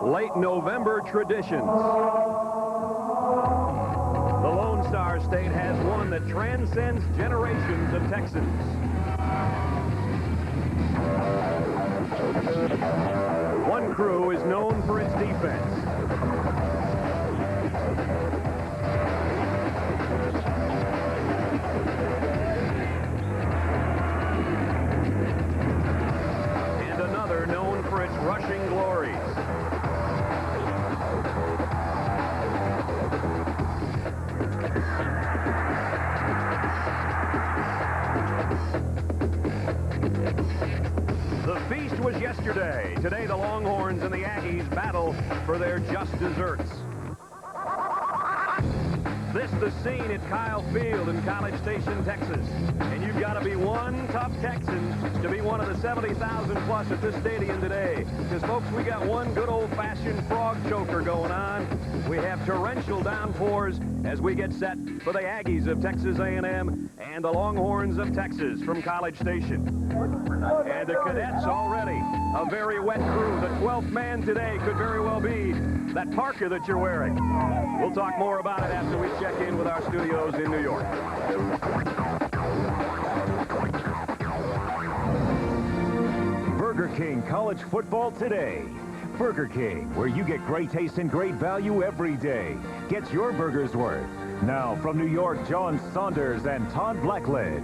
Late November traditions. The Lone Star State has one that transcends generations of Texans. One crew is known for its defense. And another known for its rushing glories. The feast was yesterday. Today, the Longhorns and the Aggies battle for their just desserts. This the scene at Kyle Field in College Station, Texas. And you've got to be one tough Texan to be one of the 70,000 plus at this stadium today. Because, folks, we got one good old-fashioned frog choker going on. We have torrential downpours as we get set for the Aggies of Texas A&M and the Longhorns of Texas from College Station. And the cadets already a very wet crew. The 12th man today could very well be that parka that you're wearing. We'll talk more about it after we check in with our studios in New York. Burger King College Football today. Burger King, where you get great taste and great value every day. Get your burger's worth. Now, from New York, John Saunders and Todd Blackledge.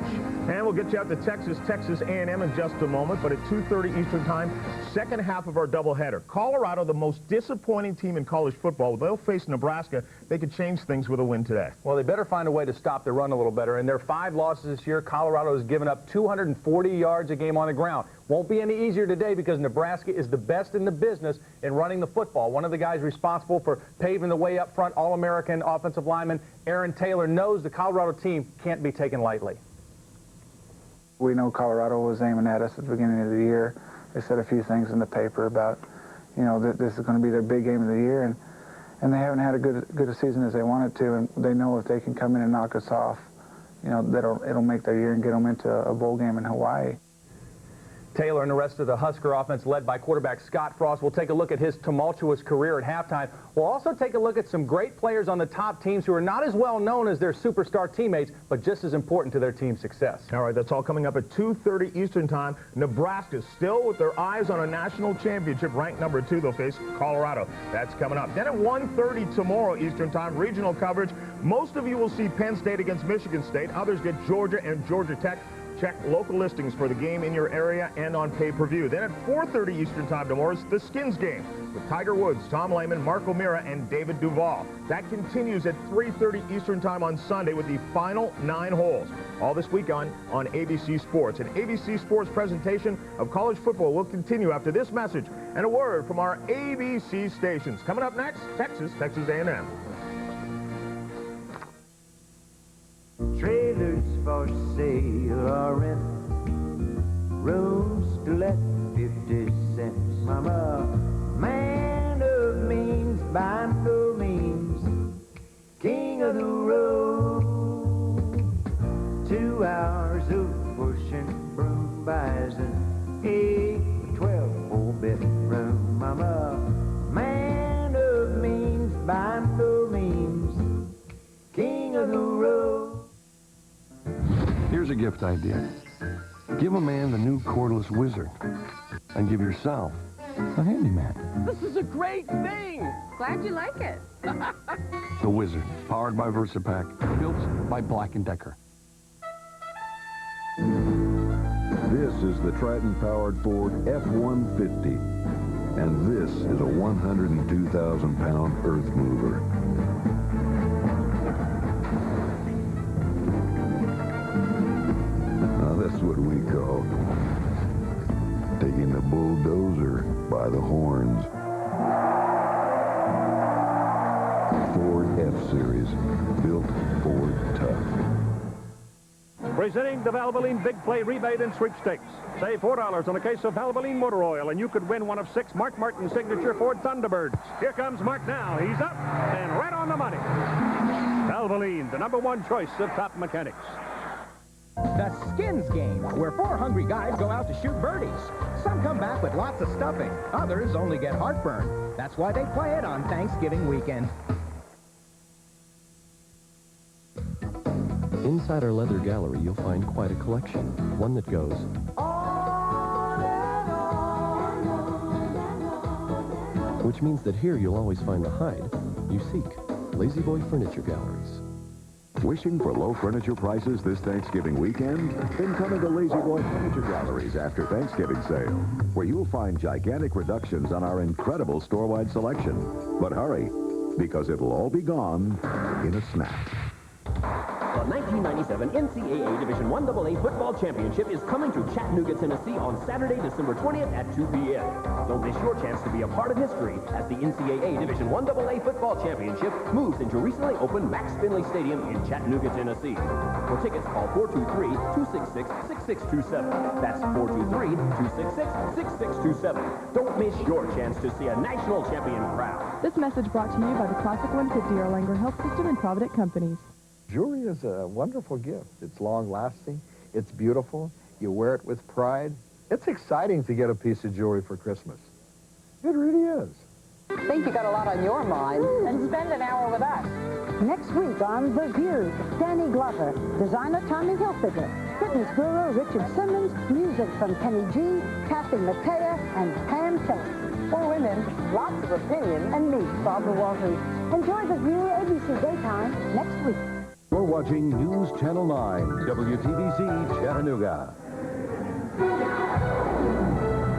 And we'll get you out to Texas A&M in just a moment, but at 2:30 Eastern Time, second half of our doubleheader. Colorado, the most disappointing team in college football. They'll face Nebraska. They could change things with a win today. Well, they better find a way to stop the run a little better. In their 5 losses this year, Colorado has given up 240 yards a game on the ground. Won't be any easier today because Nebraska is the best in the business in running the football. One of the guys responsible for paving the way up front, All-American offensive lineman Aaron Taylor, knows the Colorado team can't be taken lightly. We know Colorado was aiming at us at the beginning of the year. They said a few things in the paper about, you know, that this is going to be their big game of the year, and they haven't had a good a season as they wanted to, and they know if they can come in and knock us off, you know, it'll make their year and get them into a bowl game in Hawaii. Taylor and the rest of the Husker offense, led by quarterback Scott Frost, will take a look at his tumultuous career at halftime. We'll also take a look at some great players on the top teams who are not as well known as their superstar teammates, but just as important to their team's success. All right, that's all coming up at 2:30 Eastern Time. Nebraska still with their eyes on a national championship, ranked number 2. They'll face Colorado. That's coming up. Then at 1:30 tomorrow Eastern Time, regional coverage. Most of you will see Penn State against Michigan State. Others get Georgia and Georgia Tech. Check local listings for the game in your area and on pay-per-view. Then at 4:30 Eastern Time tomorrow is the Skins game with Tiger Woods, Tom Lehman, Mark O'Meara, and David Duval. That continues at 3:30 Eastern Time on Sunday with the final 9 holes. All this week on ABC Sports. An ABC Sports presentation of college football will continue after this message and a word from our ABC stations. Coming up next, Texas A&M. Trailers for sale or rent, rooms to let 50 cents. Mama, man of means by no means, king of the road. 2 hours of pushing broom buys an 8 to 12 4-bedroom. Mama, man of means by no means, king of the road. Here's a gift idea. Give a man the new cordless Wizard and give yourself a handyman. This is a great thing. Glad you like it. The Wizard, powered by VersaPack, built by Black & Decker. This is the Triton-powered Ford F-150, and this is a 102,000-pound earth mover. That's what we call taking the bulldozer by the horns. Ford F-Series, built Ford tough. Presenting the Valvoline Big Play Rebate and Sweepstakes. Save $4 on a case of Valvoline motor oil, and you could win one of 6 Mark Martin signature Ford Thunderbirds. Here comes Mark now. He's up and right on the money. Valvoline, the #1 choice of top mechanics. The Skins Game, where 4 hungry guys go out to shoot birdies. Some come back with lots of stuffing. Others only get heartburn. That's why they play it on Thanksgiving weekend. Inside our leather gallery, you'll find quite a collection. One that goes... which means that here you'll always find the hide you seek. Lazy Boy Furniture Galleries. Wishing for low furniture prices this Thanksgiving weekend? Then come into Lazy Boy Furniture Galleries after Thanksgiving sale, where you'll find gigantic reductions on our incredible store-wide selection. But hurry, because it'll all be gone in a snap. The 1997 NCAA Division I AA Football Championship is coming to Chattanooga, Tennessee on Saturday, December 20th at 2 p.m. Don't miss your chance to be a part of history as the NCAA Division I AA Football Championship moves into recently opened Max Finley Stadium in Chattanooga, Tennessee. For tickets, call 423-266-6627. That's 423-266-6627. Don't miss your chance to see a national champion crowd. This message brought to you by the Classic 150 Erlanger Health System and Provident Companies. Jewelry is a wonderful gift. It's long-lasting. It's beautiful. You wear it with pride. It's exciting to get a piece of jewelry for Christmas. It really is. Think you got a lot on your mind, and spend an hour with us. Next week on The View, Danny Glover, designer Tommy Hilfiger, fitness guru Richard Simmons, music from Kenny G, Kathy Mattea, and Pam Kelly. 4 women, lots of opinions. And me, Barbara Walters. Enjoy The View, ABC Daytime, next week. You're watching News Channel 9, WTVC Chattanooga.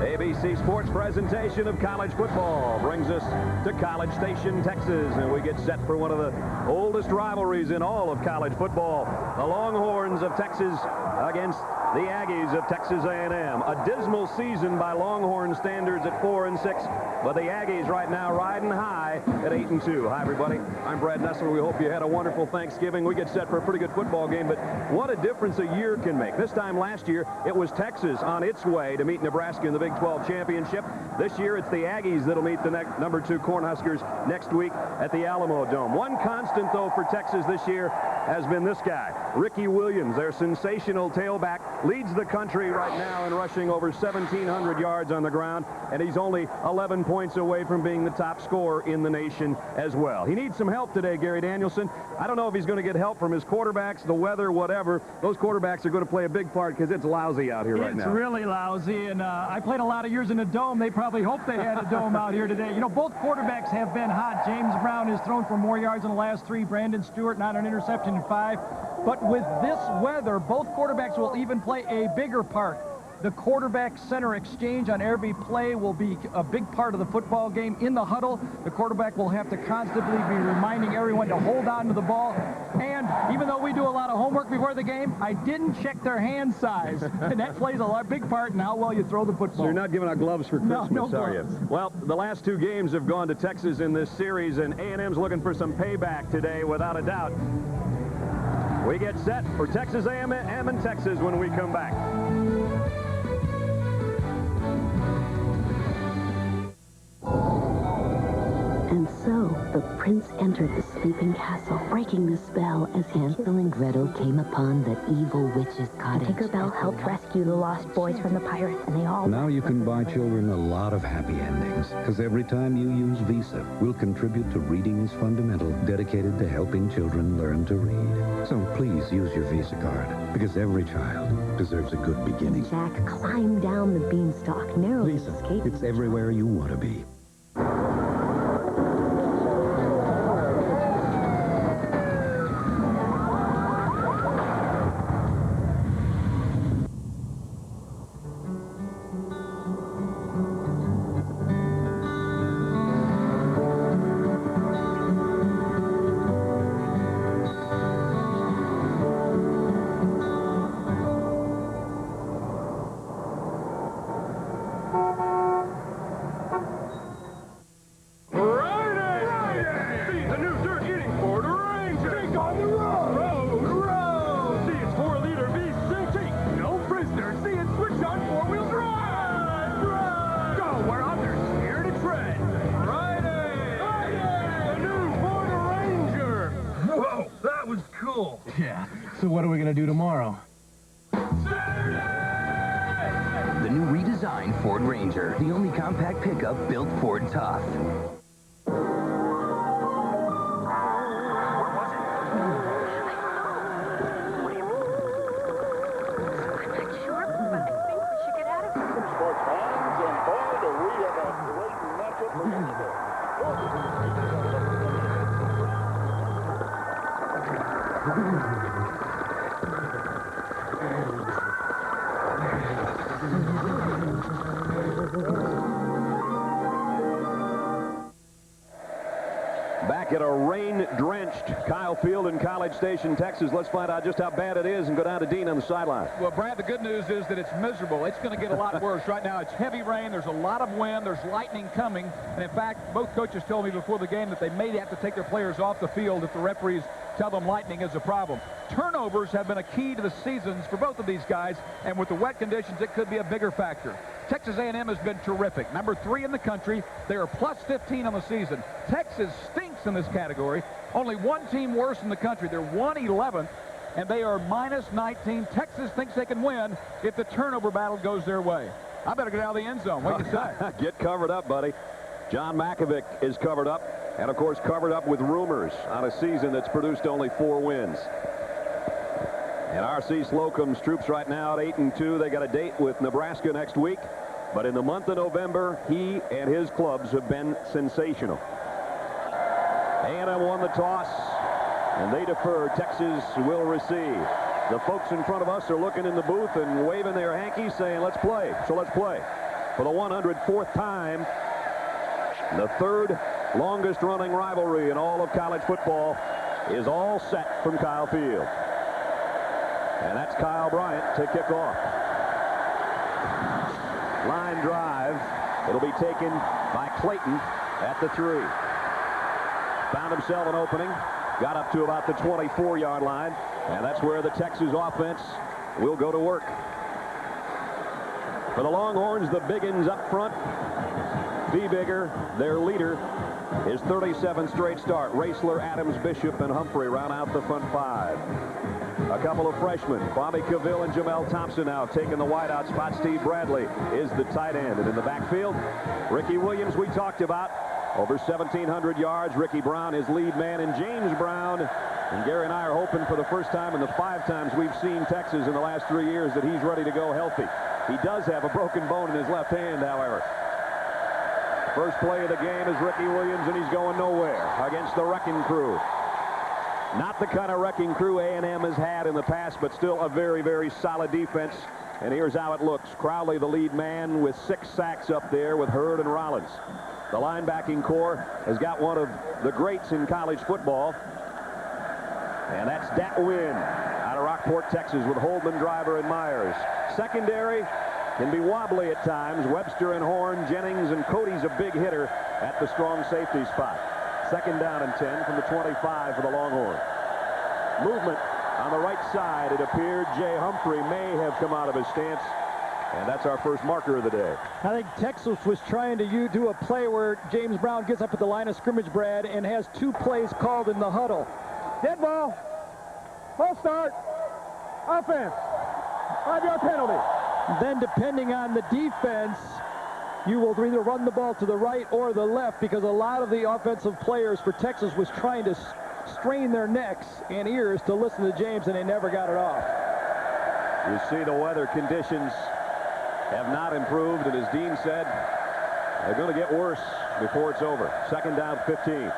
ABC Sports presentation of college football brings us to College Station, Texas, and we get set for one of the oldest rivalries in all of college football. The Longhorns of Texas against the Aggies of Texas A&M. A dismal season by Longhorn standards at 4-6, but the Aggies right now riding high at 8-2. Hi, everybody. I'm Brad Nessler. We hope you had a wonderful Thanksgiving. We get set for a pretty good football game, but what a difference a year can make. This time last year, it was Texas on its way to meet Nebraska in the Big 12 championship. This year, it's the Aggies that'll meet the number 2 Cornhuskers next week at the Alamo Dome. One constant, though, for Texas this year has been this guy, Ricky Williams, their sensational tailback, leads the country right now in rushing over 1,700 yards on the ground, and he's only 11 points away from being the top scorer in the nation as well. He needs some help today, Gary Danielson. I don't know if he's going to get help from his quarterbacks, the weather, whatever. Those quarterbacks are going to play a big part because it's lousy out here right now. It's really lousy, and I played a lot of years in a dome. They probably hope they had a dome out here today. You know, both quarterbacks have been hot. James Brown has thrown for more yards in the last 3. Brandon Stewart, not an interception in 5. But with this weather, both quarterbacks will even play a bigger part. The quarterback-center exchange on every play will be a big part of the football game. In the huddle, the quarterback will have to constantly be reminding everyone to hold on to the ball. And even though we do a lot of homework before the game, I didn't check their hand size. And that plays a big part in how well you throw the football. So you're not giving out gloves for Christmas, no are gloves. you? Well, the last 2 games have gone to Texas in this series, and A&M's looking for some payback today, without a doubt. We get set for Texas A&M and Texas when we come back. And so, the prince entered the sleeping castle, breaking the spell as Hansel and Gretel came upon the evil witch's cottage. Tinkerbell helped rescue the lost boys from the pirates, and they all... Now you can buy children a lot of happy endings, because every time you use Visa, we'll contribute to Reading is Fundamental, dedicated to helping children learn to read. So please use your Visa card, because every child deserves a good beginning. Jack climbed down the beanstalk, narrowly escaped. It's everywhere you want to be. Yeah. So what are we going to do tomorrow? redesigned Ford Ranger, the only compact pickup built Ford tough. Back at a rain-drenched Kyle Field in College Station, Texas. Let's find out just how bad it is and go down to Dean on the sideline. Well, Brad, the good news is that it's miserable. It's going to get a lot worse. Right now, it's heavy rain. There's a lot of wind. There's lightning coming. And, in fact, both coaches told me before the game that they may have to take their players off the field if the referees tell them lightning is a problem. Turnovers have been a key to the seasons for both of these guys, and with the wet conditions, it could be a bigger factor. Texas A&M has been terrific. Number 3 in the country. They are plus 15 on the season. Texas stinks in this category. Only one team worse in the country. They're 111th, and they are minus 19. Texas thinks they can win if the turnover battle goes their way. I better get out of the end zone. What do you say? Get covered up, buddy. John Makovic is covered up, and, of course, covered up with rumors on a season that's produced only 4 wins. And R.C. Slocum's troops right now at 8-2. They got a date with Nebraska next week. But in the month of November, he and his clubs have been sensational. A&M won the toss, and they defer. Texas will receive. The folks in front of us are looking in the booth and waving their hankies, saying, let's play. So let's play. For the 104th time, the 3rd longest running rivalry in all of college football is all set from Kyle Field. And that's Kyle Bryant to kick off. Line drive. It'll be taken by Clayton at the 3. Found himself an opening. Got up to about the 24-yard line. And that's where the Texas offense will go to work. For the Longhorns, the Biggins up front. Bigger, their leader, his 37th straight start. Raessler, Adams, Bishop, and Humphrey round out the front 5. A couple of freshmen, Bobby Cavill and Jamel Thompson now taking the wideout spot. Steve Bradley is the tight end. And in the backfield, Ricky Williams, we talked about, over 1,700 yards. Ricky Brown, his lead man, and James Brown. And Gary and I are hoping for the first time in the 5 times we've seen Texas in the last 3 years that he's ready to go healthy. He does have a broken bone in his left hand, however. First play of the game is Ricky Williams, and he's going nowhere against the Wrecking Crew. Not the kind of wrecking crew A&M has had in the past, but still a very, very solid defense. And here's how it looks. Crowley, the lead man, with 6 sacks up there with Hurd and Rollins. The linebacking core has got one of the greats in college football. And that's Dat Win out of Rockport, Texas, with Holdman, Driver, and Myers. Secondary can be wobbly at times. Webster and Horn, Jennings, and Cody's a big hitter at the strong safety spot. 2nd down and 10 from the 25 for the Longhorn. Movement on the right side. It appeared Jay Humphrey may have come out of his stance, and that's our first marker of the day. I think Texas was trying to do a play where James Brown gets up at the line of scrimmage, Brad, and has 2 plays called in the huddle. Dead ball. False start. Offense. 5-yard penalty. Then, depending on the defense, you will either run the ball to the right or the left, because a lot of the offensive players for Texas was trying to strain their necks and ears to listen to James, and they never got it off. You see the weather conditions have not improved, and as Dean said, they're going to get worse before it's over. 2nd down, 15.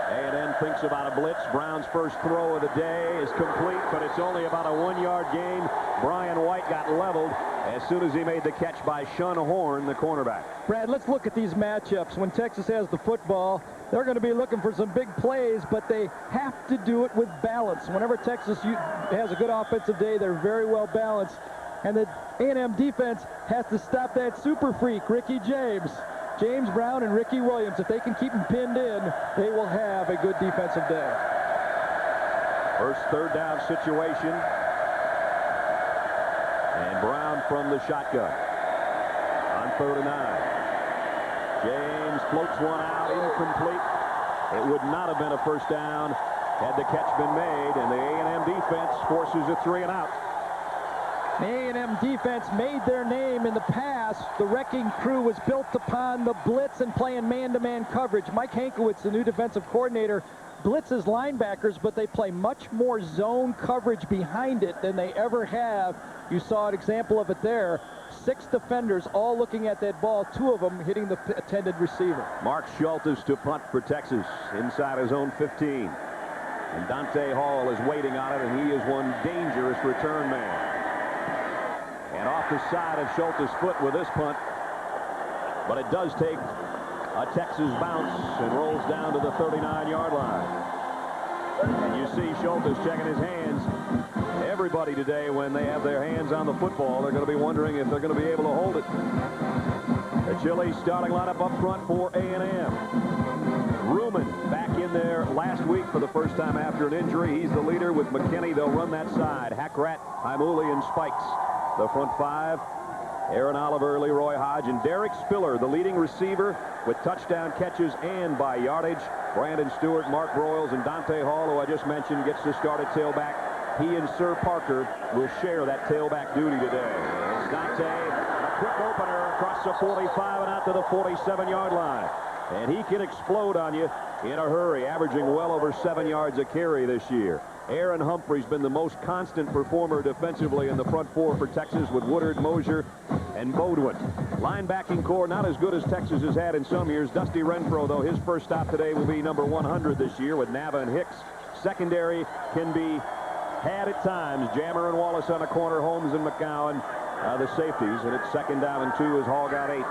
A&M thinks about a blitz. Brown's first throw of the day is complete, but it's only about a 1-yard gain. Brian White got leveled as soon as he made the catch by Shun Horn, the cornerback. Brad, let's look at these matchups. When Texas has the football, they're going to be looking for some big plays, but they have to do it with balance. Whenever Texas has a good offensive day, they're very well balanced. And the A&M defense has to stop that super freak, Ricky James. James Brown and Ricky Williams, if they can keep them pinned in, they will have a good defensive day. First 3rd down situation. And Brown from the shotgun on 3rd and 9. James floats one out, incomplete. It would not have been a first down had the catch been made, and the A&M defense forces a 3 and out. The A&M defense made their name in the past. The wrecking crew was built upon the blitz and playing man-to-man coverage. Mike Hankiewicz, the new defensive coordinator, blitzes linebackers, but they play much more zone coverage behind it than they ever have. You saw an example of it there. 6 defenders all looking at that ball, 2 of them hitting the intended receiver. Mark Schultes to punt for Texas inside his own 15. And Dante Hall is waiting on it, and he is one dangerous return man. And off the side of Schultes' foot with this punt. But it does take a Texas bounce and rolls down to the 39-yard line. And you see Schultes checking his hands. Everybody today, when they have their hands on the football, they're going to be wondering if they're going to be able to hold it. The Chili starting lineup up front for A&M. Ruman back in there last week for the first time after an injury. He's the leader with McKinney. They'll run that side. Hackrat, Imuli, and Spikes. The front 5. Aaron Oliver, Leroy Hodge, and Derek Spiller, the leading receiver with touchdown catches and by yardage. Brandon Stewart, Mark Broyles, and Dante Hall, who I just mentioned, gets to start at tailback. He and Sir Parker will share that tailback duty today. It's Dante, a quick opener across the 45 and out to the 47-yard line. And he can explode on you in a hurry, averaging well over 7 yards a carry this year. Aaron Humphrey's been the most constant performer defensively in the front 4 for Texas with Woodard, Mosier, and Bodwin. Linebacking core not as good as Texas has had in some years. Dusty Renfro, though, his first stop today will be number 100 this year with Nava and Hicks. Secondary can be had at times. Jammer and Wallace on a corner, Holmes and McGowan, the safeties. And it's 2nd down and 2 as Hall got 8.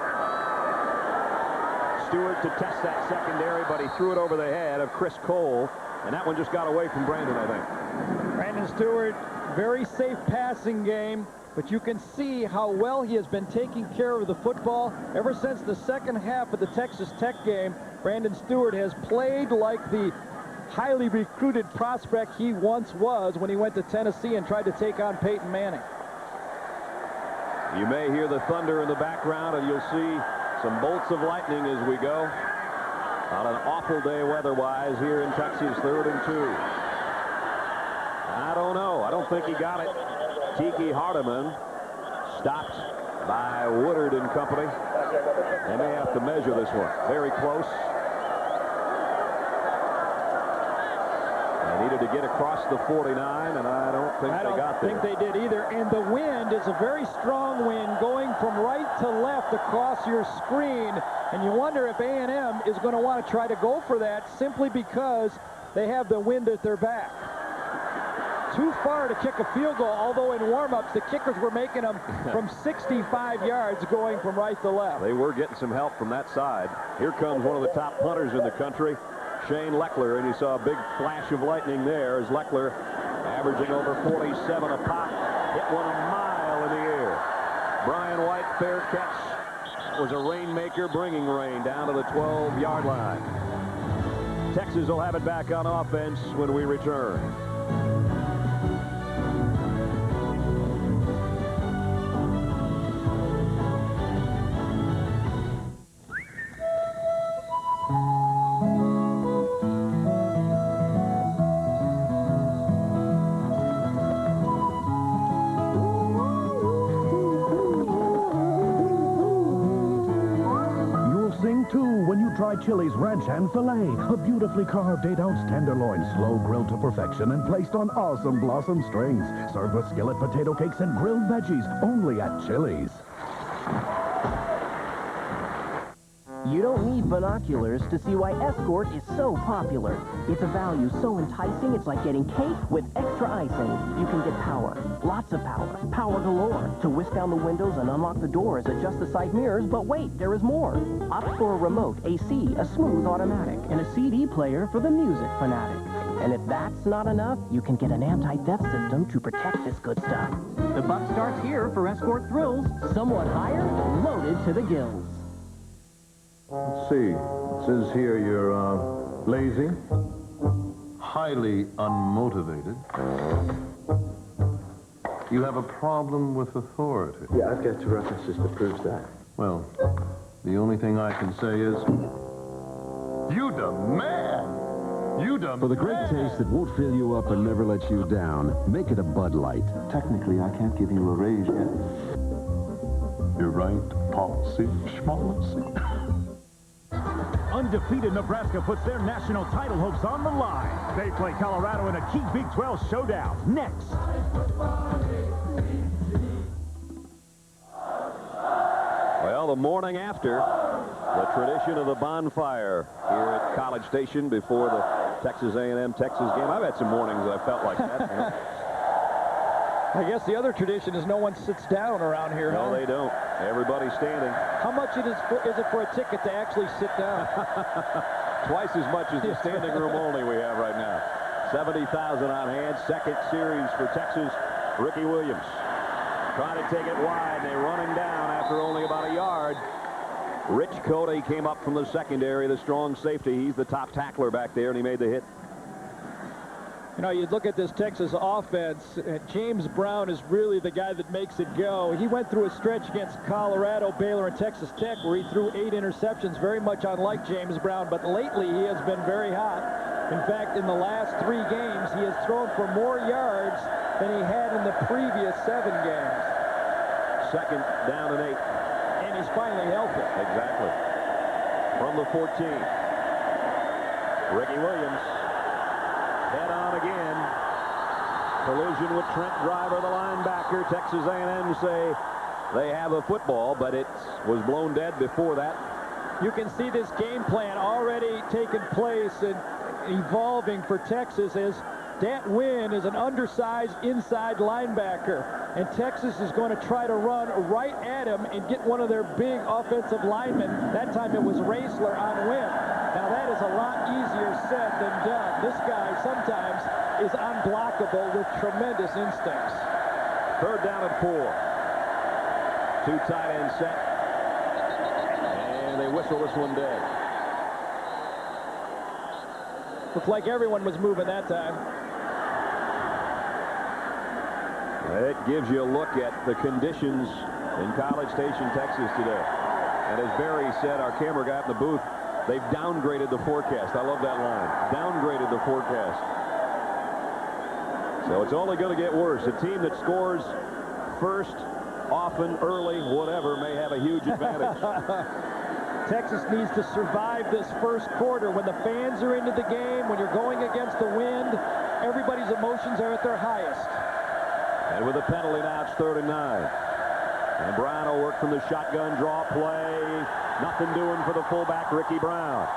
Stewart to test that secondary, but he threw it over the head of Chris Cole. And that one just got away from Brandon, I think. Brandon Stewart, very safe passing game, but you can see how well he has been taking care of the football. Ever since the second half of the Texas Tech game, Brandon Stewart has played like the highly recruited prospect he once was when he went to Tennessee and tried to take on Peyton Manning. You may hear the thunder in the background, and you'll see some bolts of lightning as we go. On an awful day weather-wise here in Texas, 3rd and 2. I don't know. I don't think he got it. Tiki Hardeman stopped by Woodard and company. They may have to measure this one. Very close. They needed to get across the 49, and I don't think they got there. I don't think they did either. And the wind is a very strong wind going from right to left across your screen. And you wonder if A&M is going to want to try to go for that simply because they have the wind at their back. Too far to kick a field goal, although in warm-ups the kickers were making them from 65 yards going from right to left. They were getting some help from that side. Here comes one of the top punters in the country, Shane Leckler, and you saw a big flash of lightning there as Leckler, averaging over 47 a pop, hit one a mile in the air. Brian White, fair catch. Was a rainmaker, bringing rain down to the 12-yard line. Texas will have it back on offense when we return. Try Chili's Ranch Hand Filet, a beautifully carved 8-ounce tenderloin, slow grilled to perfection and placed on awesome blossom strings. Served with skillet potato cakes and grilled veggies, only at Chili's. You don't need binoculars to see why Escort is so popular. It's a value so enticing, it's like getting cake with extra icing. You can get power, lots of power, power galore, to whisk down the windows and unlock the doors, adjust the side mirrors, but wait, there is more. Opt for a remote, AC, a smooth automatic, and a CD player for the music fanatic. And if that's not enough, you can get an anti-theft system to protect this good stuff. The buck starts here for Escort Thrills, somewhat higher, loaded to the gills. Let's see. It says here you're lazy, highly unmotivated. You have a problem with authority. Yeah, I've got 2 references to prove that. Well, the only thing I can say is, you demand. For the great taste that won't fill you up and never let you down, make it a Bud Light. Technically, I can't give you a raise yet. You're right, policy, schmolicy. Undefeated Nebraska puts their national title hopes on the line. They play Colorado in a key Big 12 showdown. Next. Well, the morning after the tradition of the bonfire here at College Station before the Texas A&M Texas game. I've had some mornings that I felt like that. You know? I guess the other tradition is no one sits down around here. No, they don't. Everybody's standing. How much is it for a ticket to actually sit down? Twice as much as the standing room only we have right now. 70,000 on hand. Second series for Texas. Ricky Williams trying to take it wide. They run him down after only about a yard. Rich Cody came up from the secondary, the strong safety. He's the top tackler back there, and he made the hit. You know, you look at this Texas offense, and James Brown is really the guy that makes it go. He went through a stretch against Colorado, Baylor, and Texas Tech where he threw 8 interceptions, very much unlike James Brown, but lately he has been very hot. In fact, in the last 3 games, he has thrown for more yards than he had in the previous 7 games. Second down and 8. And he's finally healthy. Exactly. From the 14. Ricky Williams. Head on again. Collision with Trent Driver, the linebacker. Texas A&M say they have a football, but it was blown dead before that. You can see this game plan already taking place and evolving for Texas as Dat Wynn is an undersized inside linebacker, and Texas is going to try to run right at him and get one of their big offensive linemen. That time it was Raisler on Wynn. Now that is a lot easier said than done. This guy sometimes is unblockable with tremendous instincts. Third down and 4. 2 tight end set. And they whistle this one dead. Looked like everyone was moving that time. It gives you a look at the conditions in College Station, Texas today. And as Barry said, our camera guy in the booth, they've downgraded the forecast. I love that line. Downgraded the forecast. So it's only going to get worse. A team that scores first, often, early, whatever, may have a huge advantage. Texas needs to survive this first quarter. When the fans are into the game, when you're going against the wind, everybody's emotions are at their highest. And with a penalty now, it's 3rd and 9. And Brown will work from the shotgun draw play. Nothing doing for the fullback, Ricky Brown.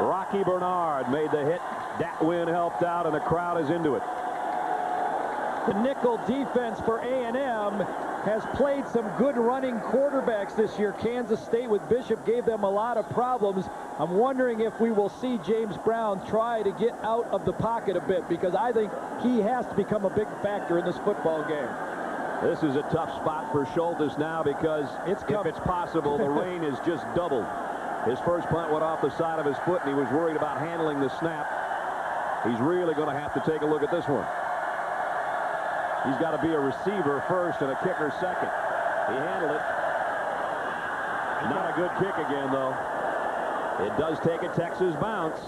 Rocky Bernard made the hit. Dat Wynn helped out, and the crowd is into it. The nickel defense for A&M has played some good running quarterbacks this year. Kansas State with Bishop gave them a lot of problems. I'm wondering if we will see James Brown try to get out of the pocket a bit, because I think he has to become a big factor in this football game. This is a tough spot for Schultes now, because if it's possible, the rain has just doubled. His first punt went off the side of his foot, and he was worried about handling the snap. He's really going to have to take a look at this one. He's got to be a receiver first and a kicker second. He handled it. Not a good kick again, though. It does take a Texas bounce,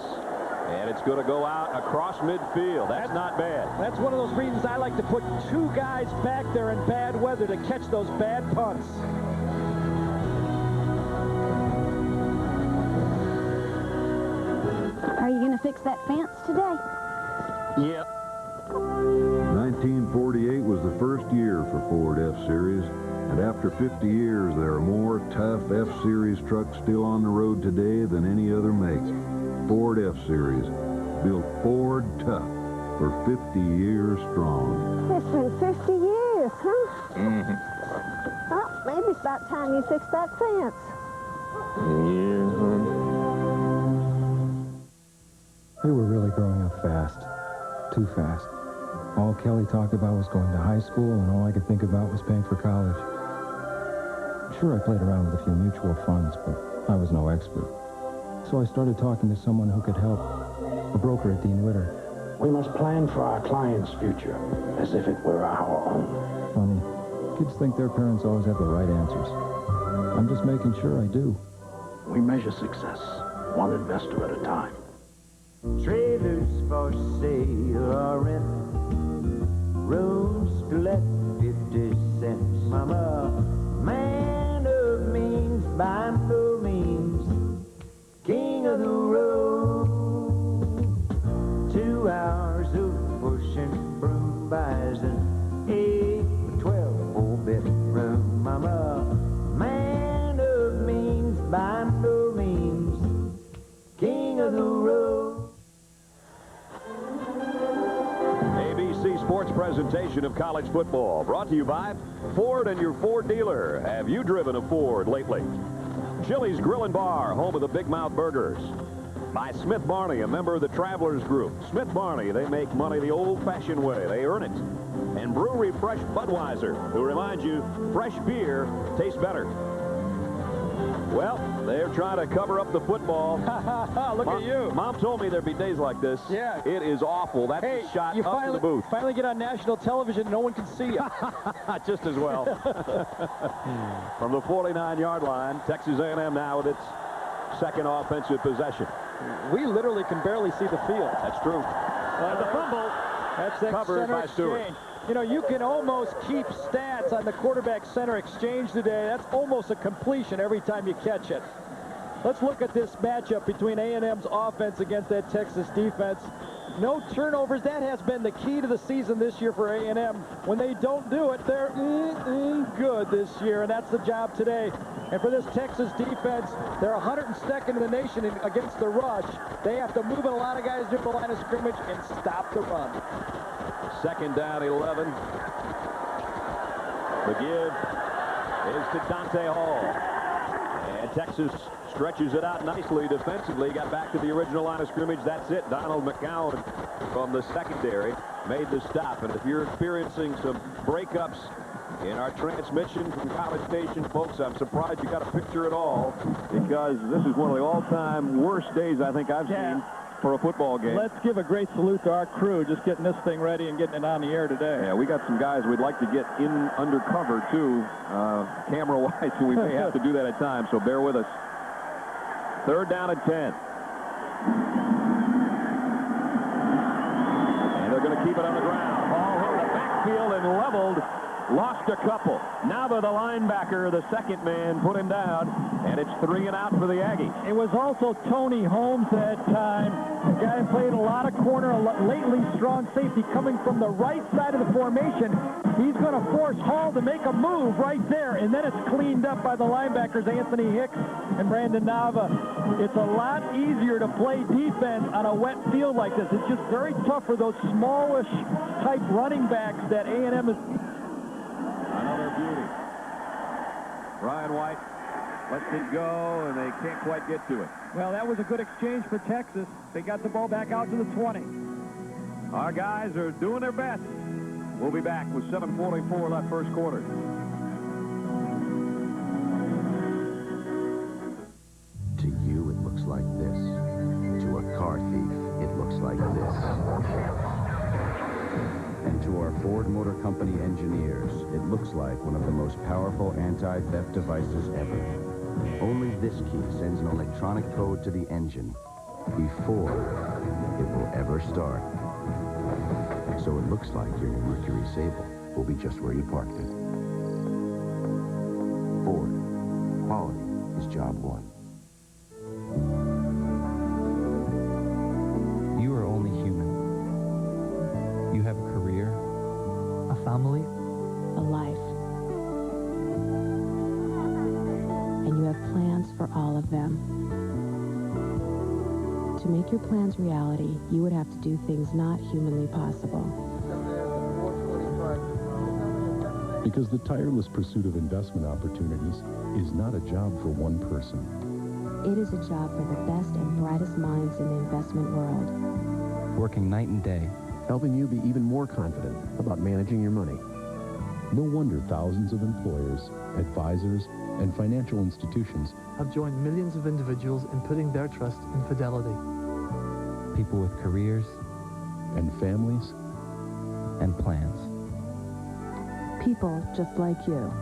and it's going to go out across midfield. That's not bad. That's one of those reasons I like to put 2 guys back there in bad weather to catch those bad punts. Are you going to fix that fence today? Yep. 1948 was the first year for Ford F-Series, and after 50 years, there are more tough F-Series trucks still on the road today than any other make. Ford F-Series, built Ford tough for 50 years strong. It's been 50 years, huh? Mm-hmm. Well, maybe it's about time you fixed that fence. We were really growing up fast. Too fast. All Kelly talked about was going to high school, and all I could think about was paying for college. Sure, I played around with a few mutual funds, but I was no expert. So I started talking to someone who could help, a broker at Dean Witter. We must plan for our client's future as if it were our own. Funny, kids think their parents always have the right answers. I'm just making sure I do. We measure success, one investor at a time. Trailers for sale or rent, rooms to let 50 cents. Mama, man of means by no means, king of the road. 2 hours of pushing broom buys an 8 or 12 4-bedroom. Mama, man of means by no means, king of the road. ABC Sports presentation of college football brought to you by Ford and your Ford dealer. Have you driven a Ford lately? Chili's Grill and Bar, home of the Big Mouth Burgers. By Smith Barney, a member of the Travelers Group. Smith Barney, they make money the old-fashioned way. They earn it. And Brewery Fresh Budweiser, who reminds you, fresh beer tastes better. Well, they're trying to cover up the football. Look at you. Mom told me there'd be days like this. Yeah. It is awful. That's a shot you up to the booth. finally get on national television, no one can see you. Just as well. From the 49-yard line, Texas A&M now with its second offensive possession. We literally can barely see the field. That's true. And the fumble. That's that covered center by Stewart. exchange. You know, you can almost keep stats on the quarterback-center exchange today. That's almost a completion every time you catch it. Let's look at this matchup between A&M's offense against that Texas defense. No turnovers. That has been the key to the season this year for A&M. When they don't do it, they're good this year, and that's the job today. And for this Texas defense, they're 102nd in the nation against the rush. They have to move in a lot of guys near the line of scrimmage and stop the run. Second down, 11. The give is to Dante Hall. And Texas stretches it out nicely defensively. Got back to the original line of scrimmage. That's it. Donald McCown from the secondary made the stop. And if you're experiencing some breakups in our transmission from College Station, folks, I'm surprised you got a picture at all, because this is one of the all-time worst days I think I've seen for a football game. Let's give a great salute to our crew, just getting this thing ready and getting it on the air today. Yeah, we got some guys we'd like to get in undercover, too, camera-wise, so we may have to do that at times, so bear with us. Third down and 10. And they're going to keep it on the ground. Ball hit the backfield and leveled. Lost a couple. Now the linebacker, the second man, put him down, and it's 3 and out for the Aggies. It was also Tony Holmes that time. The guy played a lot of corner, lately strong safety coming from the right side of the formation. He's going to force Hall to make a move right there, and then it's cleaned up by the linebackers, Anthony Hicks and Brandon Nava. It's a lot easier to play defense on a wet field like this. It's just very tough for those smallish type running backs that A&M is. Another beauty. Ryan White lets it go, and they can't quite get to it. Well, that was a good exchange for Texas. They got the ball back out to the 20. Our guys are doing their best. We'll be back with 7:44 left first quarter. To you, it looks like this. To a car thief, it looks like this. And to our Ford Motor Company engineers, it looks like one of the most powerful anti-theft devices ever. Only this key sends an electronic code to the engine before it will ever start. So it looks like your new Mercury Sable will be just where you parked it. Ford. Quality is job one. You are only human. You have a career, a family, a life. And you have plans for all of them. To make your plans reality, you would have to do things not humanly possible. Because the tireless pursuit of investment opportunities is not a job for one person. It is a job for the best and brightest minds in the investment world. Working night and day, helping you be even more confident about managing your money. No wonder thousands of employers, advisors, and financial institutions have joined millions of individuals in putting their trust in Fidelity. People with careers and families and plans. People just like you.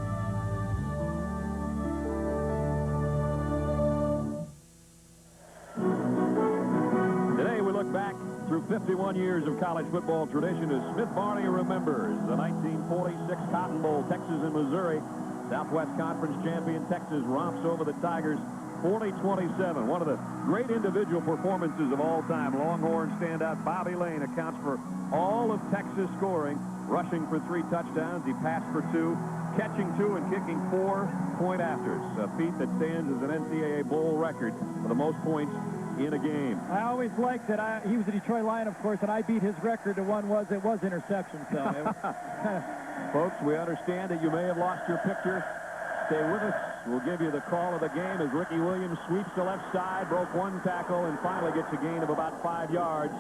61 years of college football tradition as Smith Barney remembers the 1946 Cotton Bowl, Texas and Missouri. Southwest Conference champion Texas romps over the Tigers 40-27. One of the great individual performances of all time. Longhorn standout Bobby Lane accounts for all of Texas scoring, rushing for 3 touchdowns. He passed for 2, catching 2, and kicking 4 point-afters. A feat that stands as an NCAA bowl record for the most points in a game. I always liked that. He was a Detroit Lion, of course, and I beat his record. The one was, it was interception. So folks, we understand that you may have lost your picture. Stay with us. We'll give you the call of the game as Ricky Williams sweeps the left side, broke 1 tackle, and finally gets a gain of about 5 yards.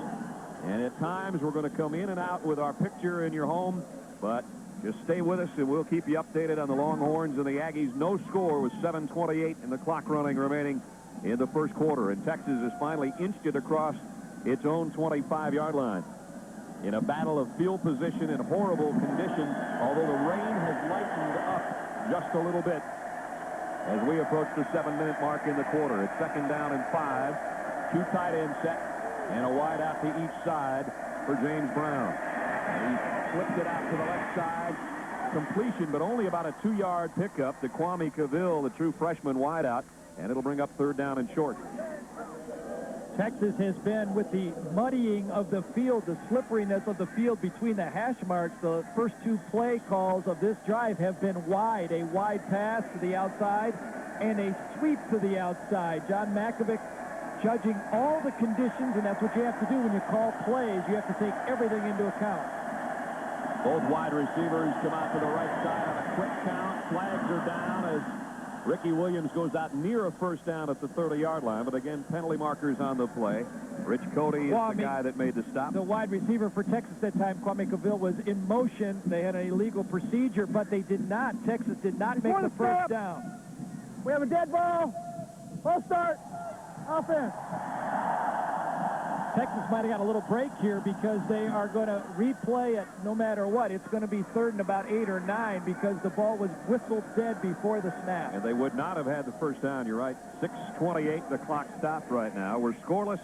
And at times, we're going to come in and out with our picture in your home, but just stay with us, and we'll keep you updated on the Longhorns and the Aggies. No score with 7:28 and the clock running remaining in the first quarter, and Texas has finally inched it across its own 25-yard line. In a battle of field position in horrible conditions, although the rain has lightened up just a little bit as we approach the 7-minute mark in the quarter. It's 2nd down and 5, 2 tight end set, and a wide out to each side for James Brown. And he flipped it out to the left side. Completion, but only about a 2-yard pickup to Kwame Cavill, the true freshman wideout, and it'll bring up 3rd down and short. Texas has been with the muddying of the field, the slipperiness of the field between the hash marks. The first 2 play calls of this drive have been wide. A wide pass to the outside and a sweep to the outside. John Makovic judging all the conditions, and that's what you have to do when you call plays. You have to take everything into account. Both wide receivers come out to the right side on a quick count. Flags are down as Ricky Williams goes out near a 1st down at the 30-yard line, but again, penalty markers on the play. Rich Cody is the guy that made the stop. The wide receiver for Texas that time, Kwame Cavill, was in motion. They had an illegal procedure, but they did not. Texas did not make the 1st down. We have a dead ball. Full start. Offense. Texas might have got a little break here because they are going to replay it no matter what. It's going to be 3rd and about 8 or 9 because the ball was whistled dead before the snap. And they would not have had the 1st down. You're right. 6:28, the clock stopped right now. We're scoreless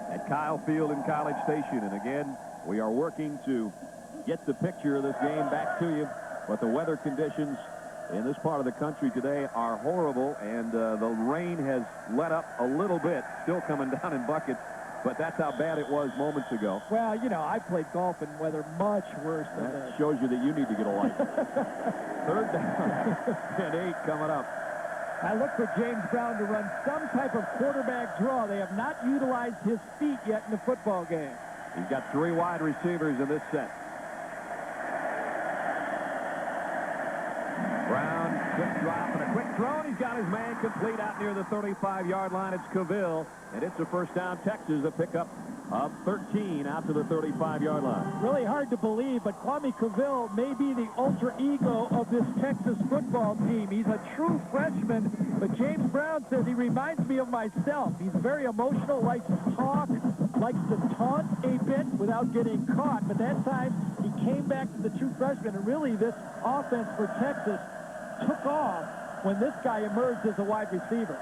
at Kyle Field in College Station. And again, we are working to get the picture of this game back to you. But the weather conditions in this part of the country today are horrible, and the rain has let up a little bit, still coming down in buckets. But that's how bad it was moments ago. Well, you know, I played golf in weather much worse than that. That shows you that you need to get a license. 3rd down and 8 coming up. I look for James Brown to run some type of quarterback draw. They have not utilized his feet yet in the football game. He's got 3 wide receivers in this set. Brown, quick drop and a quick throw, and he's got his man complete out near the 35-yard line. It's Cavill, and it's a 1st down Texas, a pickup of 13 out to the 35-yard line. Really hard to believe, but Kwame Cavill may be the alter ego of this Texas football team. He's a true freshman, but James Brown says he reminds me of myself. He's very emotional, likes to talk, likes to taunt a bit without getting caught, but that time he came back to the true freshman, and really this offense for Texas took off when this guy emerged as a wide receiver.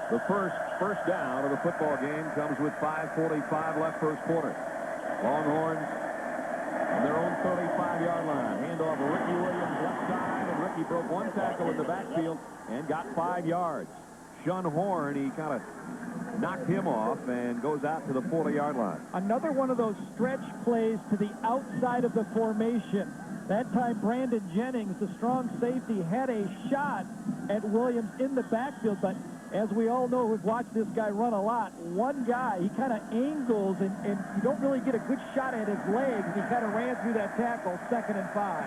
The first down of the football game comes with 5:45 left first quarter. Longhorns on their own 35-yard line. Handoff of Ricky Williams left side, and Ricky broke 1 tackle in the backfield and got 5 yards. Shun Horn, he kind of knocked him off and goes out to the 40-yard line. Another one of those stretch plays to the outside of the formation. That time, Brandon Jennings, the strong safety, had a shot at Williams in the backfield, but as we all know who've watched this guy run a lot, one guy, he kind of angles, and you don't really get a good shot at his legs, and he kind of ran through that tackle, 2nd and 5.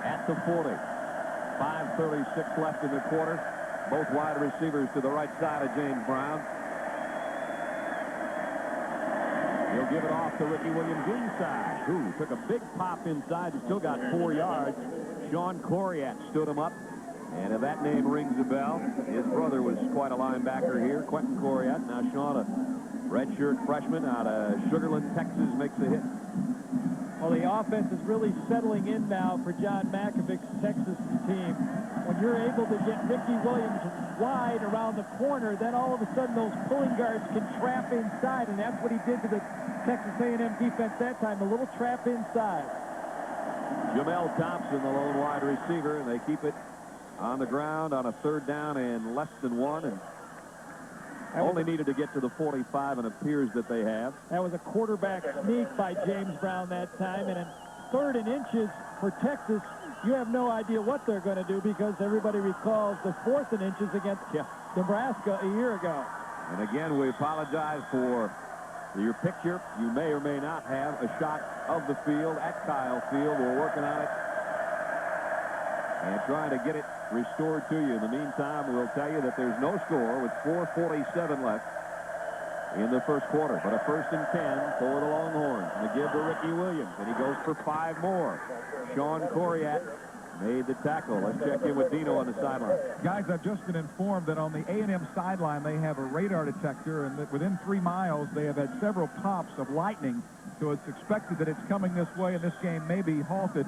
At the 40. 5:36 left in the quarter. Both wide receivers to the right side of James Brown. He'll give it off to Ricky Williams inside, who took a big pop inside and still got 4 yards. Sean Coriat stood him up. And if that name rings a bell, his brother was quite a linebacker here, Quentin Coriat. Now Sean, a redshirt freshman out of Sugarland, Texas, makes a hit. Well, the offense is really settling in now for John Makovic's Texas team. When you're able to get Ricky Williams wide around the corner, then all of a sudden those pulling guards can trap inside, and that's what he did to the Texas A&M defense that time. A little trap inside. Jamel Thompson, the lone wide receiver, and they keep it on the ground on a 3rd down and less than 1, and only needed to get to the 45, and it appears that they have. That was a quarterback sneak by James Brown that time, and in 3rd and inches for Texas, you have no idea what they're going to do because everybody recalls the 4th and inches against Nebraska a year ago. And again, we apologize for your picture. You may or may not have a shot of the field at Kyle Field. We're working on it and trying to get it restored to you. In the meantime, we'll tell you that there's no score with 4:47 left in the first quarter. But a 1st and 10 for the Longhorns. And a give to Ricky Williams, and he goes for 5 more. Sean Coriat made the tackle. Let's check in with Dino on the sideline. Guys, I've just been informed that on the A&M sideline they have a radar detector, and that within 3 miles they have had several pops of lightning. So it's expected that it's coming this way, and this game may be halted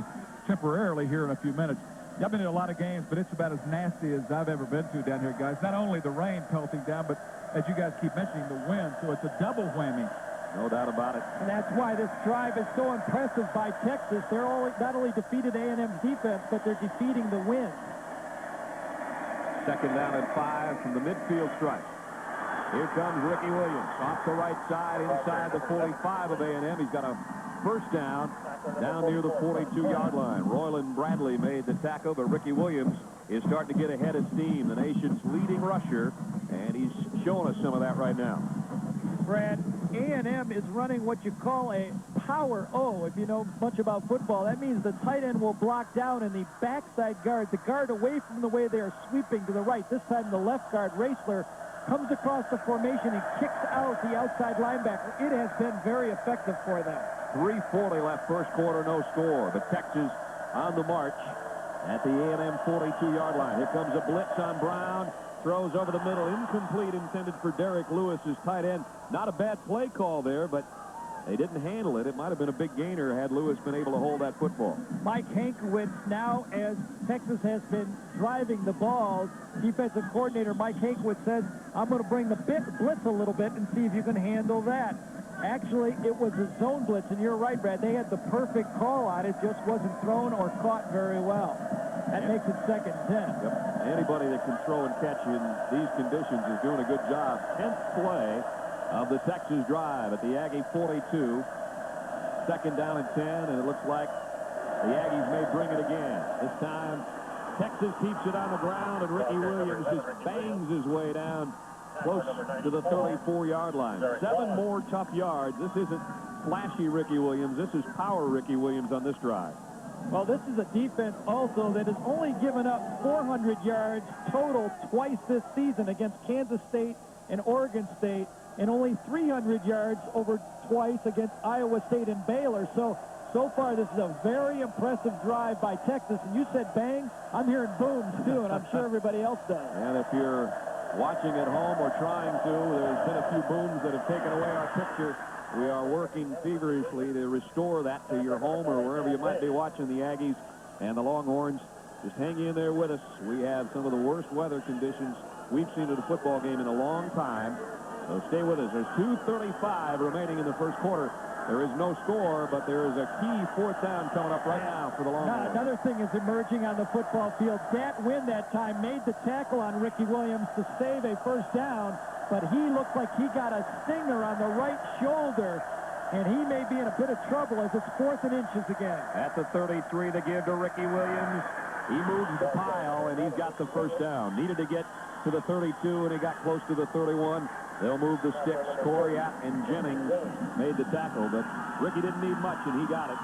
temporarily here in a few minutes. I've been to a lot of games, but it's about as nasty as I've ever been to down here, guys. Not only the rain pelting down, but as you guys keep mentioning, the wind. So it's a double whammy. No doubt about it. And that's why this drive is so impressive by Texas. They're not only defeated A&M's defense, but they're defeating the wind. 2nd down and 5 from the midfield stripe. Here comes Ricky Williams off the right side inside the 45 of A&M. He's got a 1st down near the 42-yard line. Royland Bradley made the tackle, but Ricky Williams is starting to get ahead of steam, the nation's leading rusher, and he's showing us some of that right now. Brad, A&M is running what you call a power O. If you know much about football, that means the tight end will block down and the backside guard, the guard away from the way they are sweeping to the right. This time the left guard, Raisler, comes across the formation and kicks out the outside linebacker. It has been very effective for them. 3:40 left, first quarter, no score. But Texas on the march at the A&M 42-yard line. Here comes a blitz on Brown. Throws over the middle, incomplete, intended for Derek Lewis, his tight end. Not a bad play call there, but they didn't handle it. It might have been a big gainer had Lewis been able to hold that football. Mike Hankwitz, now as Texas has been driving the ball, defensive coordinator Mike Hankwitz says, I'm going to bring the blitz a little bit and see if you can handle that. Actually, it was a zone blitz, and you're right, Brad. They had the perfect call on it, just wasn't thrown or caught very well. That makes it 2nd and 10. Yep. Anybody that can throw and catch in these conditions is doing a good job. 10th play of the Texas drive at the Aggie 42. 2nd down and 10, and it looks like the Aggies may bring it again. This time, Texas keeps it on the ground, and Ricky Williams just bangs his way down close to the 34-yard line. 7 more tough yards. This isn't flashy Ricky Williams. This is power Ricky Williams on this drive. Well, this is a defense also that has only given up 400 yards total twice this season against Kansas State and Oregon State, and only 300 yards over twice against Iowa State and Baylor. So far, this is a very impressive drive by Texas. And you said bangs. I'm hearing booms, too, and I'm sure everybody else does. And if you're watching at home or trying to, there's been a few booms that have taken away our picture. We are working feverishly to restore that to your home or wherever you might be watching the Aggies and the Longhorns. Just hang in there with us. We have some of the worst weather conditions we've seen in a football game in a long time. So stay with us. There's 2:35 remaining in the first quarter. There is no score, but there is a key 4th down coming up right now for the Longhorns. Another thing is emerging on the football field. Dat Wynn that time made the tackle on Ricky Williams to save a 1st down, but he looked like he got a stinger on the right shoulder, and he may be in a bit of trouble as it's 4th and inches again. At the 33, the give to Ricky Williams. He moves the pile, and he's got the 1st down. Needed to get to the 32, and he got close to the 31. They'll move the sticks. Coriat and Jennings made the tackle, but Ricky didn't need much, and he got it.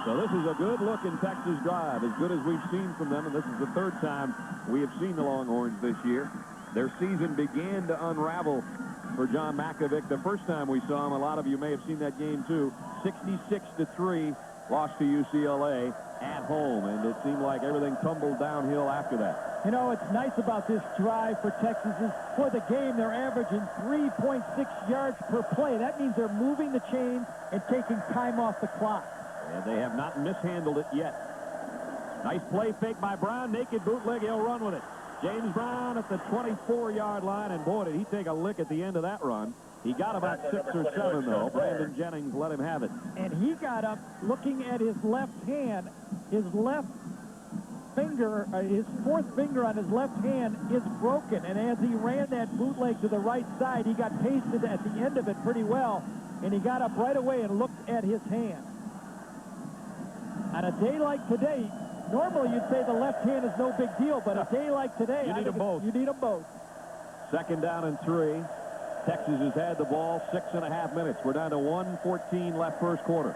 So this is a good-looking Texas drive, as good as we've seen from them, and this is the 3rd time we have seen the Longhorns this year. Their season began to unravel for John Makovic. The first time we saw him, a lot of you may have seen that game too, 66-3, lost to UCLA at home, and it seemed like everything tumbled downhill after that. You know, what's nice about this drive for Texas is for the game, they're averaging 3.6 yards per play. That means they're moving the chains and taking time off the clock. And they have not mishandled it yet. Nice play fake by Brown. Naked bootleg. He'll run with it. James Brown at the 24-yard line, and boy, did he take a lick at the end of that run. He got about 6 or 7, though. Brandon Jennings let him have it. And he got up looking at his left hand. His left finger, his fourth finger on his left hand is broken. And as he ran that bootleg to the right side, he got pasted at the end of it pretty well. And he got up right away and looked at his hand. On a day like today, normally you'd say the left hand is no big deal, but a day like today, you need them both. You need them both. 2nd down and 3. Texas has had the ball 6.5 minutes. We're down to 1:14 left first quarter.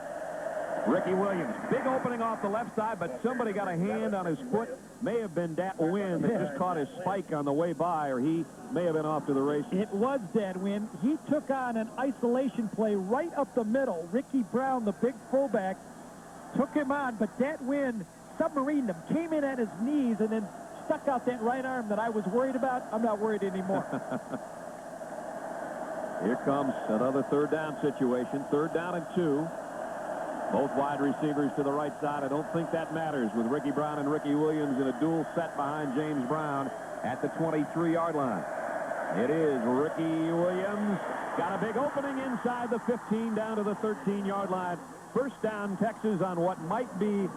Ricky Williams, big opening off the left side, but somebody got a hand on his foot. May have been Dat Wynn that just caught his spike on the way by, or he may have been off to the races. It was Dat Wynn. He took on an isolation play right up the middle. Ricky Brown, the big fullback, took him on, but Dat Wynn submarined him, came in at his knees, and then stuck out that right arm that I was worried about. I'm not worried anymore. Here comes another 3rd down situation. 3rd down and 2. Both wide receivers to the right side. I don't think that matters with Ricky Brown and Ricky Williams in a dual set behind James Brown at the 23-yard line. It is Ricky Williams. Got a big opening inside the 15 down to the 13-yard line. First down, Texas, on what might be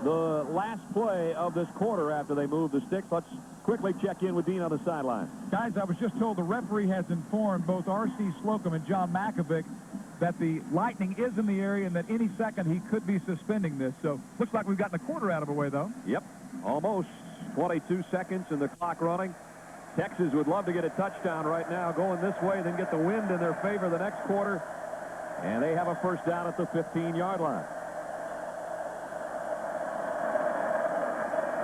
the last play of this quarter after they move the sticks. Let's quickly check in with Dean on the sideline. Guys, I was just told the referee has informed both R.C. Slocum and John Makovic that the Lightning is in the area and that any second he could be suspending this. So looks like we've gotten a quarter out of the way, though. Yep, almost 22 seconds and the clock running. Texas would love to get a touchdown right now going this way, then get the wind in their favor the next quarter. And they have a first down at the 15-yard line.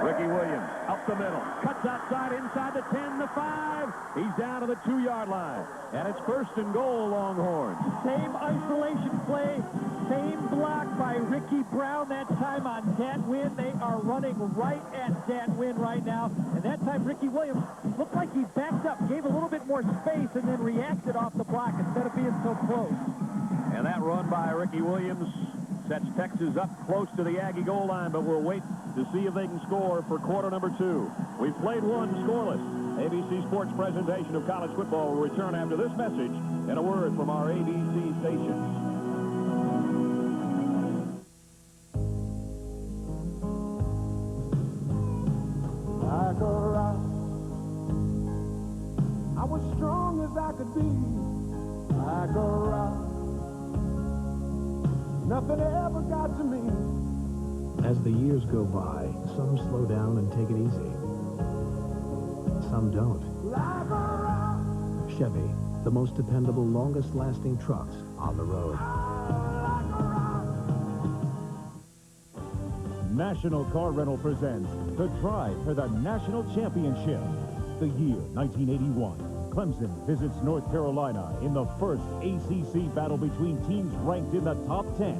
Ricky Williams up the middle, cuts outside inside the 10, the 5. He's down to the 2-yard line. And it's 1st and goal, Longhorns. Same isolation play, same block by Ricky Brown that time on Dat Wynn. They are running right at Dat Wynn right now. And that time Ricky Williams looked like he backed up, gave a little bit more space, and then reacted off the block instead of being so close. And that run by Ricky Williams sets Texas up close to the Aggie goal line, but we'll wait to see if they can score for quarter number 2. We've played one scoreless. ABC Sports presentation of college football will return after this message and a word from our ABC stations. Like a rock, I was strong as I could be. Like a rock, nothing ever got to me. As the years go by, some slow down and take it easy. Some don't. Like a rock, Chevy, the most dependable, longest-lasting trucks on the road. National Car Rental presents the drive for the national championship. The year 1981. Clemson visits North Carolina in the first ACC battle between teams ranked in the top 10.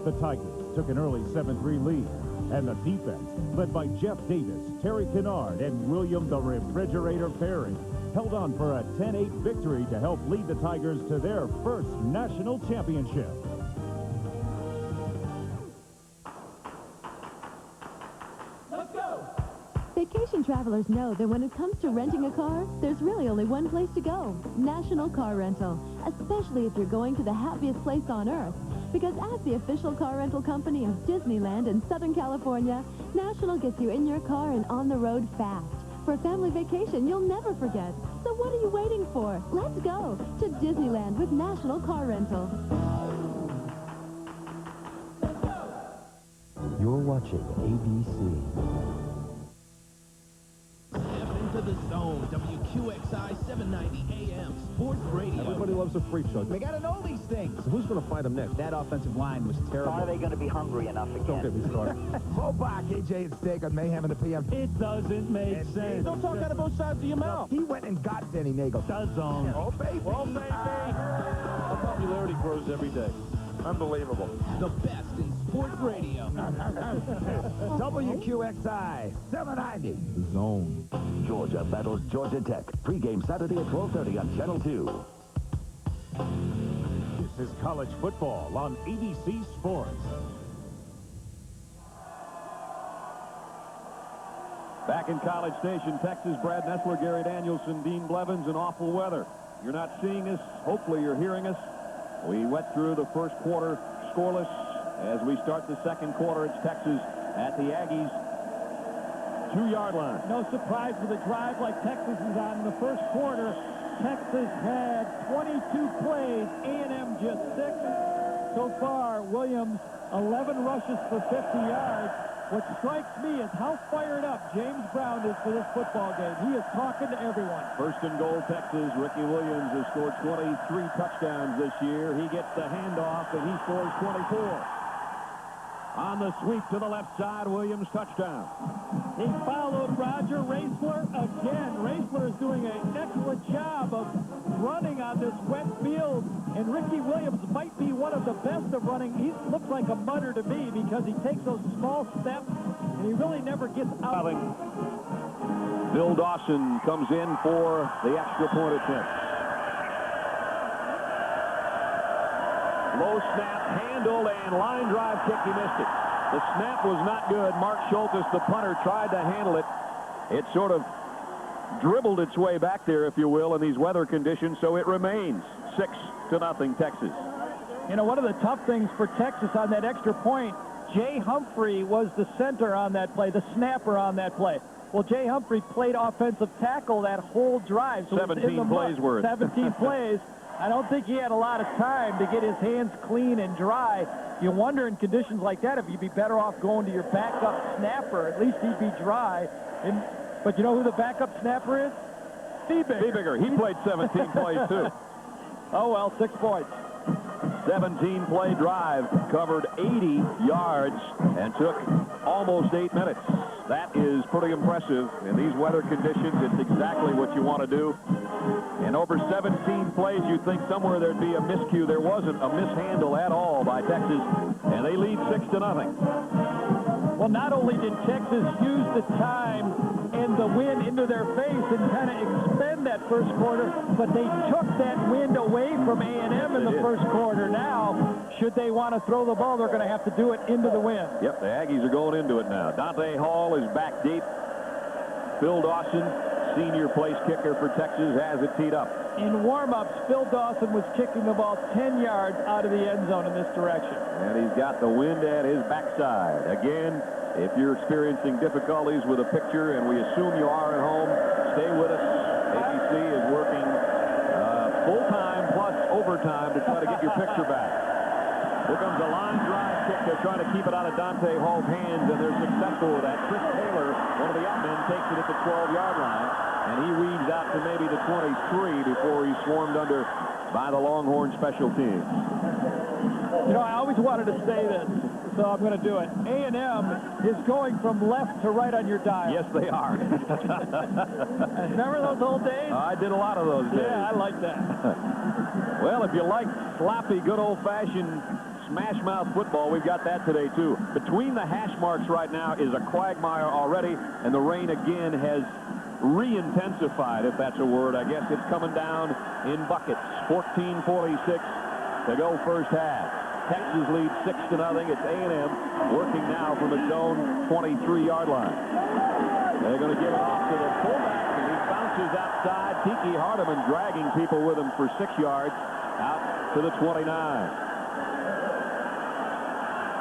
The Tigers took an early 7-3 lead, and the defense, led by Jeff Davis, Terry Kennard, and William the Refrigerator Perry, held on for a 10-8 victory to help lead the Tigers to their first national championship. let's go. Vacation travelers know that when it comes to renting a car, there's really only one place to go: National Car Rental, especially if you're going to the happiest place on earth. Because as the official car rental company of Disneyland in Southern California, National gets you in your car and on the road fast. For a family vacation you'll never forget. So what are you waiting for? Let's go to Disneyland with National Car Rental. You're watching ABC. Step into the zone. WQXI 790 AM Sports Radio. Everybody loves a freak show. They got to know these things. So who's going to fight them next? That offensive line was terrible. Are they going to be hungry enough again? Don't get me started. Mo Bach, AJ and Steak on Mayhem in the PM. It doesn't make sense. Don't talk out of both sides of your mouth. He went and got Denny Nagel. The zone. Oh, baby. Oh, baby. Our popularity grows every day. Unbelievable. The best in sports radio. WQXI 790. Zone. Georgia battles Georgia Tech. Pre-game Saturday at 12:30 on Channel 2. This is college football on ABC Sports. Back in College Station, Texas, Brad Nessler, Gary Danielson, Dean Blevins, and awful weather. You're not seeing us. Hopefully you're hearing us. We went through the first quarter scoreless. As we start the second quarter, it's Texas at the Aggies' 2-yard line. No surprise with a drive like Texas is on in the first quarter. Texas had 22 plays, A&M just 6. So far, Williams 11 rushes for 50 yards. What strikes me is how fired up James Brown is for this football game. He is talking to everyone. First and goal, Texas. Ricky Williams has scored 23 touchdowns this year. He gets the handoff, and he scores 24. On the sweep to the left side, Williams touchdown. He followed Roger Raisler again. Raisler is doing an excellent job of running on this wet field, and Ricky Williams might be one of the best of running. He looks like a munner to me because he takes those small steps, and he really never gets out. Bill Dawson comes in for the extra point attempt. Low snap, handled, and line drive kick. He missed it. The snap was not good. Mark Schultes, the punter, tried to handle it. It sort of dribbled its way back there, if you will, in these weather conditions, so it remains 6-0 Texas. You know, one of the tough things for Texas on that extra point, Jay Humphrey was the center on that play, the snapper on that play. Well, Jay Humphrey played offensive tackle that whole drive. So 17 plays worth. 17 plays. I don't think he had a lot of time to get his hands clean and dry. You wonder in conditions like that if you'd be better off going to your backup snapper. At least he'd be dry. But you know who the backup snapper is? Beebiger. He played 17 plays, too. Oh, well, 6 points. 17-play drive, covered 80 yards, and took almost 8 minutes. That is pretty impressive. In these weather conditions, it's exactly what you want to do. In over 17 plays, you'd think somewhere there'd be a miscue. There wasn't a mishandle at all by Texas, and they lead 6-0. Well, not only did Texas use the time and the wind into their face and kind of expend that first quarter, but they took that wind away from A&M in the first quarter. Now, should they want to throw the ball, they're going to have to do it into the wind. Yep, the Aggies are going into it now. Dante Hall is back deep. Phil Dawson, senior place kicker for Texas, has it teed up. In warm-ups, Phil Dawson was kicking the ball 10 yards out of the end zone in this direction. And he's got the wind at his backside. Again, if you're experiencing difficulties with a picture, and we assume you are at home, stay with us. ABC is working full-time plus overtime to try to get your picture back. Here comes a line drive kick. They're trying to keep it out of Dante Hall's hands, and they're successful with that. Chris Taylor, one of the up men, takes it at the 12-yard line, and he weaves out to maybe the 23 before he's swarmed under by the Longhorn special teams. You know, I always wanted to say this, so I'm going to do it. A&M is going from left to right on your dial. Yes, they are. Remember those old days? I did a lot of those days. Yeah, I like that. Well, if you like sloppy, good old-fashioned smash mouth football, we've got that today, too. Between the hash marks right now is a quagmire already, and the rain again has re-intensified, if that's a word. I guess it's coming down in buckets. 14:46 to go first half. Texas leads 6-0. It's A&M working now from its own 23-yard line. They're going to give it off to the fullback, and he bounces outside. Tiki Hardeman dragging people with him for 6 yards out to the 29.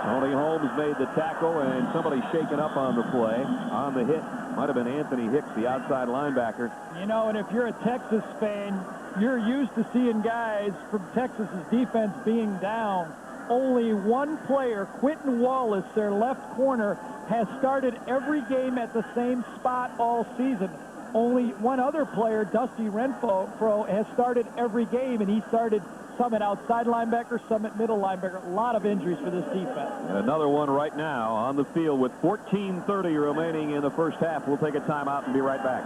Tony Holmes made the tackle, and somebody shaken up on the play. On the hit, might have been Anthony Hicks, the outside linebacker. You know, and if you're a Texas fan, you're used to seeing guys from Texas's defense being down. Only one player, Quentin Wallace, their left corner, has started every game at the same spot all season. Only one other player, Dusty Renfro, has started every game, and he started some at outside linebacker, some at middle linebacker. A lot of injuries for this defense. And another one right now on the field with 14:30 remaining in the first half. We'll take a timeout and be right back.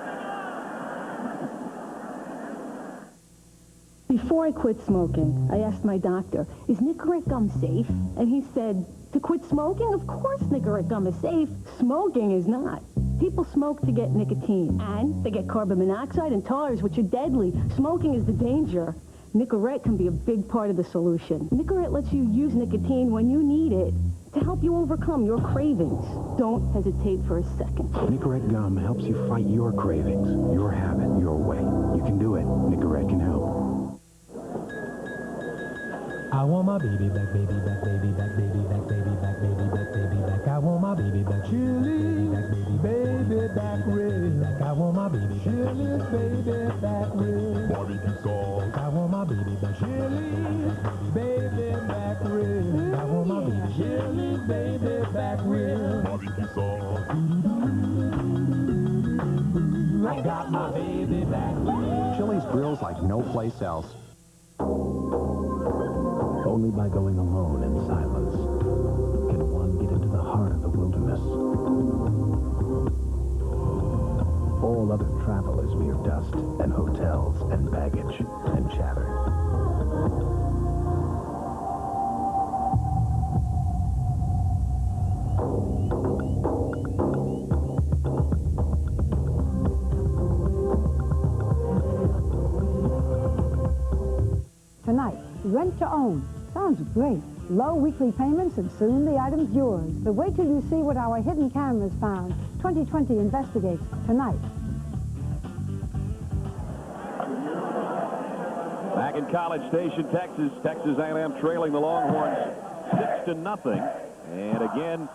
Before I quit smoking, I asked my doctor, is Nicorette gum safe? And he said, to quit smoking? Of course Nicorette gum is safe. Smoking is not. People smoke to get nicotine, and they get carbon monoxide and tars, which are deadly. Smoking is the danger. Nicorette can be a big part of the solution. Nicorette lets you use nicotine when you need it to help you overcome your cravings. Don't hesitate for a second. Nicorette gum helps you fight your cravings, your habit, your way. You can do it. Nicorette can help. I want my baby back, baby back, baby back, baby back, baby back, baby back, baby back. I want my baby back, Chili, baby back rib. I want my baby back, Chili, baby back rib. Barbecue sauce. I want my baby back, Chili, baby back rib. I want my baby Chili, baby back rib. Barbecue sauce. I got my baby back rib. Chili's grills like no place else. Only by going alone in silence can one get into the heart of the wilderness. All other travel is mere dust and hotels and baggage and chatter. Tonight, rent to own. Sounds great. Low weekly payments and soon the item's yours. But wait till you see what our hidden cameras found. 2020 investigates tonight. Back in College Station, Texas, Texas A&M trailing the Longhorns 6-0. And again,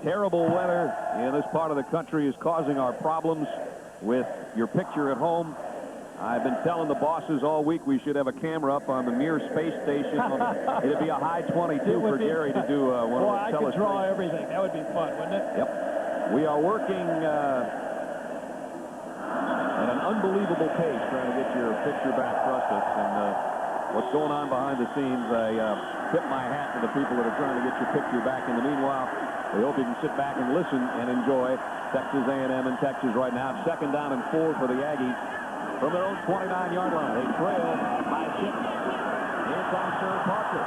terrible weather in this part of the country is causing our problems with your picture at home. I've been telling the bosses all week we should have a camera up on the Mir space station. It'd be a high 22 for Gary to do one of those I could draw everything. That would be fun, wouldn't it? Yep. We are working at an unbelievable pace trying to get your picture back for us. And what's going on behind the scenes, I tip my hat to the people that are trying to get your picture back. In the meanwhile, we hope you can sit back and listen and enjoy Texas A&M in Texas right now. 2nd down and 4 for the Aggies. From their own 29-yard line, they trail by 6. Here comes Sir Parker.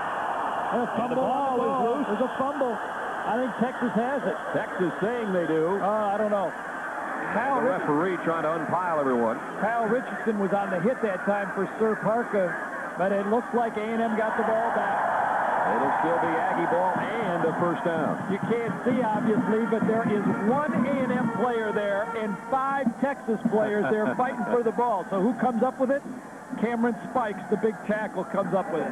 The ball is loose. There's a fumble. I think Texas has it. Texas saying they do. I don't know. The referee trying to unpile everyone. Kyle Richardson was on the hit that time for Sir Parker, but it looks like A&M got the ball back. It'll still be Aggie ball and a 1st down. You can't see, obviously, but there is 1 A&M player there and 5 Texas players there fighting for the ball. So who comes up with it? Cameron Spikes, the big tackle, comes up with it.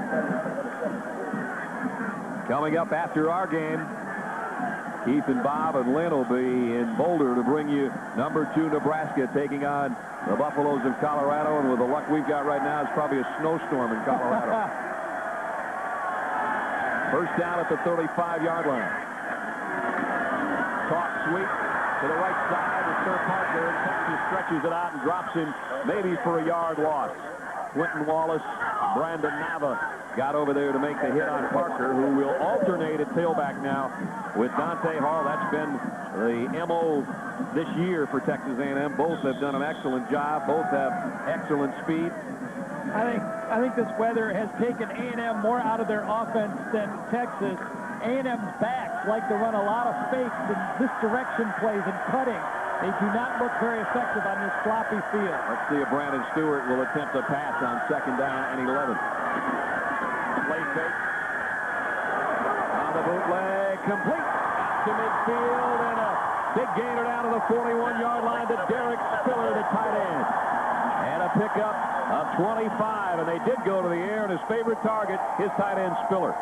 Coming up after our game, Keith and Bob and Lynn will be in Boulder to bring you number 2 Nebraska taking on the Buffaloes of Colorado. And with the luck we've got right now, it's probably a snowstorm in Colorado. 1st down at the 35-yard line. Talk sweep to the right side of Sir Parker. Texas stretches it out and drops him maybe for a yard loss. Quentin Wallace, Brandon Nava got over there to make the hit on Parker, who will alternate at tailback now with Dante Hall. That's been the MO this year for Texas A&M. Both have done an excellent job. Both have excellent speed. I think this weather has taken A&M more out of their offense than Texas. A&M's backs like to run a lot of fakes and misdirection plays and cutting. They do not look very effective on this floppy field. Let's see if Brandon Stewart will attempt a pass on 2nd down and 11. Play fake. On the bootleg, complete to midfield, and a big gainer down to the 41-yard line to Derek Spiller, the tight end. And a pickup of 25, and they did go to the air, and his favorite target, his tight end Spiller.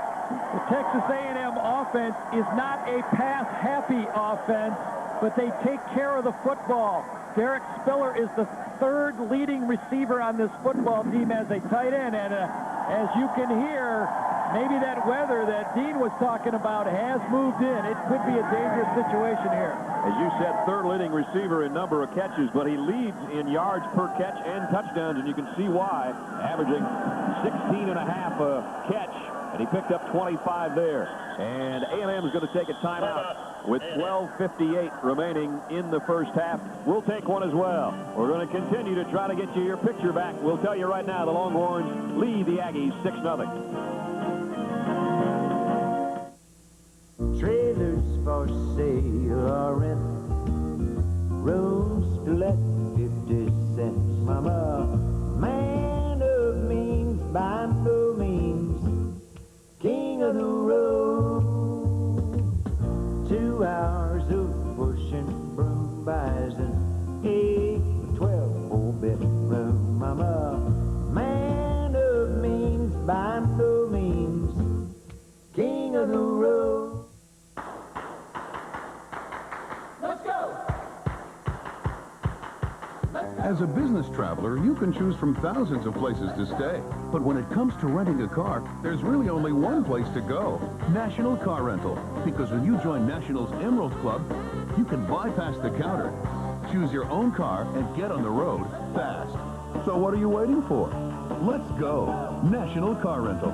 The Texas A&M offense is not a pass-happy offense, but they take care of the football. Derek Spiller is the 3rd leading receiver on this football team as a tight end, and as you can hear, maybe that weather that Dean was talking about has moved in. It could be a dangerous situation here. As you said, 3rd leading receiver in number of catches, but he leads in yards per catch and touchdowns, and you can see why, averaging 16.5 a catch, and he picked up 25 there. And A&M is going to take a timeout with 12:58 remaining in the 1st half. We'll take one as well. We're going to continue to try to get you your picture back. We'll tell you right now, the Longhorns lead the Aggies 6-0. Trailers for sale or rent, rooms to let 50 cents. Mama, man of means by no means, king of the road. 2 hours of pushing broom buys an 8 12 4-bedroom. Mama, man of means by no means, As a business traveler, you can choose from thousands of places to stay. But when it comes to renting a car, there's really only one place to go. National Car Rental. Because when you join National's Emerald Club, you can bypass the counter, choose your own car, and get on the road fast. So what are you waiting for? Let's go. National Car Rental.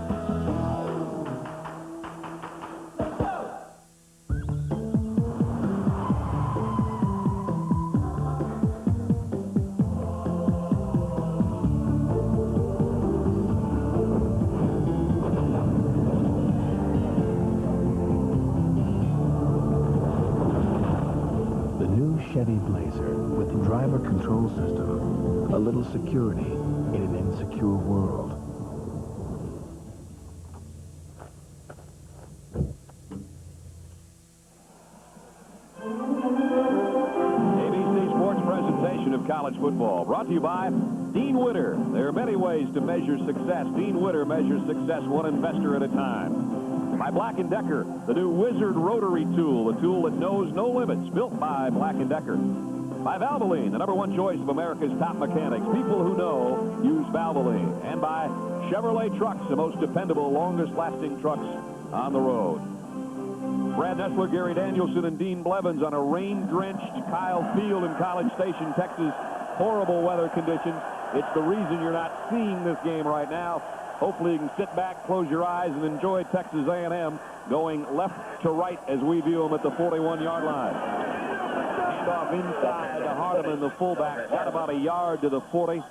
Chevy Blazer with driver control system. A little security in an insecure world. ABC Sports presentation of college football brought to you by Dean Witter. There are many ways to measure success. Dean Witter measures success one investor at a time. By Black & Decker, the new Wizard Rotary Tool, a tool that knows no limits, built by Black & Decker. By Valvoline, the #1 choice of America's top mechanics. People who know use Valvoline. And by Chevrolet Trucks, the most dependable, longest-lasting trucks on the road. Brad Nessler, Gary Danielson, and Dean Blevins on a rain-drenched Kyle Field in College Station, Texas. Horrible weather conditions. It's the reason you're not seeing this game right now. Hopefully you can sit back, close your eyes, and enjoy Texas A&M going left to right as we view them at the 41-yard line. Handoff inside to Hardeman, the fullback. Got about a yard to the 40.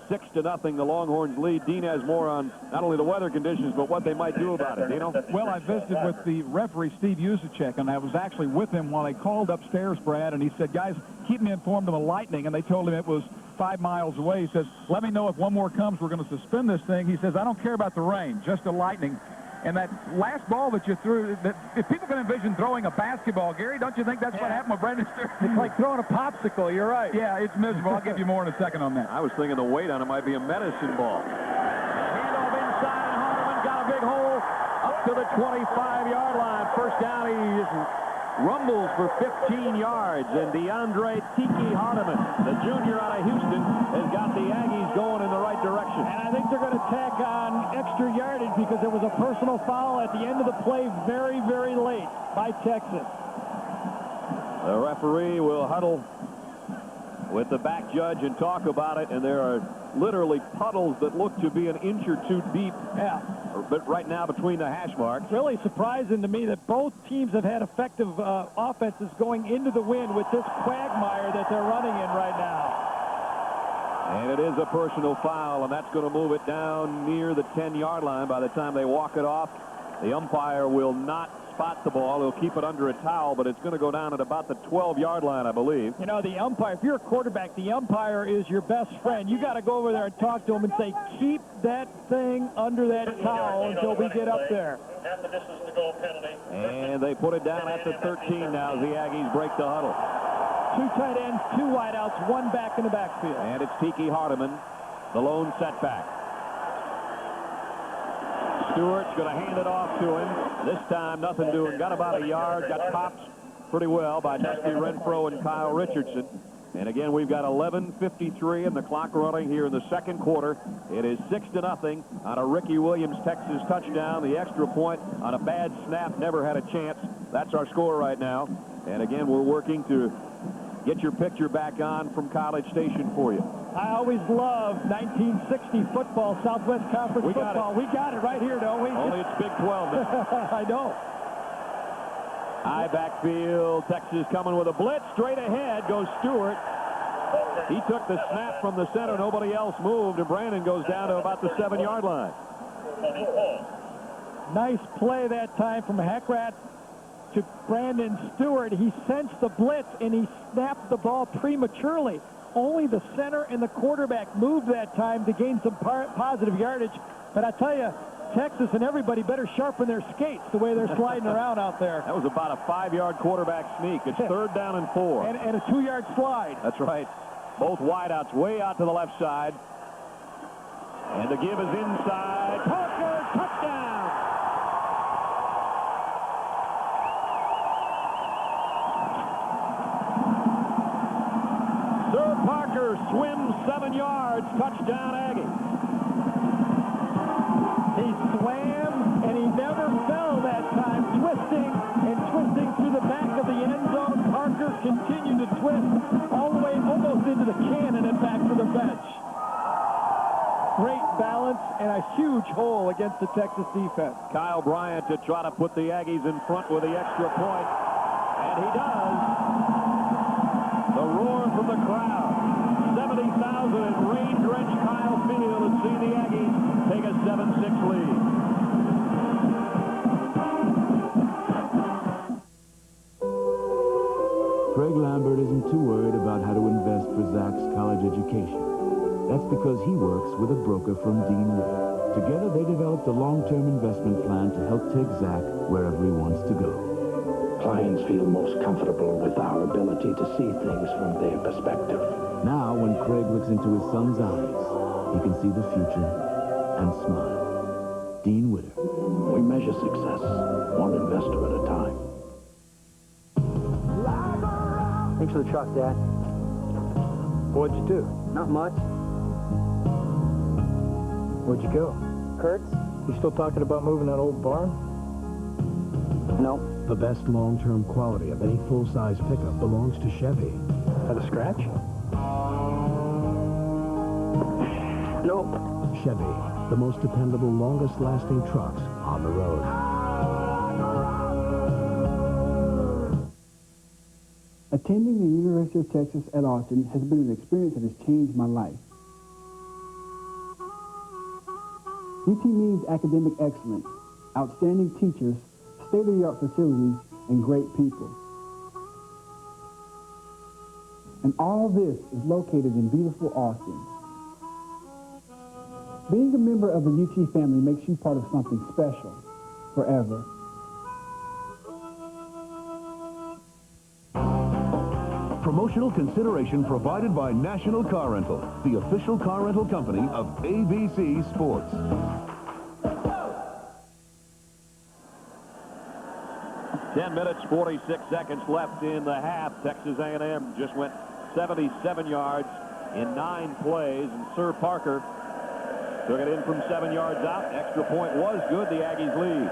6-0, the Longhorns lead. Dean has more on not only the weather conditions, but what they might do about it. Dino? Well, I visited with the referee, Steve Usacek, and I was actually with him while they called upstairs, Brad, and he said, guys, keep me informed of the lightning, and they told him it was 5 miles away. He says, let me know if one more comes. We're going to suspend this thing. He says, I don't care about the rain, just the lightning. And that last ball that you threw, if people can envision throwing a basketball, Gary, don't you think that's what happened with Brandon Stewart? It's like throwing a popsicle. You're right. Yeah, it's miserable. I'll give you more in a second on that. I was thinking the weight on it might be a medicine ball. Handoff inside, and Hardeman got a big hole up to the 25-yard line. First down, he just rumbles for 15 yards, and DeAndre Tiki Hardeman, the junior out of Houston, has got the Aggies going in the right direction. And I think they're going to tack on extra yardage because there was a personal foul at the end of the play very, very late by Texas. The referee will huddle with the back judge and talk about it, and there are literally puddles that look to be an inch or two deep. Yeah. But right now between the hash marks. Really surprising to me that both teams have had effective offenses going into the win with this quagmire that they're running in right now. And it is a personal foul, and that's going to move it down near the 10-yard line by the time they walk it off. The umpire will not spot the ball. He'll keep it under a towel, but it's going to go down at about the 12-yard line, I believe. You know, the umpire, if you're a quarterback, the umpire is your best friend. You got to go over there and talk to him and say, keep that thing under that towel until we get up there. Half the distance to goal penalty. And they put it down at the 13 now as the Aggies break the huddle. 2 tight ends, 2 wideouts, 1 back in the backfield. And it's Tiki Hardeman, the lone setback. Stewart's going to hand it off to him. This time, nothing doing. Got about a yard. Got popped pretty well by Dusty Renfro and Kyle Richardson. And again, we've got 11:53 and the clock running here in the second quarter. It is 6-0 on a Ricky Williams Texas touchdown. The extra point on a bad snap, never had a chance. That's our score right now. And again, we're working to get your picture back on from College Station for you. I always loved 1960 football, Southwest Conference football. We got it right here, don't we? Only it's Big 12 now. I know. High backfield, Texas coming with a blitz. Straight ahead goes Stewart. He took the snap from the center. Nobody else moved, and Brandon goes down to about the 7-yard line. Nice play that time from Hackrat to Brandon Stewart. He sensed the blitz, and he snapped the ball prematurely. Only the center and the quarterback moved that time to gain some positive yardage. But I tell you, Texas and everybody better sharpen their skates the way they're sliding around out there. That was about a 5-yard quarterback sneak. It's 3rd down and 4. And a 2-yard slide. That's right. Both wideouts way out to the left side. And the give is inside. Parker, touchdown! Sir Parker Parker swims 7 yards. Touchdown, Aggie. He swam, and he never fell that time, twisting through the back of the end zone. Parker continued to twist all the way almost into the cannon and back to the bench. Great balance and a huge hole against the Texas defense. Kyle Bryant to try to put the Aggies in front with the extra point, and he does. The roar from the crowd. 70,000 in rain-drenched Kyle Field and see the Aggies take a 7-6 lead. Craig Lambert isn't too worried about how to invest for Zach's college education. That's because he works with a broker from Dean Witter. Together, they developed a long-term investment plan to help take Zach wherever he wants to go. Clients feel most comfortable with our ability to see things from their perspective. Now, when Craig looks into his son's eyes, he can see the future and smile. Dean Witter. We measure success one investor at a time. Thanks for the truck, Dad. What'd you do? Not much. Where'd you go? Kurtz? You still talking about moving that old barn? No. The best long-term quality of any full-size pickup belongs to Chevy. Had a scratch? No. Chevy, the most dependable, longest-lasting trucks on the road. Attending the University of Texas at Austin has been an experience that has changed my life. UT means academic excellence, outstanding teachers, state-of-the-art facilities, and great people. And all this is located in beautiful Austin. Being a member of the UT family makes you part of something special, forever. Promotional consideration provided by National Car Rental, the official car rental company of ABC Sports. 10 minutes, 46 seconds left in the half. Texas A&M just went 77 yards in 9 plays, and Sir Parker took it in from 7 yards out. Extra point was good. The Aggies lead.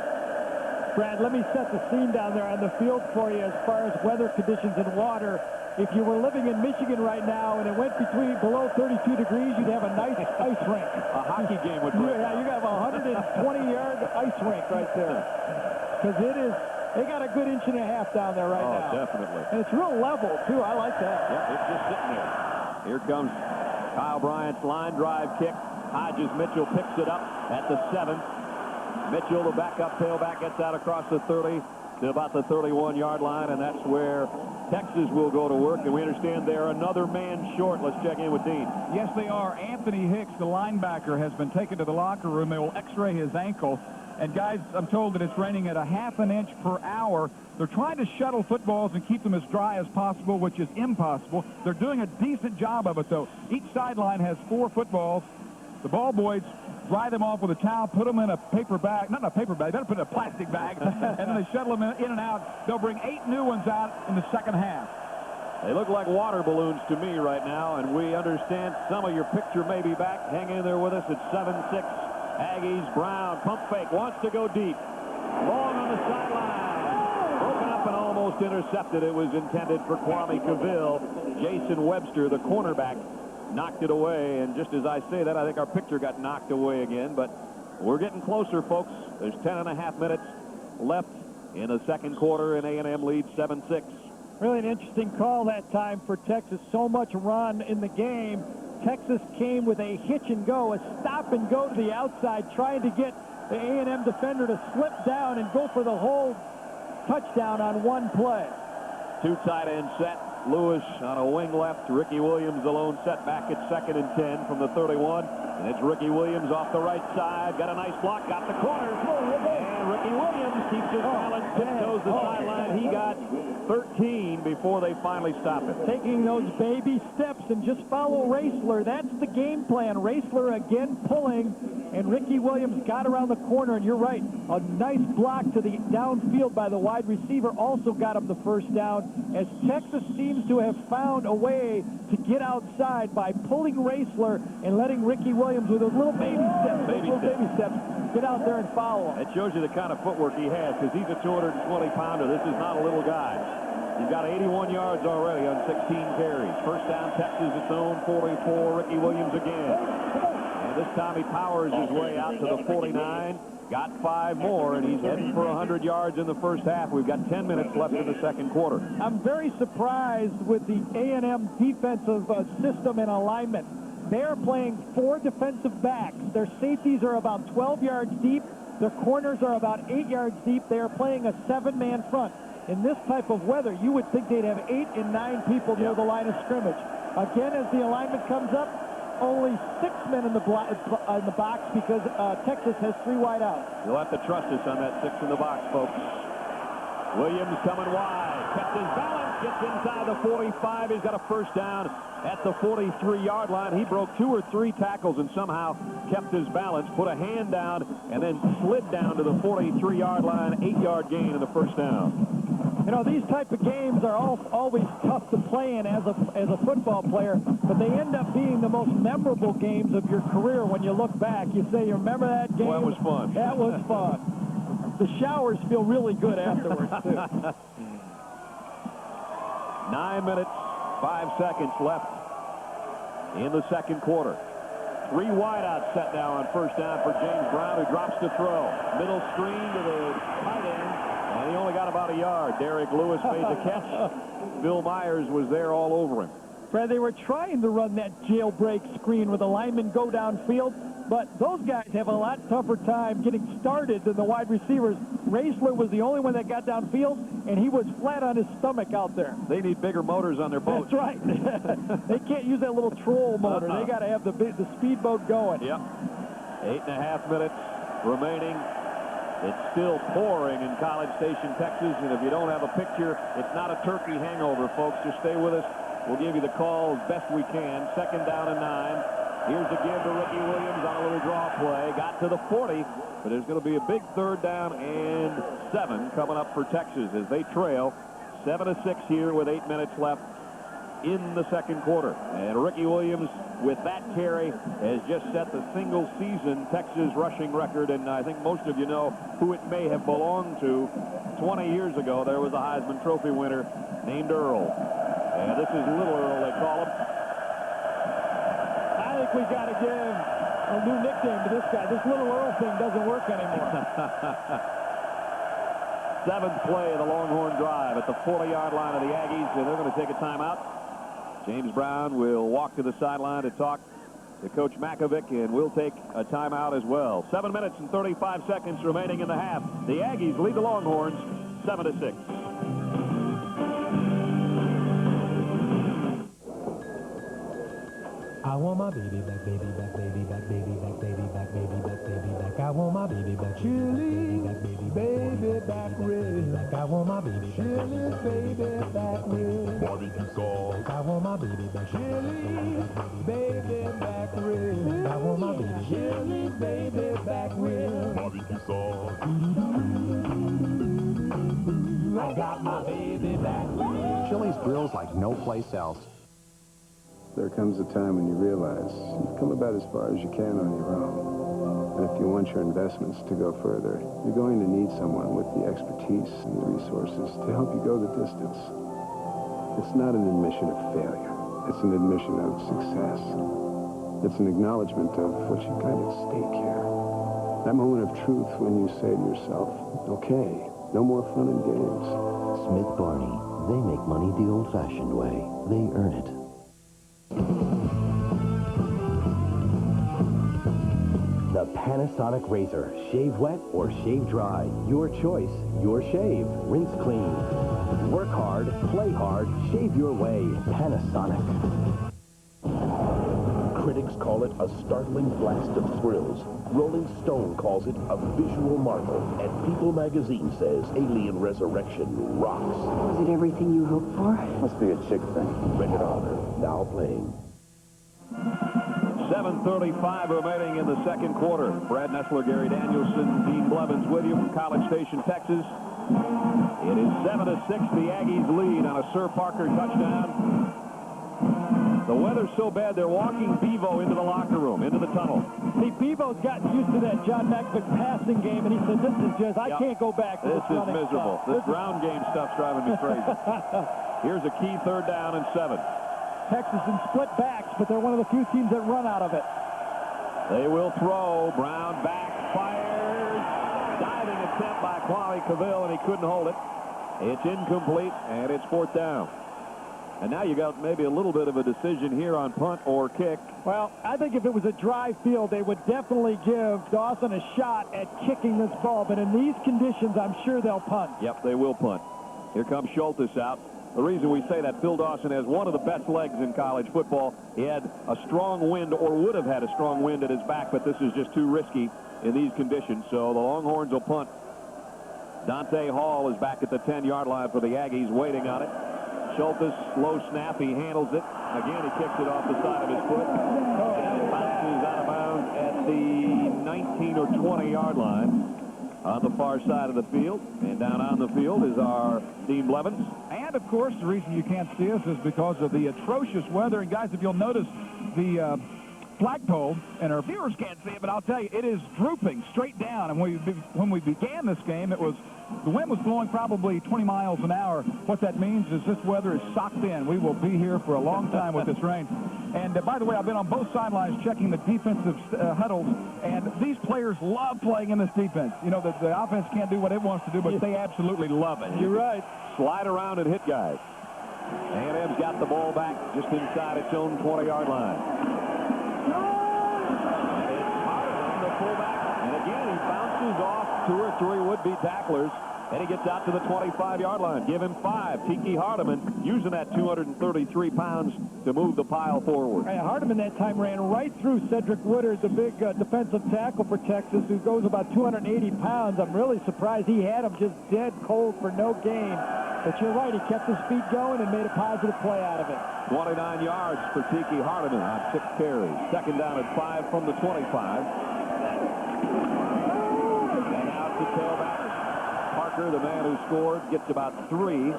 Brad, let me set the scene down there on the field for you as far as weather conditions and water. If you were living in Michigan right now and it went below 32 degrees, you'd have a nice ice rink. A hockey game would break. Yeah, you have a 120-yard ice rink right there. Because they got a good inch and a half down there right now. Oh, definitely. And it's real level, too. I like that. Yeah, it's just sitting there. Here comes Kyle Bryant's line drive kick. Hodges Mitchell picks it up at the 7. Mitchell, the backup tailback, gets out across the 30 to about the 31-yard line, and that's where Texas will go to work, and we understand they're another man short. Let's check in with Dean. Yes, they are. Anthony Hicks, the linebacker, has been taken to the locker room. They will x-ray his ankle. And, guys, I'm told that it's raining at a ½ an inch per hour. They're trying to shuttle footballs and keep them as dry as possible, which is impossible. They're doing a decent job of it, though. Each sideline has 4 footballs. The ball boys dry them off with a towel, put them in a paper bag. Not in a paper bag. They better put it in a plastic bag. And then they shuttle them in and out. They'll bring 8 new ones out in the second half. They look like water balloons to me right now, and we understand some of your picture may be back. Hang in there with us at 7-6. Aggies, Brown, pump fake, wants to go deep. Long on the sideline. Broken up and almost intercepted. It was intended for Kwame Cavill. Jason Webster, the cornerback, knocked it away. And just as I say that, I think our picture got knocked away again. But we're getting closer, folks. There's 10.5 minutes left in the second quarter, and A&M leads 7-6. Really an interesting call that time for Texas. So much run in the game. Texas came with a hitch and go, a stop and go to the outside, trying to get the A&M defender to slip down and go for the whole touchdown on one play. 2 tight end set. Lewis on a wing left. Ricky Williams, the lone set back at 2nd and 10 from the 31. And it's Ricky Williams off the right side. Got a nice block. Got the corner. And Ricky Williams keeps his balance. Tiptoes the sideline. He got 13 before they finally stop it. Taking those baby steps and just follow Raessler. That's the game plan. Raessler again pulling, and Ricky Williams got around the corner, and you're right. A nice block to the downfield by the wide receiver also got him the first down as Texas seemed seems to have found a way to get outside by pulling Raisler and letting Ricky Williams with those little baby steps get out there and follow him. It shows you the kind of footwork he has, because he's a 220-pounder. This is not a little guy. He's got 81 yards already on 16 carries. First down, Texas, its own 44. Ricky Williams again. And this time he powers his way out to the 49. Got 5 more, and he's heading for 100 yards in the first half. We've got 10 minutes left in the second quarter. I'm very surprised with the A&M defensive system and alignment. They're playing 4 defensive backs. Their safeties are about 12 yards deep. Their corners are about 8 yards deep. They are playing a 7-man front. In this type of weather, you would think they'd have 8 and 9 people near the line of scrimmage. Again, as the alignment comes up, only 6 men in the box because Texas has 3 wide out. You'll have to trust us on that 6 in the box, folks. Williams coming wide. Kept his balance. Gets inside the 45. He's got a first down at the 43-yard line. He broke 2 or 3 tackles and somehow kept his balance, put a hand down, and then slid down to the 43-yard line. 8-yard gain in the first down. You know, these type of games are always tough to play in as a football player, but they end up being the most memorable games of your career. When you look back, you say, you remember that game? Well, that was fun. That was fun. The showers feel really good afterwards, too. 9 minutes, 5 seconds left in the second quarter. 3 wideouts set now on first down for James Brown, who drops to throw. Middle screen to the tight end. And he only got about a yard. Derek Lewis made the catch. Bill Myers was there all over him. Fred, they were trying to run that jailbreak screen where the linemen go downfield, but those guys have a lot tougher time getting started than the wide receivers. Raisler was the only one that got downfield, and he was flat on his stomach out there. They need bigger motors on their boats. That's right. They can't use that little troll motor. They got to have the speedboat going. Yep. 8.5 minutes remaining. It's still pouring in College Station, Texas, and if you don't have a picture, it's not a turkey hangover, folks. Just stay with us. We'll give you the call as best we can. Second down and 9. Here's the give to Ricky Williams on a little draw play. Got to the 40, but there's going to be a big third down and 7 coming up for Texas as they trail 7-6 here with 8 minutes left in the second quarter. And Ricky Williams, with that carry, has just set the single-season Texas rushing record, and I think most of you know who it may have belonged to. 20 years ago, there was a Heisman Trophy winner named Earl. And this is Little Earl, they call him. I think we got to give a new nickname to this guy. This Little Earl thing doesn't work anymore. 7th play of the Longhorn drive at the 40-yard line of the Aggies, and they're going to take a timeout. James Brown will walk to the sideline to talk to Coach Makovic, and we'll take a timeout as well. 7 minutes and 35 seconds remaining in the half. The Aggies lead the Longhorns 7-6. I want my baby back, baby back, baby back, baby back, baby back, baby back, baby back. I want my baby back, chili, baby back, rib. I want my baby back, chili, baby back, rib. Barbecue sauce. I want my baby back, chili, baby back, rib. I want my baby chili, baby back, rib. Barbecue sauce. I got my baby back, rib. Chili's grills like no place else. There comes a time when you realize you've come about as far as you can on your own. And if you want your investments to go further, you're going to need someone with the expertise and the resources to help you go the distance. It's not an admission of failure. It's an admission of success. It's an acknowledgement of what you've got at stake here. That moment of truth when you say to yourself, okay, no more fun and games. Smith Barney. They make money the old-fashioned way. They earn it. The Panasonic Razor. Shave wet or shave dry. Your choice, your shave. Rinse clean. Work hard, play hard, shave your way. Panasonic. Critics call it a startling blast of thrills. Rolling Stone calls it a visual marvel. And People magazine says Alien Resurrection rocks. Was it everything you hoped for? Must be a chick thing. Rated R. Now playing. 7:35 remaining in the second quarter. Brad Nessler, Gary Danielson, Dean Blevins with you from College Station, Texas. It is 7-6, the Aggies lead on a Sir Parker touchdown. The weather's so bad, they're walking Bevo into the locker room, into the tunnel. See, Bevo's gotten used to that John Malkovich passing game, and he said, this is just, I can't go back to this this is running miserable. stuff. This ground game stuff's driving me crazy. Here's a key 3rd down and 7. Texas in split backs, but they're one of the few teams that run out of it. They will throw. Brown back, fires. Diving attempt by Kwame Cavill, and he couldn't hold it. It's incomplete, and it's 4th down. And now you got maybe a little bit of a decision here on punt or kick. Well, I think if it was a dry field, they would definitely give Dawson a shot at kicking this ball. But in these conditions, I'm sure they'll punt. Yep, they will punt. Here comes Schultes out. The reason we say that, Phil Dawson has one of the best legs in college football. He had a strong wind, or would have had a strong wind at his back, but this is just too risky in these conditions. So the Longhorns will punt. Dante Hall is back at the 10-yard line for the Aggies, waiting on it. Schultes, low snap, he handles it. Again, he kicks it off the side of his foot. And it bounces out of bounds at the 19 or 20-yard line on the far side of the field. And down on the field is our Steve Blevins. And, of course, the reason you can't see us is because of the atrocious weather. And, guys, if you'll notice, the flagpole, and our viewers can't see it, but I'll tell you, it is drooping straight down. And when we began this game, the wind was blowing probably 20 miles an hour. What that means is this weather is socked in. We will be here for a long time with this rain. And, by the way, I've been on both sidelines checking the defensive huddles, and these players love playing in this defense. You know, the offense can't do what it wants to do, but they absolutely love it. You're right. Slide around and hit guys. A&M's got the ball back just inside its own 20-yard line. And again, he bounces off 2 or 3 would-be tacklers, and he gets out to the 25-yard line. Give him 5. Tiki Hardeman using that 233 pounds to move the pile forward. Hey, Hardeman that time ran right through Cedric Woodard, the big defensive tackle for Texas, who goes about 280 pounds. I'm really surprised he had him just dead cold for no gain. But you're right, he kept his feet going and made a positive play out of it. 29 yards for Tiki Hardeman on 6 carries. 2nd down and 5 from the 25. And out to tailback. Parker, the man who scored, gets about 3.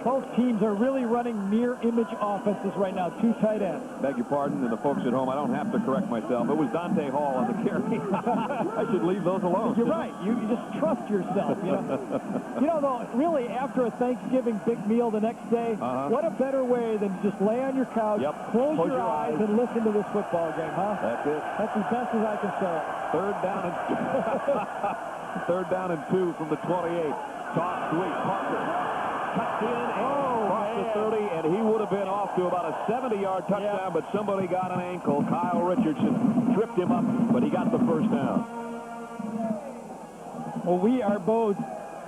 Both teams are really running mirror-image offenses right now, 2 tight ends. Beg your pardon, and the folks at home, I don't have to correct myself. It was Dante Hall on the carry. I should leave those alone. You're right. You just trust yourself. You know, though, really, after a Thanksgiving big meal the next day, what a better way than just lay on your couch, close your eyes, and listen to this football game, huh? That's it. That's as best as I can say it. 3rd down and 3rd down and 2 from the 28. Toss sweep. Parker cuts in and across the 30, and he would have been off to about a 70-yard touchdown, but somebody got an ankle. Kyle Richardson tripped him up, but he got the 1st down. Well, we are both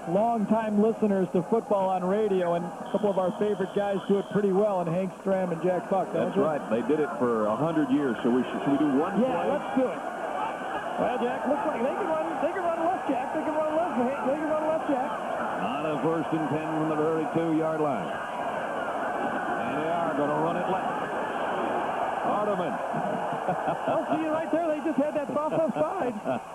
long-time listeners to football on radio, and a couple of our favorite guys do it pretty well, and Hank Stram and Jack Buck. That's right. They did it for 100 years, so should we do one play? Yeah, let's do it. Well, Jack, looks like they can run left, Jack. They can run left. They can run left, Jack. On a 1st and 10 from the 32-yard line. And they are going to run it left. Hardeman. I'll see you right there. They just had that soft left side.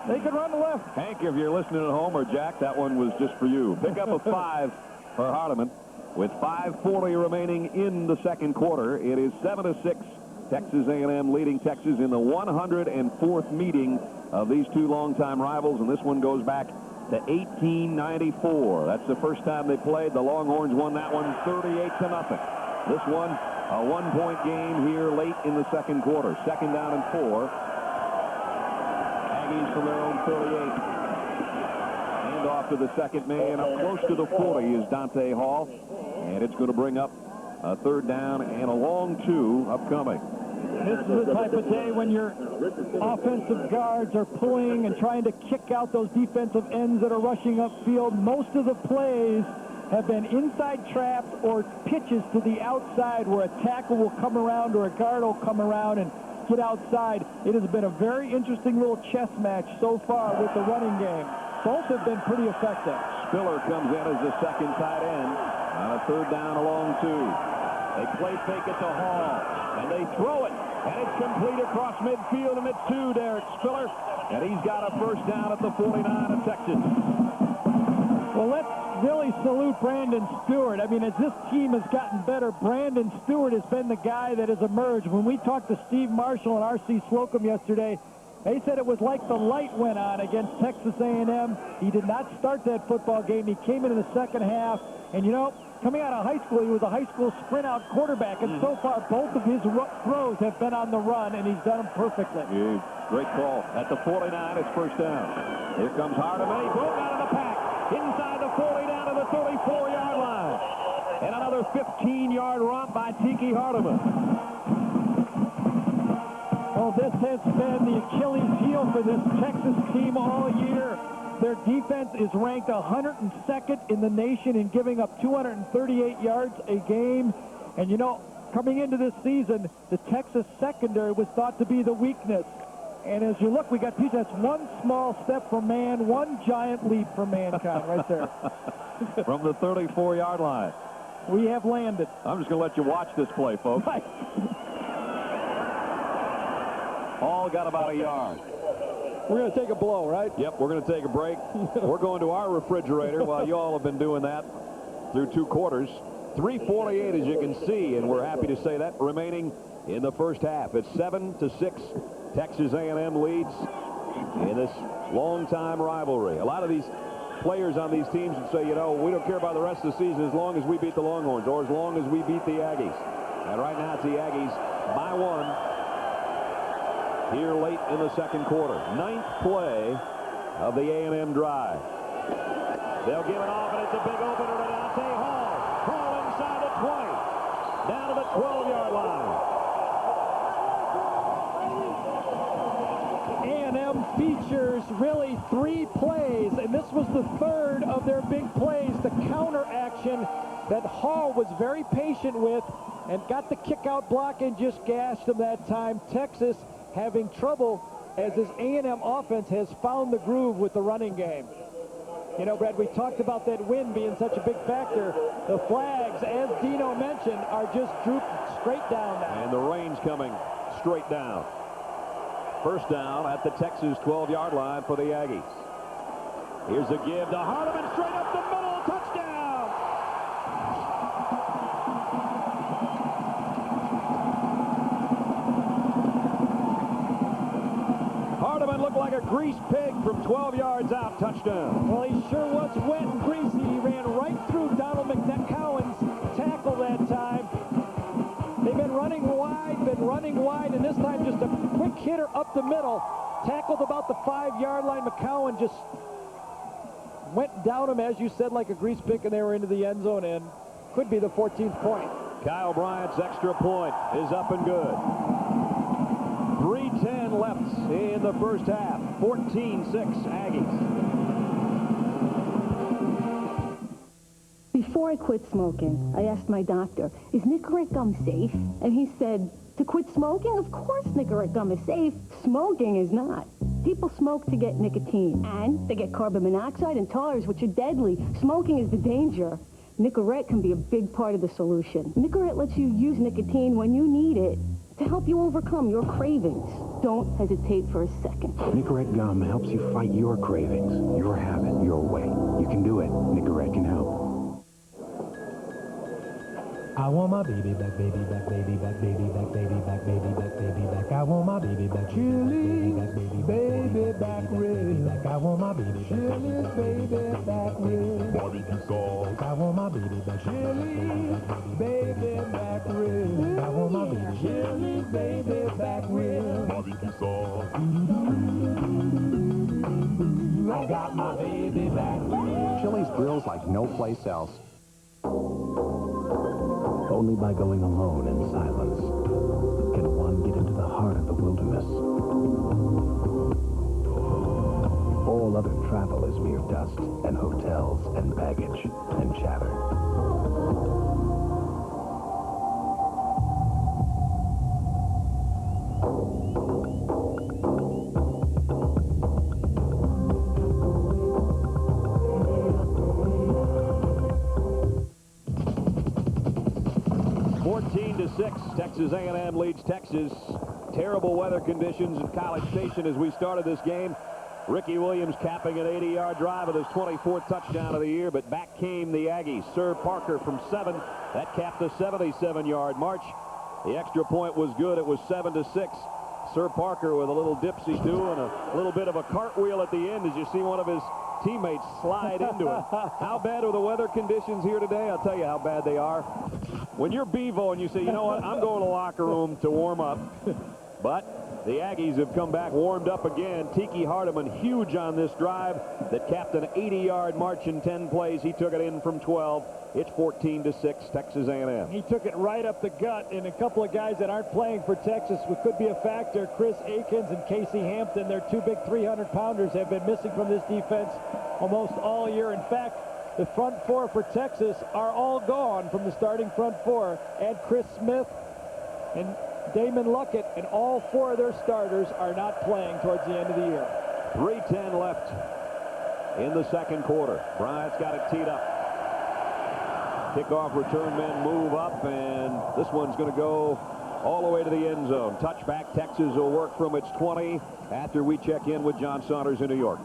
They can run left. Hank, if you're listening at home, or Jack, that one was just for you. Pick up a 5 for Hardeman. With 5:40 remaining in the 2nd quarter, it is 7-6. Texas A&M leading Texas in the 104th meeting of these 2 longtime rivals, and this one goes back to 1894. That's the first time they played. The Longhorns won that one 38-0. This one, a 1-point game here late in the 2nd quarter. 2nd down and 4. Aggies from their own 38. Hand off to the 2nd man. Up close to the 40 is Dante Hall. And it's going to bring up a 3rd down and a long 2 upcoming. This is the type of day when your offensive guards are pulling and trying to kick out those defensive ends that are rushing upfield. Most of the plays have been inside traps or pitches to the outside where a tackle will come around or a guard will come around and get outside. It has been a very interesting little chess match so far with the running game. Both have been pretty effective. Spiller comes in as the 2nd tight end on a 3rd down along 2. They play fake it to Hall, and they throw it, and it's complete across midfield, and it's to Derek Spiller, and he's got a 1st down at the 49 of Texas. Well, let's really salute Brandon Stewart. I mean, as this team has gotten better, Brandon Stewart has been the guy that has emerged. When we talked to Steve Marshall and R.C. Slocum yesterday, they said it was like the light went on against Texas A&M. He did not start that football game. He came in the second half, and, you know, coming out of high school, he was a high school sprint-out quarterback, and so far both of his throws have been on the run, and he's done them perfectly. Yeah, great call. At the 49, it's first down. Here comes Hardeman. He broke out of the pack. Inside the 40, down to the 34-yard line. And another 15-yard romp by Tiki Hardeman. Well, this has been the Achilles heel for this Texas team all year. Their defense is ranked 102nd in the nation in giving up 238 yards a game. And, you know, coming into this season, the Texas secondary was thought to be the weakness. And as you look, we got two. That's one small step for man, one giant leap for mankind right there. From the 34-yard line. We have landed. I'm just going to let you watch this play, folks. Right. All got about a yard. We're going to take a blow, right? Yep, we're going to take a break. We're going to our refrigerator while you all have been doing that through 2 quarters. 3:48, as you can see, and we're happy to say that, remaining in the first half. It's 7-6. Texas A&M leads in this long-time rivalry. A lot of these players on these teams would say, you know, we don't care about the rest of the season as long as we beat the Longhorns or as long as we beat the Aggies. And right now it's the Aggies by 1 here late in the second quarter. 9th play of the A&M drive. They'll give it off, and it's a big opener to Dante Hall. Hall inside the 20, down to the 12-yard line. A&M features really 3 plays, and this was the 3rd of their big plays, the counter action that Hall was very patient with and got the kick-out block and just gashed him that time. Texas having trouble as this A&M offense has found the groove with the running game. You know, Brad, we talked about that wind being such a big factor. The flags, as Dino mentioned, are just drooped straight down now. And the rain's coming straight down. First down at the Texas 12-yard line for the Aggies. Here's a give to Hardeman, straight up the middle, touchdown! Hardeman looked like a greased pig from 12 yards out, touchdown. Well, he sure was wet and greasy. He ran right through Donald McCowan's tackle that time. They've been running wide, and this time just a quick hitter up the middle. Tackled about the 5-yard line. McCowan just went down him, as you said, like a grease pig, and they were into the end zone, and could be the 14th point. Kyle Bryant's extra point is up and good. 3:10 left in the first half. 14-6 Aggies. Before I quit smoking, I asked my doctor, is Nicorette gum safe? And he said, to quit smoking? Of course Nicorette gum is safe. Smoking is not. People smoke to get nicotine, and they get carbon monoxide and tars, which are deadly. Smoking is the danger. Nicorette can be a big part of the solution. Nicorette lets you use nicotine when you need it to help you overcome your cravings. Don't hesitate for a second. Nicorette gum helps you fight your cravings, your habit, your way. You can do it. Nicorette can help. I want my baby back, baby back, baby back, baby back, baby back, baby back, baby back. I want my baby back, Chili, baby back, rib. I want my baby back, Chili, baby back, rib. Barbecue sauce. I want my baby back, Chili, baby back, rib. I want my baby Chili, baby back, rib. Barbecue sauce. I got my baby back. Chili's grills like no place else. Only by going alone in silence can one get into the heart of the wilderness. All other travel is mere dust and hotels and baggage and chatter. Texas A&M leads Texas. Terrible weather conditions at College Station as we started this game. Ricky Williams capping an 80-yard drive with his 24th touchdown of the year, but back came the Aggies. Sir Parker from 7. That capped a 77-yard march. The extra point was good. It was 7-6. Sir Parker with a little dipsy-do and a little bit of a cartwheel at the end as you see one of his teammates slide into it. How bad are the weather conditions here today? I'll tell you how bad they are. When you're Bevo and you say, you know what, I'm going to the locker room to warm up, but the Aggies have come back warmed up again. Tiki Hardeman huge on this drive that capped an 80-yard march in 10 plays. He took it in from 12. It's 14-6, Texas A&M. He took it right up the gut, and a couple of guys that aren't playing for Texas could be a factor. Chris Akins and Casey Hampton, their two big 300-pounders, have been missing from this defense almost all year. In fact, the front four for Texas are all gone from the starting front four. Add Chris Smith and Damon Luckett, and all four of their starters are not playing towards the end of the year. 3:10 left in the second quarter. Bryant's got it teed up. Kickoff return men move up, and this one's going to go all the way to the end zone. Touchback. Texas will work from its 20 after we check in with John Saunders in New York.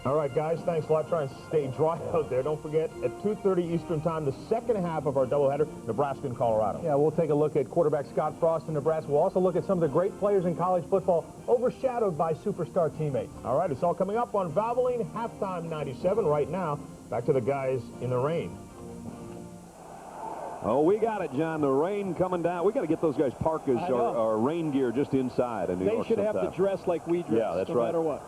All right, guys, thanks a lot. Try and stay dry out there. Don't forget, at 2:30 Eastern Time, the second half of our doubleheader, Nebraska and Colorado. Yeah, we'll take a look at quarterback Scott Frost in Nebraska. We'll also look at some of the great players in college football overshadowed by superstar teammates. All right, it's all coming up on Valvoline Halftime 97 right now. Back to the guys in the rain. Oh, we got it, John. The rain coming down. We got to get those guys parkas or rain gear just inside in New York. They should have to dress like we dress, yeah, that's no right. matter what.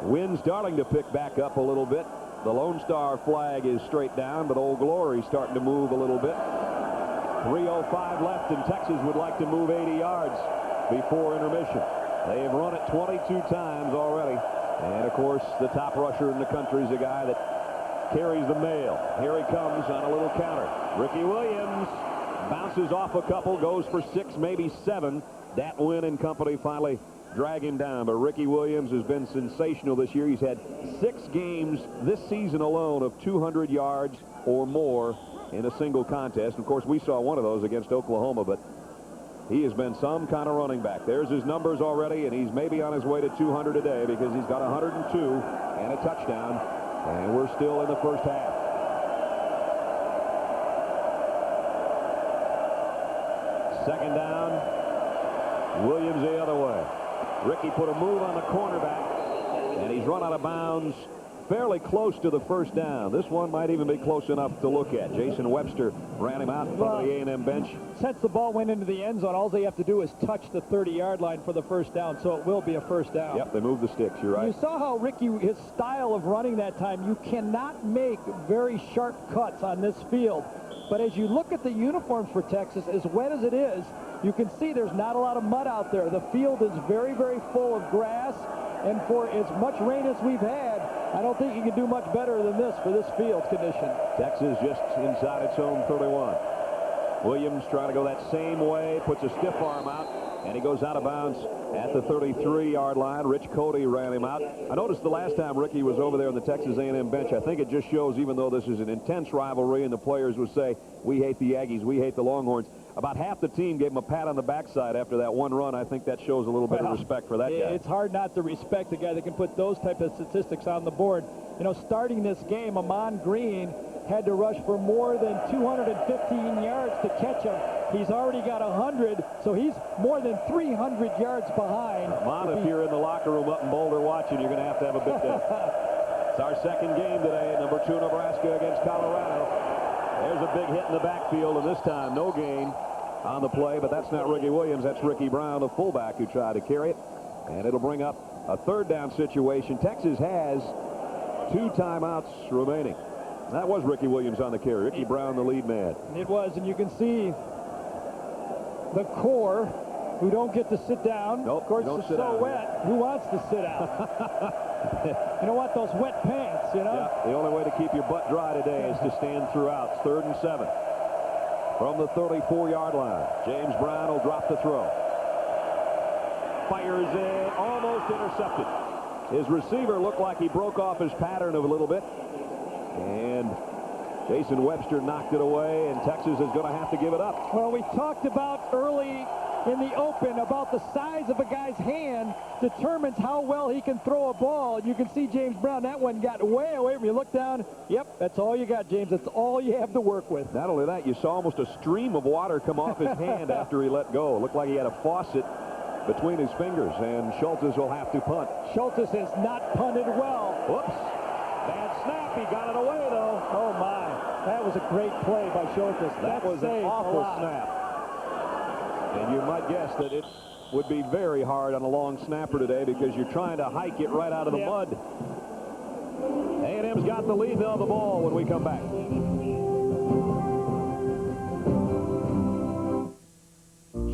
Wind starting to pick back up a little bit. The Lone Star flag is straight down, but Old Glory's starting to move a little bit. 3:05 left, and Texas would like to move 80 yards before intermission. They have run it 22 times already. And, of course, the top rusher in the country is a guy that carries the mail. Here he comes on a little counter. Ricky Williams bounces off a couple, goes for 6, maybe 7. Dat Wynn and company finally drag him down, but Ricky Williams has been sensational this year. He's had 6 games this season alone of 200 yards or more in a single contest. Of course, we saw one of those against Oklahoma, but he has been some kind of running back. There's his numbers already, and he's maybe on his way to 200 today because he's got 102 and a touchdown, and we're still in the first half. Second down, Williams the other way. Ricky put a move on the cornerback, and he's run out of bounds fairly close to the first down. This one might even be close enough to look at. Jason Webster ran him out in front of the A&M bench. Since the ball went into the end zone, all they have to do is touch the 30-yard line for the first down, so it will be a first down. Yep, they moved the sticks. You're right. You saw how Ricky, his style of running that time, you cannot make very sharp cuts on this field. But as you look at the uniforms for Texas, as wet as it is, you can see there's not a lot of mud out there. The field is very, very full of grass, and for as much rain as we've had, I don't think you can do much better than this for this field condition. Texas just inside its own 31. Williams trying to go that same way, puts a stiff arm out, and he goes out of bounds at the 33-yard line. Rich Cody ran him out. I noticed the last time Ricky was over there on the Texas A&M bench, I think it just shows, even though this is an intense rivalry and the players would say, we hate the Aggies, we hate the Longhorns, about half the team gave him a pat on the backside after that one run. I think that shows a little bit of respect for that guy. It's hard not to respect a guy that can put those type of statistics on the board. You know, starting this game, Amon Green had to rush for more than 215 yards to catch him. He's already got 100, so he's more than 300 yards behind. Amon, if you're in the locker room up in Boulder watching, you're going to have a big day. It's our second game today, number 2 Nebraska against Colorado. There's a big hit in the backfield, and this time no gain on the play, but that's not Ricky Williams. That's Ricky Brown, the fullback, who tried to carry it, and it'll bring up a third down situation. Texas has 2 timeouts remaining. That was Ricky Williams on the carry. Ricky Brown, the lead man. It was, and you can see the core who don't get to sit down. Nope, of course, it's so wet. Who wants to sit down? You know what? Those wet pants, you know? Yeah, the only way to keep your butt dry today is to stand throughout. It's 3rd and 7. From the 34-yard line, James Brown will drop the throw. Fires in, almost intercepted. His receiver looked like he broke off his pattern a little bit. And Jason Webster knocked it away, and Texas is going to have to give it up. Well, we talked about early in the open about the size of a guy's hand determines how well he can throw a ball. You can see James Brown, that one got way away from you. Look down. Yep, that's all you got, James. That's all you have to work with. Not only that, you saw almost a stream of water come off his hand after he let go. It looked like he had a faucet between his fingers, and Schultes will have to punt. Schultes has not punted well. Whoops. Bad snap. He got it away, though. Oh, my. That was a great play by Schultes. That was an awful snap. And you might guess that it would be very hard on a long snapper today because you're trying to hike it right out of the mud. A&M's got the lead on the ball when we come back.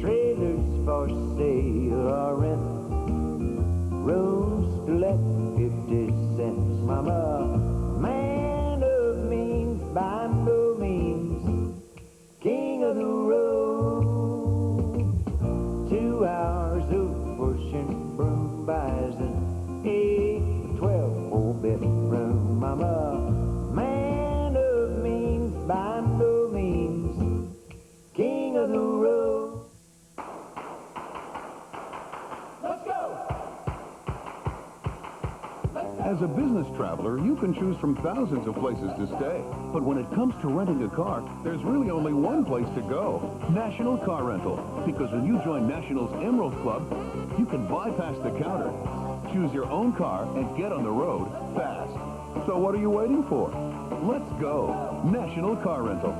Trailers for sale or rent, rooms to let 50 cents. Mama, man of means by no means, king of the road. 2 hours of pushing broom buys an 8 to 12 4-bedroom. Mama, man of means by no means, king of the road. Let's go. As a business traveler, you can choose from thousands of places to stay. But when it comes to renting a car, there's really only one place to go. National Car Rental. Because when you join National's Emerald Club, you can bypass the counter, choose your own car, and get on the road fast. So what are you waiting for? Let's go. National Car Rental.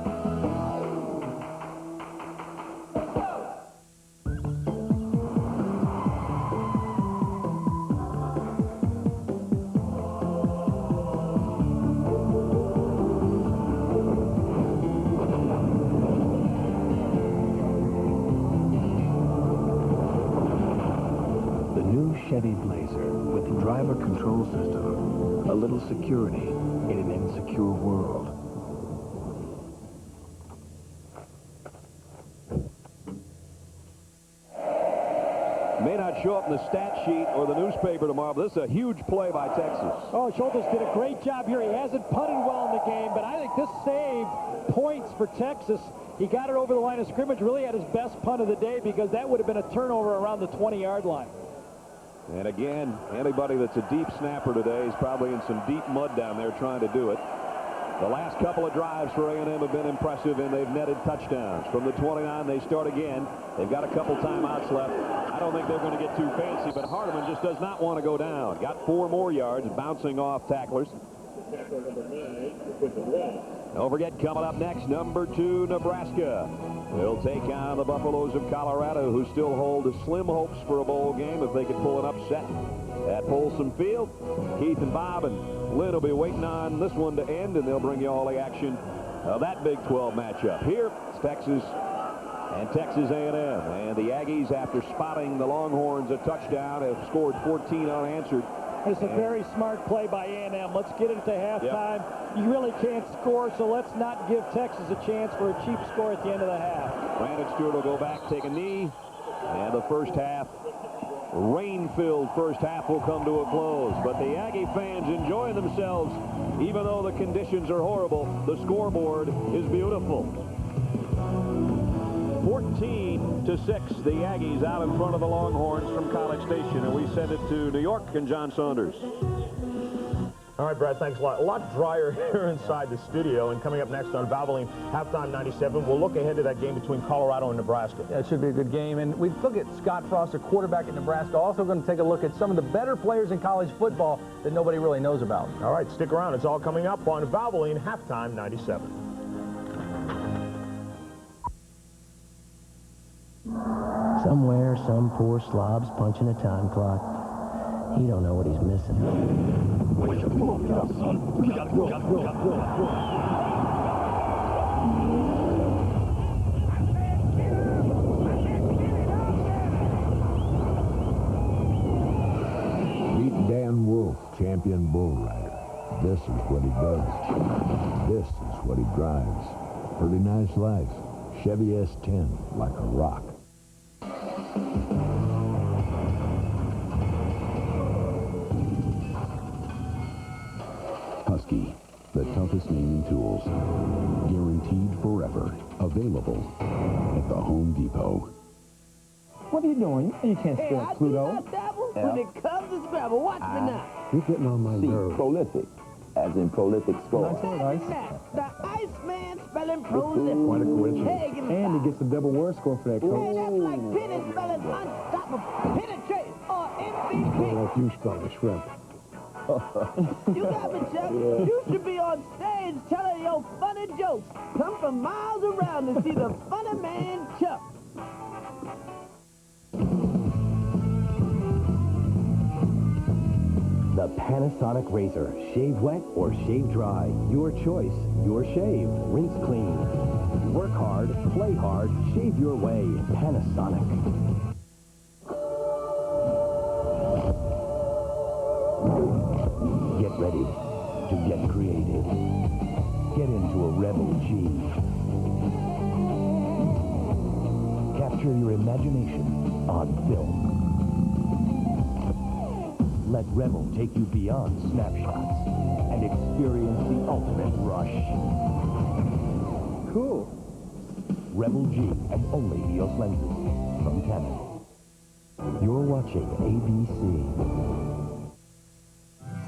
Chevy Blazer with the driver control system. A little security in an insecure world. May not show up in the stat sheet or the newspaper tomorrow, but this is a huge play by Texas. Oh, Schultes did a great job here. He hasn't punted well in the game, but I think this saved points for Texas. He got it over the line of scrimmage, really had his best punt of the day because that would have been a turnover around the 20-yard line. And again, anybody that's a deep snapper today is probably in some deep mud down there trying to do it. The last couple of drives for A&M have been impressive, and they've netted touchdowns. From the 29, they start again. They've got a couple timeouts left. I don't think they're going to get too fancy, but Hardeman just does not want to go down. Got 4 more yards, bouncing off tacklers. Don't forget, coming up next, number 2, Nebraska. They'll take on the Buffaloes of Colorado, who still hold slim hopes for a bowl game if they could pull an upset at Folsom Field. Keith and Bob and Lynn will be waiting on this one to end, and they'll bring you all the action of that Big 12 matchup. Here, it's Texas and Texas A&M. And the Aggies, after spotting the Longhorns a touchdown, have scored 14 unanswered. It's a very smart play by A&M. Let's get it to halftime. Yep. You really can't score, so let's not give Texas a chance for a cheap score at the end of the half. Brandon Stewart will go back, take a knee, and the first half, rain-filled first half, will come to a close. But the Aggie fans enjoying themselves, even though the conditions are horrible. The scoreboard is beautiful. 14-6, the Aggies out in front of the Longhorns from College Station, and we send it to New York and John Saunders. All right, Brad, thanks a lot. A lot drier here inside the studio, and coming up next on Valvoline Halftime 97, we'll look ahead to that game between Colorado and Nebraska. Yeah, it should be a good game, and we look at Scott Frost, a quarterback at Nebraska. Also going to take a look at some of the better players in college football that nobody really knows about. All right, stick around. It's all coming up on Valvoline Halftime 97. Somewhere, some poor slob's punching a time clock. He don't know what he's missing. Wake up, come on, get up, son. We gotta go. Meet Dan Wolf, champion bull rider. This is what he does. This is what he drives. Pretty nice life. Chevy S10, like a rock. Husky, the tough surface-naming tools. Guaranteed forever. Available at the Home Depot. What are you doing? You can't spell Pluto. I do not dabble when it comes to Scrabble. Watch me now. You're getting on my nerves. Prolific, as in prolific score. The Iceman spelling prolific. Quite a coincidence. Hey, give me And he gets the double word score for that, Hey, coach. that's like Penny spelling unstoppable. Penetrate or MVP. Like you spelling shrimp. You got me, Chuck. Yeah. You should be on stage telling your funny jokes. Come from miles around to see the funny man, Chuck. The Panasonic Razor. Shave wet or shave dry. Your choice. Your shave. Rinse clean. Work hard. Play hard. Shave your way. Panasonic. Get ready to get creative. Get into a Rebel G. Capture your imagination on film. Let Rebel take you beyond snapshots and experience the ultimate rush. Cool. Rebel G and only EOS lenses from Canon. You're watching ABC.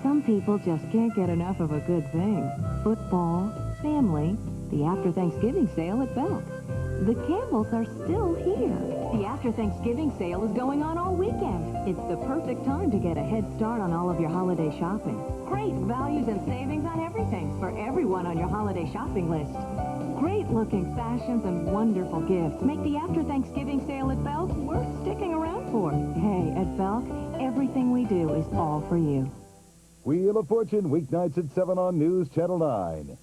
Some people just can't get enough of a good thing. Football, family, the after Thanksgiving sale at Belk. The Campbells are still here. The after Thanksgiving sale is going on all weekend. It's the perfect time to get a head start on all of your holiday shopping. Great values and savings on everything for everyone on your holiday shopping list. Great looking fashions and wonderful gifts make the after Thanksgiving sale at Belk worth sticking around for. Hey, at Belk, everything we do is all for you. Wheel of Fortune, weeknights at 7 on News Channel 9.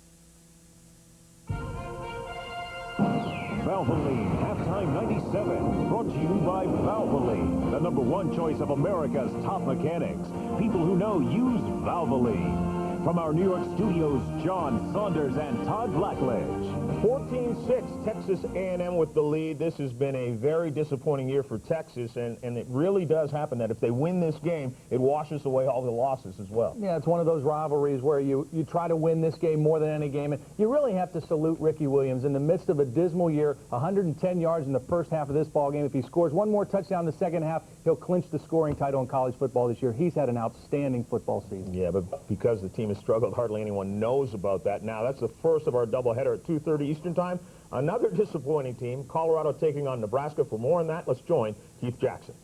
Valvoline, halftime 97, brought to you by Valvoline, the #1 choice of America's top mechanics. People who know use Valvoline. From our New York studios, John Saunders and Todd Blackledge. 14-6, Texas A&M with the lead. This has been a very disappointing year for Texas, and it really does happen that if they win this game, it washes away all the losses as well. Yeah, it's one of those rivalries where you try to win this game more than any game, and you really have to salute Ricky Williams. In the midst of a dismal year, 110 yards in the first half of this ball game. If he scores one more touchdown in the second half, he'll clinch the scoring title in college football this year. He's had an outstanding football season. Yeah, but because the team has struggled, hardly anyone knows about that. Now, that's the first of our doubleheader at 2:30 Eastern Time. Another disappointing team, Colorado taking on Nebraska. For more on that, let's join Keith Jackson.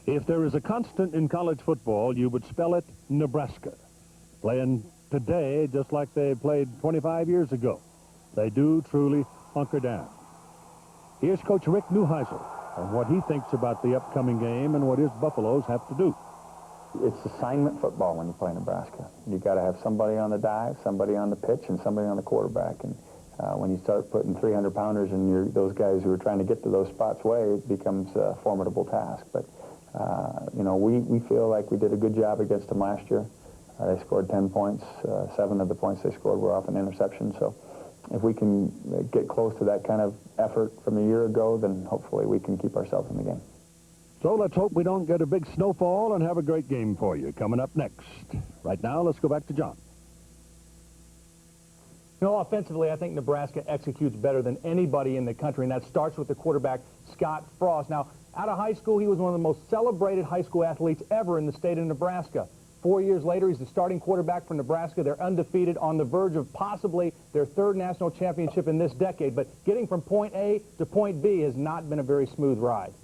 If there is a constant in college football, you would spell it Nebraska. Playing today just like they played 25 years ago. They do truly hunker down. Here's Coach Rick Neuheisel on what he thinks about the upcoming game and what his Buffaloes have to do. It's assignment football when you play Nebraska. You got to have somebody on the dive, somebody on the pitch, and somebody on the quarterback. And when you start putting 300-pounders in those guys who are trying to get to those spots way, it becomes a formidable task. But, you know, we feel like we did a good job against them last year. They scored 10 points. 7 of the points they scored were off an interception. So if we can get close to that kind of effort from a year ago, then hopefully we can keep ourselves in the game. So let's hope we don't get a big snowfall and have a great game for you coming up next. Right now, let's go back to John. You know, offensively, I think Nebraska executes better than anybody in the country, and that starts with the quarterback, Scott Frost. Now, out of high school, he was one of the most celebrated high school athletes ever in the state of Nebraska. 4 years later, he's the starting quarterback for Nebraska. They're undefeated, on the verge of possibly their 3rd national championship in this decade. But getting from point A to point B has not been a very smooth ride.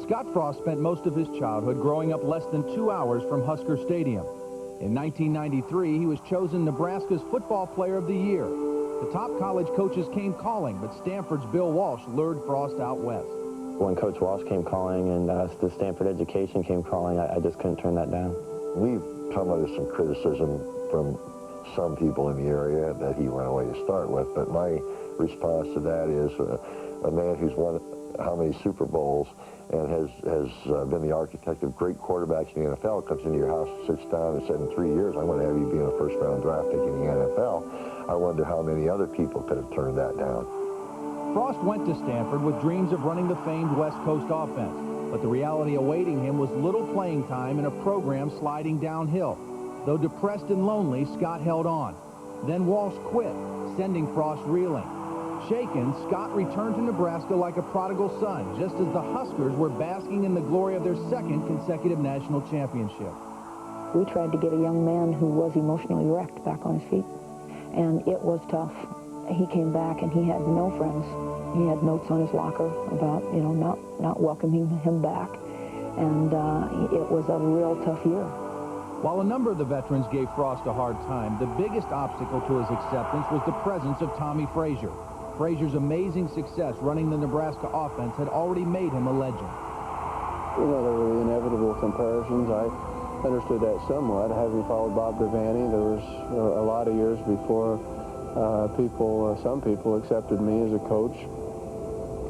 Scott Frost spent most of his childhood growing up less than 2 hours from Husker Stadium. In 1993, he was chosen Nebraska's Football Player of the Year. The top college coaches came calling, but Stanford's Bill Walsh lured Frost out west. When Coach Walsh came calling and the Stanford Education came calling, I just couldn't turn that down. We've come under some criticism from some people in the area that he went away to start with, but my response to that is a man who's won how many Super Bowls and has been the architect of great quarterbacks in the NFL comes into your house, sits down and said, in 3 years, I'm going to have you be in a first-round draft pick in the NFL. I wonder how many other people could have turned that down. Frost went to Stanford with dreams of running the famed West Coast offense, but the reality awaiting him was little playing time in a program sliding downhill. Though depressed and lonely, Scott held on. Then Walsh quit, sending Frost reeling. Shaken, Scott returned to Nebraska like a prodigal son, just as the Huskers were basking in the glory of their second consecutive national championship. We tried to get a young man who was emotionally wrecked back on his feet, and it was tough. He came back and he had no friends. He had notes on his locker about, you know, not welcoming him back, and it was a real tough year. While a number of the veterans gave Frost a hard time, the biggest obstacle to his acceptance was the presence of Tommy Frazier. Frazier's amazing success running the Nebraska offense had already made him a legend. You know, there were the inevitable comparisons. I understood that somewhat. Having followed Bob Devaney, there was a lot of years before some people accepted me as a coach.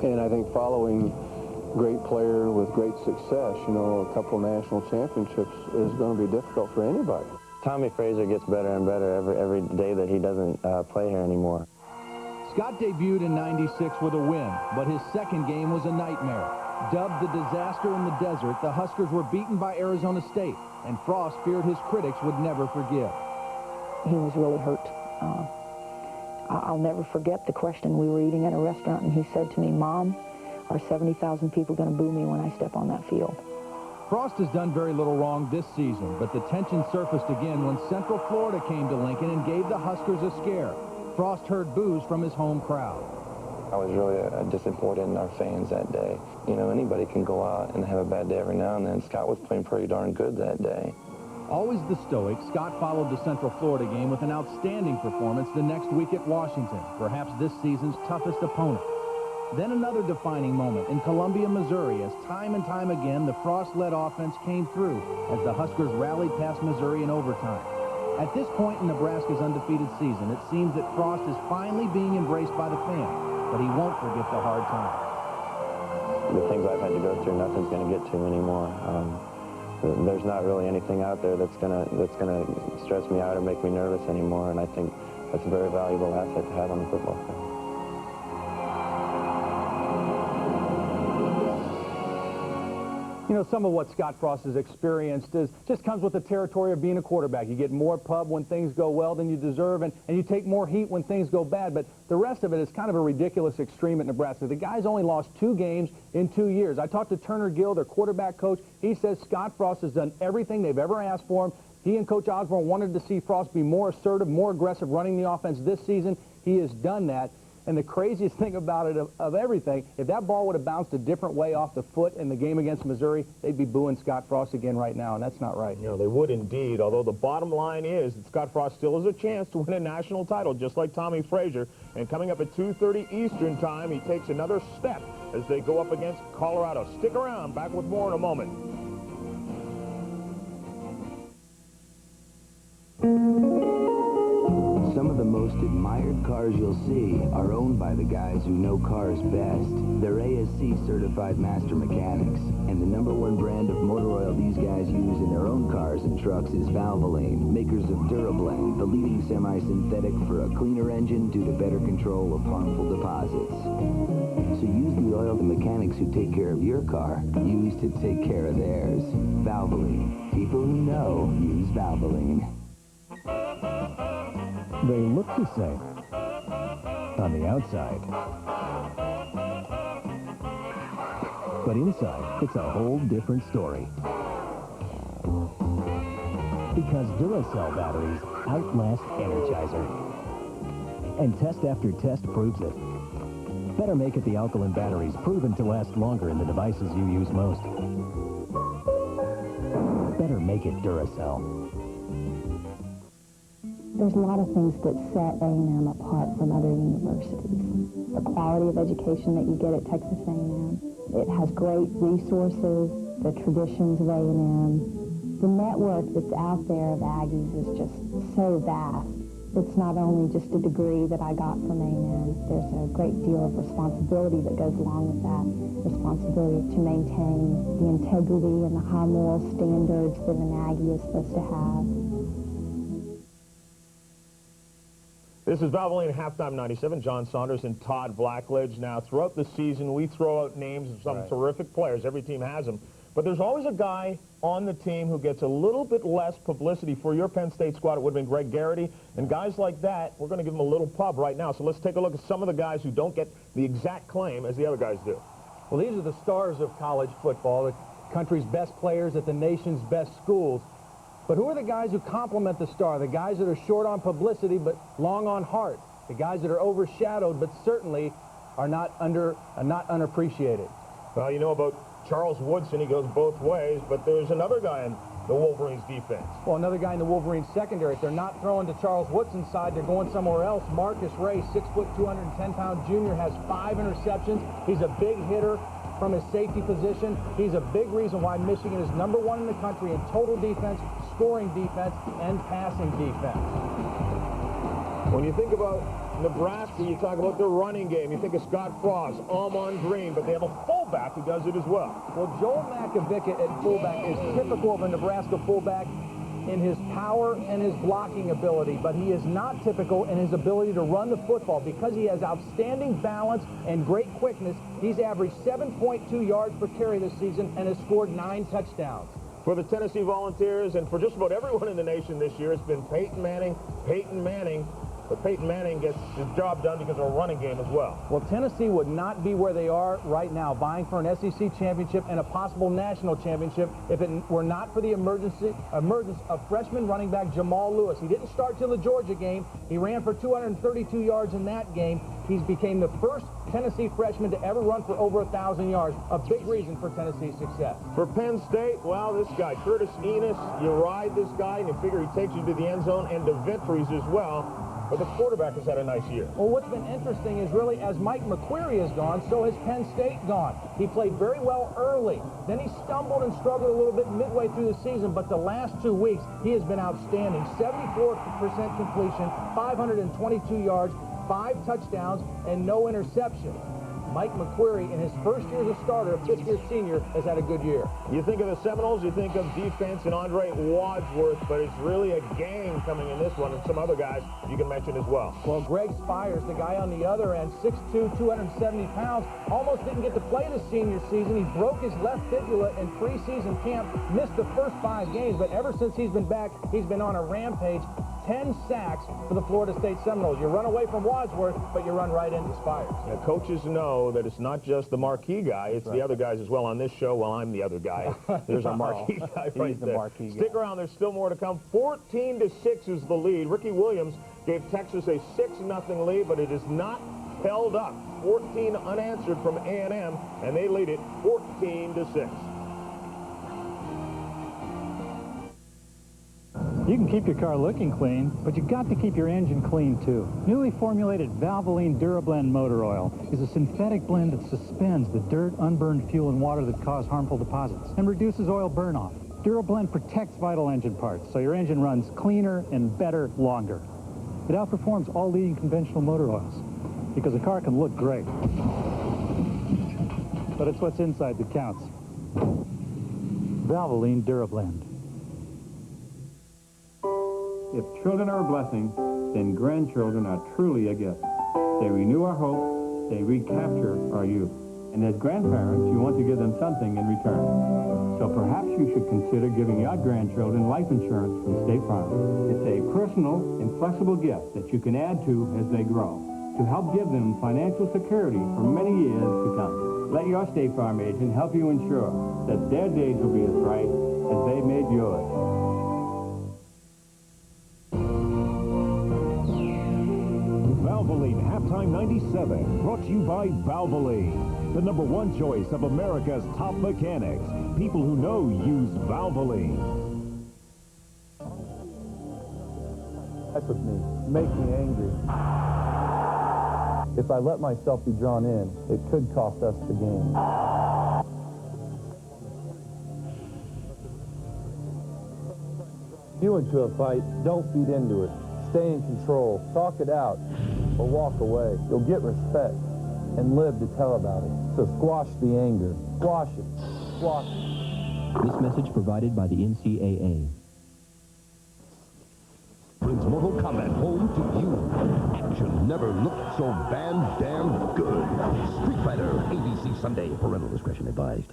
And I think following a great player with great success, you know, a couple national championships is going to be difficult for anybody. Tommy Frazier gets better and better every day that he doesn't play here anymore. Scott debuted in '96 with a win, but his second game was a nightmare. Dubbed the disaster in the desert, the Huskers were beaten by Arizona State, and Frost feared his critics would never forgive. He was really hurt. I'll never forget the question. We were eating at a restaurant, and he said to me, "Mom, are 70,000 people going to boo me when I step on that field?" Frost has done very little wrong this season, but the tension surfaced again when Central Florida came to Lincoln and gave the Huskers a scare. Frost heard boos from his home crowd. I was really disappointed in our fans that day. You know, anybody can go out and have a bad day every now and then. Scott was playing pretty darn good that day. Always the stoic, Scott followed the Central Florida game with an outstanding performance the next week at Washington, perhaps this season's toughest opponent. Then another defining moment in Columbia, Missouri, as time and time again the Frost-led offense came through as the Huskers rallied past Missouri in overtime. At this point in Nebraska's undefeated season, it seems that Frost is finally being embraced by the fans, but he won't forget the hard times. The things I've had to go through, nothing's going to get to me anymore. There's not really anything out there that's gonna stress me out or make me nervous anymore, and I think that's a very valuable asset to have on the football field. You know, some of what Scott Frost has experienced just comes with the territory of being a quarterback. You get more pub when things go well than you deserve, and you take more heat when things go bad. But the rest of it is kind of a ridiculous extreme at Nebraska. The guy's only lost 2 games in 2 years. I talked to Turner Gill, their quarterback coach. He says Scott Frost has done everything they've ever asked for him. He and Coach Osborne wanted to see Frost be more assertive, more aggressive running the offense this season. He has done that. And the craziest thing about it, of everything, if that ball would have bounced a different way off the foot in the game against Missouri, they'd be booing Scott Frost again right now, and that's not right. You know, they would indeed, although the bottom line is that Scott Frost still has a chance to win a national title, just like Tommy Frazier. And coming up at 2:30 Eastern time, he takes another step as they go up against Colorado. Stick around. Back with more in a moment. Some of the most admired cars you'll see are owned by the guys who know cars best. They're ASC certified master mechanics, and the #1 brand of motor oil these guys use in their own cars and trucks is Valvoline, makers of Durablend, the leading semi-synthetic for a cleaner engine due to better control of harmful deposits. So use the oil the mechanics who take care of your car use to take care of theirs. Valvoline. People who know use Valvoline. They look the same on the outside. But inside, it's a whole different story. Because Duracell batteries outlast Energizer. And test after test proves it. Better make it the alkaline batteries proven to last longer in the devices you use most. Better make it Duracell. There's a lot of things that set A&M apart from other universities. The quality of education that you get at Texas A&M. It has great resources, the traditions of A&M. The network that's out there of Aggies is just so vast. It's not only just a degree that I got from A&M. There's a great deal of responsibility that goes along with that. Responsibility to maintain the integrity and the high moral standards that an Aggie is supposed to have. This is Valvoline Halftime 97. John Saunders and Todd Blackledge. Now, throughout the season, we throw out names of some terrific players. Every team has them. But there's always a guy on the team who gets a little bit less publicity. For your Penn State squad, it would have been Greg Garrity. And guys like that, we're going to give them a little pub right now. So let's take a look at some of the guys who don't get the exact claim as the other guys do. Well, these are the stars of college football, the country's best players at the nation's best schools. But who are the guys who complement the star? The guys that are short on publicity but long on heart. The guys that are overshadowed but certainly are not unappreciated. Well, you know about Charles Woodson, he goes both ways, but there's another guy in the Wolverines defense. Well, another guy in the Wolverines secondary. If they're not throwing to Charles Woodson's side, they're going somewhere else. Marcus Ray, 6 foot, 210-pound junior, has 5 interceptions. He's a big hitter from his safety position. He's a big reason why Michigan is #1 in the country in total defense, scoring defense, and passing defense. When you think about Nebraska, you talk about their running game. You think of Scott Frost, Amon Green, but they have a fullback who does it as well. Well, Joel Makovicka at fullback is typical of a Nebraska fullback in his power and his blocking ability, but he is not typical in his ability to run the football. Because he has outstanding balance and great quickness, he's averaged 7.2 yards per carry this season and has scored 9 touchdowns. For the Tennessee Volunteers, and for just about everyone in the nation this year, it's been Peyton Manning, Peyton Manning. But Peyton Manning gets his job done because of a running game as well. Well, Tennessee would not be where they are right now, vying for an SEC championship and a possible national championship, if it were not for the emergence of freshman running back Jamal Lewis. He didn't start till the Georgia game. He ran for 232 yards in that game. He became the first Tennessee freshman to ever run for over 1,000 yards. A big reason for Tennessee's success. For Penn State, well, this guy, Curtis Enos, you ride this guy and you figure he takes you to the end zone and to victories as well. But the quarterback has had a nice year. Well, what's been interesting is really as Mike McQuarrie has gone, so has Penn State gone. He played very well early. Then he stumbled and struggled a little bit midway through the season, but the last 2 weeks, he has been outstanding. 74% completion, 522 yards, 5 touchdowns, and no interceptions. Mike McQuarrie, in his first year as a starter, a 5th-year senior, has had a good year. You think of the Seminoles, you think of defense and Andre Wadsworth, but it's really a gang coming in this one, and some other guys you can mention as well. Well, Greg Spires, the guy on the other end, 6'2", 270 pounds, almost didn't get to play the senior season. He broke his left fibula in preseason camp, missed the first 5 games, but ever since he's been back, he's been on a rampage. 10 sacks for the Florida State Seminoles. You run away from Wadsworth, but you run right into Spires. Now, coaches know that it's not just the marquee guy, it's the other guys as well. On this show, well, I'm the other guy. There's our marquee guy right there. Stick around, there's still more to come. 14-6 is the lead. Ricky Williams gave Texas a 6-0 lead, but it is not held up. 14 unanswered from A&M, and they lead it 14-6. You can keep your car looking clean, but you've got to keep your engine clean, too. Newly formulated Valvoline DuraBlend motor oil is a synthetic blend that suspends the dirt, unburned fuel, and water that cause harmful deposits and reduces oil burn-off. DuraBlend protects vital engine parts, so your engine runs cleaner and better longer. It outperforms all leading conventional motor oils, because a car can look great. But it's what's inside that counts. Valvoline DuraBlend. If children are a blessing, then grandchildren are truly a gift. They renew our hope, they recapture our youth. And as grandparents, you want to give them something in return. So perhaps you should consider giving your grandchildren life insurance from State Farm. It's a personal and flexible gift that you can add to as they grow, to help give them financial security for many years to come. Let your State Farm agent help you ensure that their days will be as bright as they made yours. Valvoline Halftime 97, brought to you by Valvoline, the #1 choice of America's top mechanics. People who know use Valvoline. That's with me. Make me angry. If I let myself be drawn in, it could cost us the game. If you into a fight, don't feed into it. Stay in control. Talk it out. Or walk away. You'll get respect and live to tell about it. So squash the anger. Squash it. Squash it. This message provided by the NCAA. Brings Mortal Kombat home to you. Action never looked so damn good. Street Fighter, ABC Sunday. Parental discretion advised.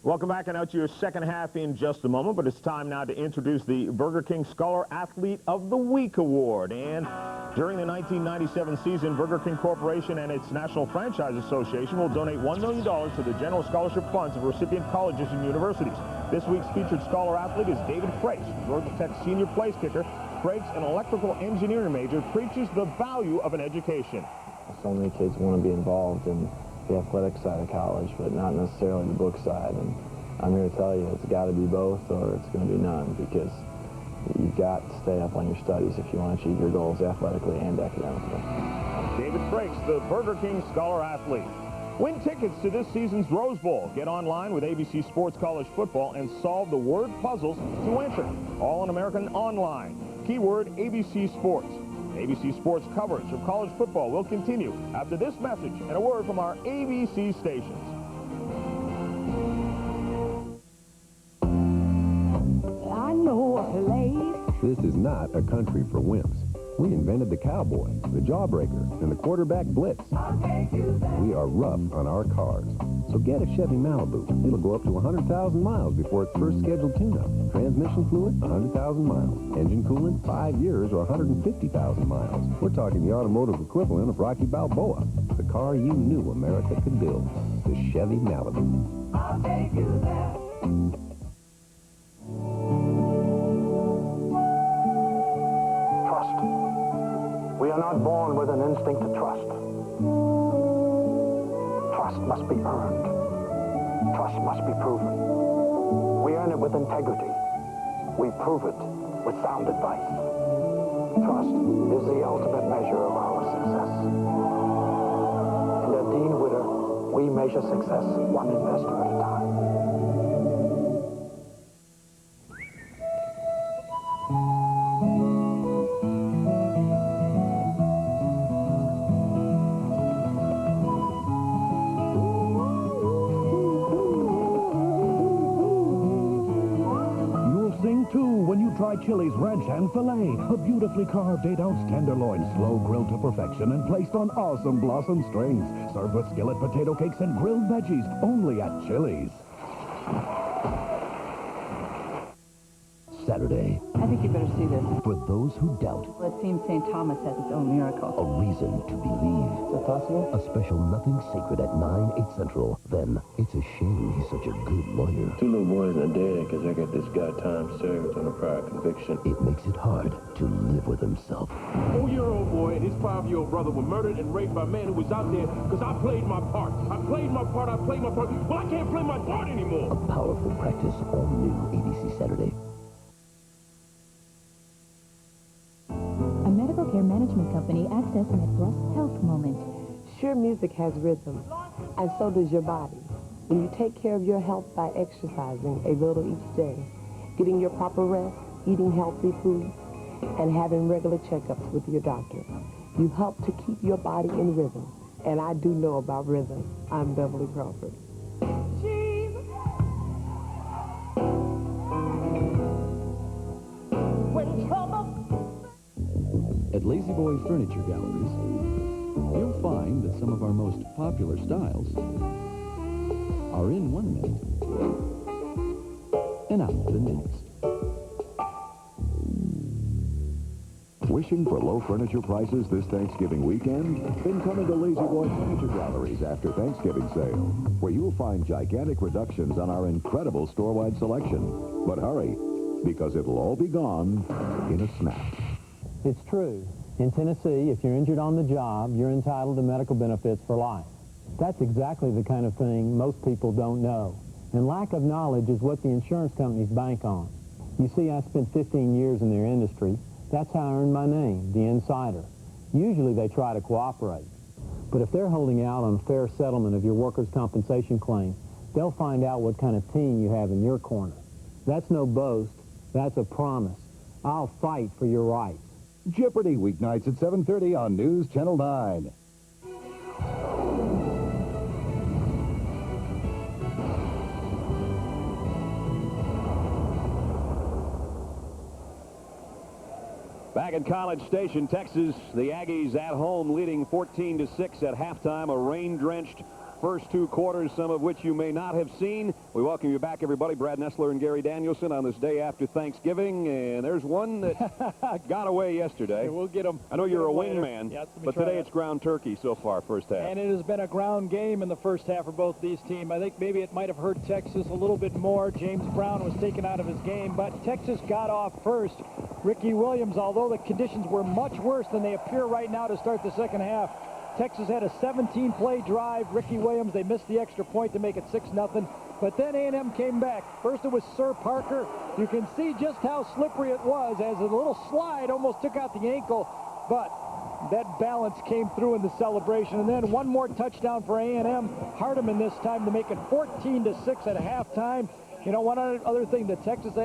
Welcome back, and out to your second half in just a moment, but it's time now to introduce the Burger King Scholar Athlete of the Week Award. And during the 1997 season, Burger King Corporation and its National Franchise Association will donate $1 million to the general scholarship funds of recipient colleges and universities. This week's featured scholar athlete is David Frakes, Georgia Tech senior place kicker. Frakes, an electrical engineering major, preaches the value of an education. So many kids want to be involved in the athletic side of college, but not necessarily the book side. And I'm here to tell you, it's got to be both or it's going to be none, because you've got to stay up on your studies if you want to achieve your goals athletically and academically. David Frakes, the Burger King Scholar Athlete. Win tickets to this season's Rose Bowl. Get online with ABC Sports College Football and solve the word puzzles to enter. All in American online. Keyword ABC Sports. ABC Sports coverage of college football will continue after this message and a word from our ABC stations. I know a place. This is not a country for wimps. We invented the cowboy, the jawbreaker, and the quarterback blitz. We are rough on our cars. So get a Chevy Malibu. It'll go up to 100,000 miles before its first scheduled tune-up. Transmission fluid, 100,000 miles. Engine coolant, 5 years or 150,000 miles. We're talking the automotive equivalent of Rocky Balboa. The car you knew America could build. The Chevy Malibu. I'll take you there. We are not born with an instinct to trust. Trust must be earned. Trust must be proven. We earn it with integrity. We prove it with sound advice. Trust is the ultimate measure of our success. And at Dean Witter, we measure success one investor at a time. Try Chili's Ranch Hand Filet, a beautifully carved 8-ounce tenderloin, slow grilled to perfection and placed on awesome blossom strings. Served with skillet potato cakes and grilled veggies, only at Chili's. Saturday. I think you better see this. For those who doubt. Well, it seems St. Thomas has its own miracle. A reason to believe. Is it possible? A special Nothing Sacred at 9, 8 Central. Then, it's a shame he's such a good lawyer. 2 little boys are dead because they got this guy time served on a prior conviction. It makes it hard to live with himself. 4-year-old boy and his 5-year-old brother were murdered and raped by a man who was out there because I played my part. I played my part. Well, I can't play my part anymore. A powerful practice, all new ABC Saturday. Care management company, access an Plus Health Moment. Sure, music has rhythm, and so does your body. When you take care of your health by exercising a little each day, getting your proper rest, eating healthy food, and having regular checkups with your doctor, you help to keep your body in rhythm. And I do know about rhythm. I'm Beverly Crawford. When trouble. At Lazy Boy Furniture Galleries, you'll find that some of our most popular styles are in one minute and out the next. Wishing for low furniture prices this Thanksgiving weekend? Then come into Lazy Boy Furniture Galleries after Thanksgiving sale, where you'll find gigantic reductions on our incredible store-wide selection. But hurry, because it'll all be gone in a snap. It's true. In Tennessee, if you're injured on the job, you're entitled to medical benefits for life. That's exactly the kind of thing most people don't know. And lack of knowledge is what the insurance companies bank on. You see, I spent 15 years in their industry. That's how I earned my name, the insider. Usually they try to cooperate. But if they're holding out on a fair settlement of your workers' compensation claim, they'll find out what kind of team you have in your corner. That's no boast. That's a promise. I'll fight for your rights. Jeopardy! Weeknights at 7:30 on News Channel 9. Back at College Station, Texas, the Aggies at home leading 14-6 at halftime. A rain-drenched first 2 quarters, some of which you may not have seen. We welcome you back, everybody. Brad Nessler and Gary Danielson on this day after Thanksgiving. And there's one that got away yesterday. Yeah, we'll get them. I know you're a wingman, but today it's ground turkey so far, first half. And it has been a ground game in the first half for both these teams. I think maybe it might have hurt Texas a little bit more. James Brown was taken out of his game, but Texas got off first. Ricky Williams, although the conditions were much worse than they appear right now to start the second half, Texas had a 17-play drive. Ricky Williams, they missed the extra point to make it 6-0. But then A&M came back. First it was Sir Parker. You can see just how slippery it was as a little slide almost took out the ankle. But that balance came through in the celebration. And then one more touchdown for A&M. Hardeman this time to make it 14-6 at halftime. You know, one other thing, the Texas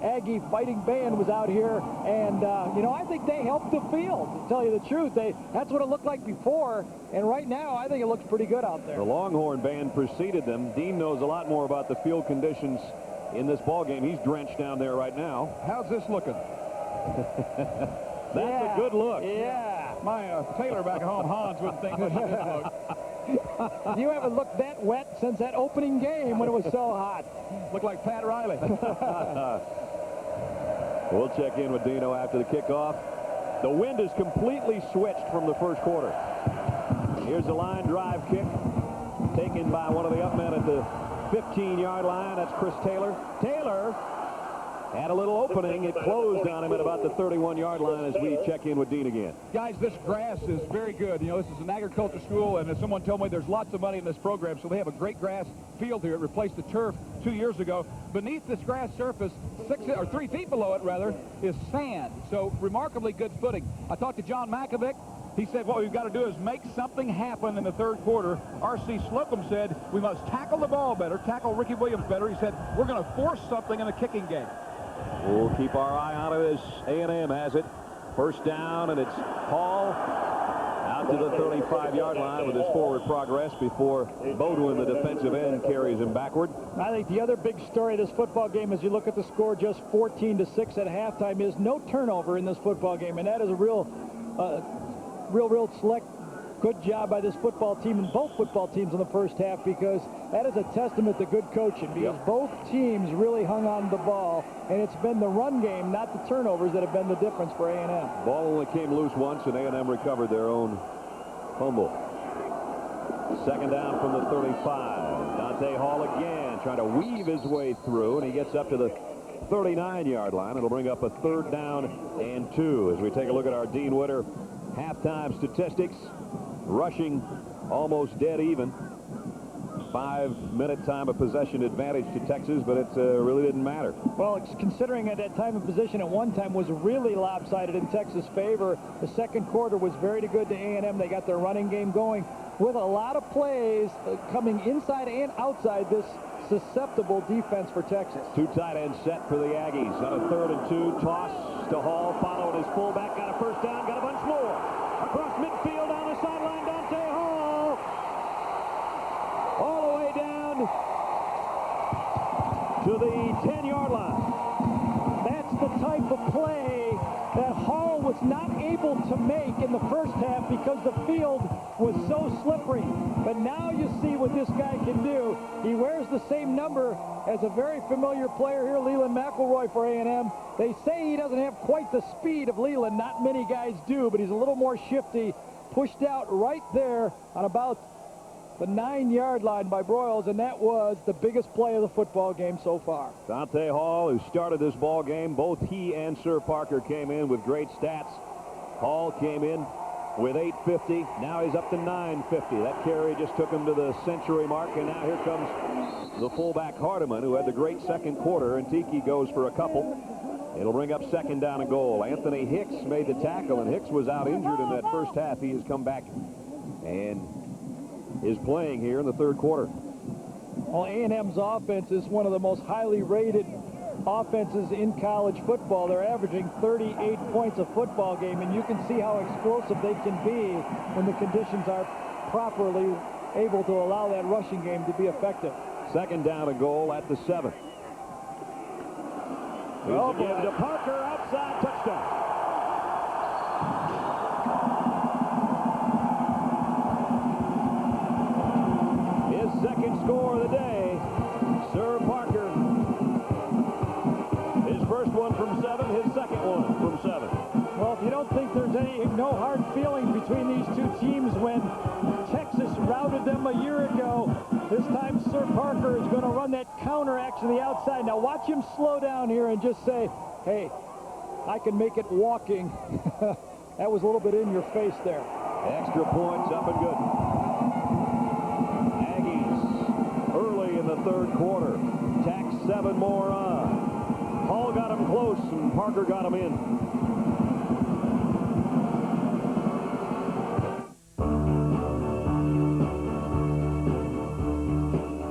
Aggie Fighting Band was out here, and, you know, I think they helped the field, to tell you the truth. That's what it looked like before, and right now I think it looks pretty good out there. The Longhorn Band preceded them. Dean knows a lot more about the field conditions in this ball game. He's drenched down there right now. How's this looking? That's a good look. Yeah. My tailor back at home, Hans, wouldn't think much of this look. You haven't looked that wet since that opening game when it was so hot. Looked like Pat Riley. We'll check in with Dino after the kickoff. The wind is completely switched from the first quarter. Here's a line drive kick taken by one of the up men at the 15-yard line. That's Chris Taylor. Taylor had a little opening. It closed on him at about the 31-yard line as we check in with Dean again. Guys, this grass is very good. You know, this is an agriculture school, and as someone told me, there's lots of money in this program, so they have a great grass field here. It replaced the turf 2 years ago. Beneath this grass surface, 3 feet below it, rather, is sand. So remarkably good footing. I talked to John Makovic. He said what we've got to do is make something happen in the third quarter. R.C. Slocum said we must tackle the ball better, tackle Ricky Williams better. He said we're going to force something in the kicking game. We'll keep our eye on it as A&M has it. First down, and it's Hall out to the 35-yard line with his forward progress before Bodwin, the defensive end, carries him backward. I think the other big story of this football game, as you look at the score, just 14-6 at halftime, is no turnover in this football game, and that is a real select good job by this football team and both football teams in the first half, because that is a testament to good coaching, because both teams really hung on the ball, and it's been the run game, not the turnovers, that have been the difference for A&M. Ball only came loose once, and A&M recovered their own fumble. Second down from the 35. Dante Hall again trying to weave his way through, and he gets up to the 39-yard line. It'll bring up a 3rd down and 2 as we take a look at our Dean Witter halftime statistics. Rushing almost dead even. 5-minute time of possession advantage to Texas, but it really didn't matter. Well, it's considering that time of possession at one time was really lopsided in Texas' favor. The second quarter was very good to A&M. They got their running game going with a lot of plays coming inside and outside this susceptible defense for Texas. 2 tight ends set for the Aggies on a 3rd and 2. Toss to Hall, following his fullback, got a first down, got a bunch more. Across midfield down the sideline, Dante Hall. All the way down to the 10-yard line. That's the type of play that Hall was not able to make in the first half because the field was so slippery. But now you see what this guy can do. He wears the same number as a very familiar player here, Leland McElroy for A&M. They say he doesn't have quite the speed of Leland. Not many guys do, but he's a little more shifty. Pushed out right there on about the 9-yard line by Broyles, and that was the biggest play of the football game so far. Dante Hall, who started this ball game, both he and Sir Parker came in with great stats. Hall came in with 850. Now he's up to 950. That carry just took him to the century mark, and now here comes the fullback Hardeman, who had the great second quarter, and Tiki goes for a couple. It'll bring up 2nd down and goal. Anthony Hicks made the tackle, and Hicks was out injured in that first half. He has come back and is playing here in the 3rd quarter. Well, A&M's offense is one of the most highly rated offenses in college football. They're averaging 38 points a football game, and you can see how explosive they can be when the conditions are properly able to allow that rushing game to be effective. 2nd down and goal at the 7. Oh, give to Parker, outside, touchdown. one from 7, his second one from 7. Well, if you don't think there's no hard feelings between these two teams when Texas routed them a year ago, this time Sir Parker is going to run that counter action to the outside. Now watch him slow down here and just say, hey, I can make it walking. That was a little bit in your face there. Extra points up and good. Aggies early in the third quarter. Tack 7 more on. Hall got him close and Parker got him in.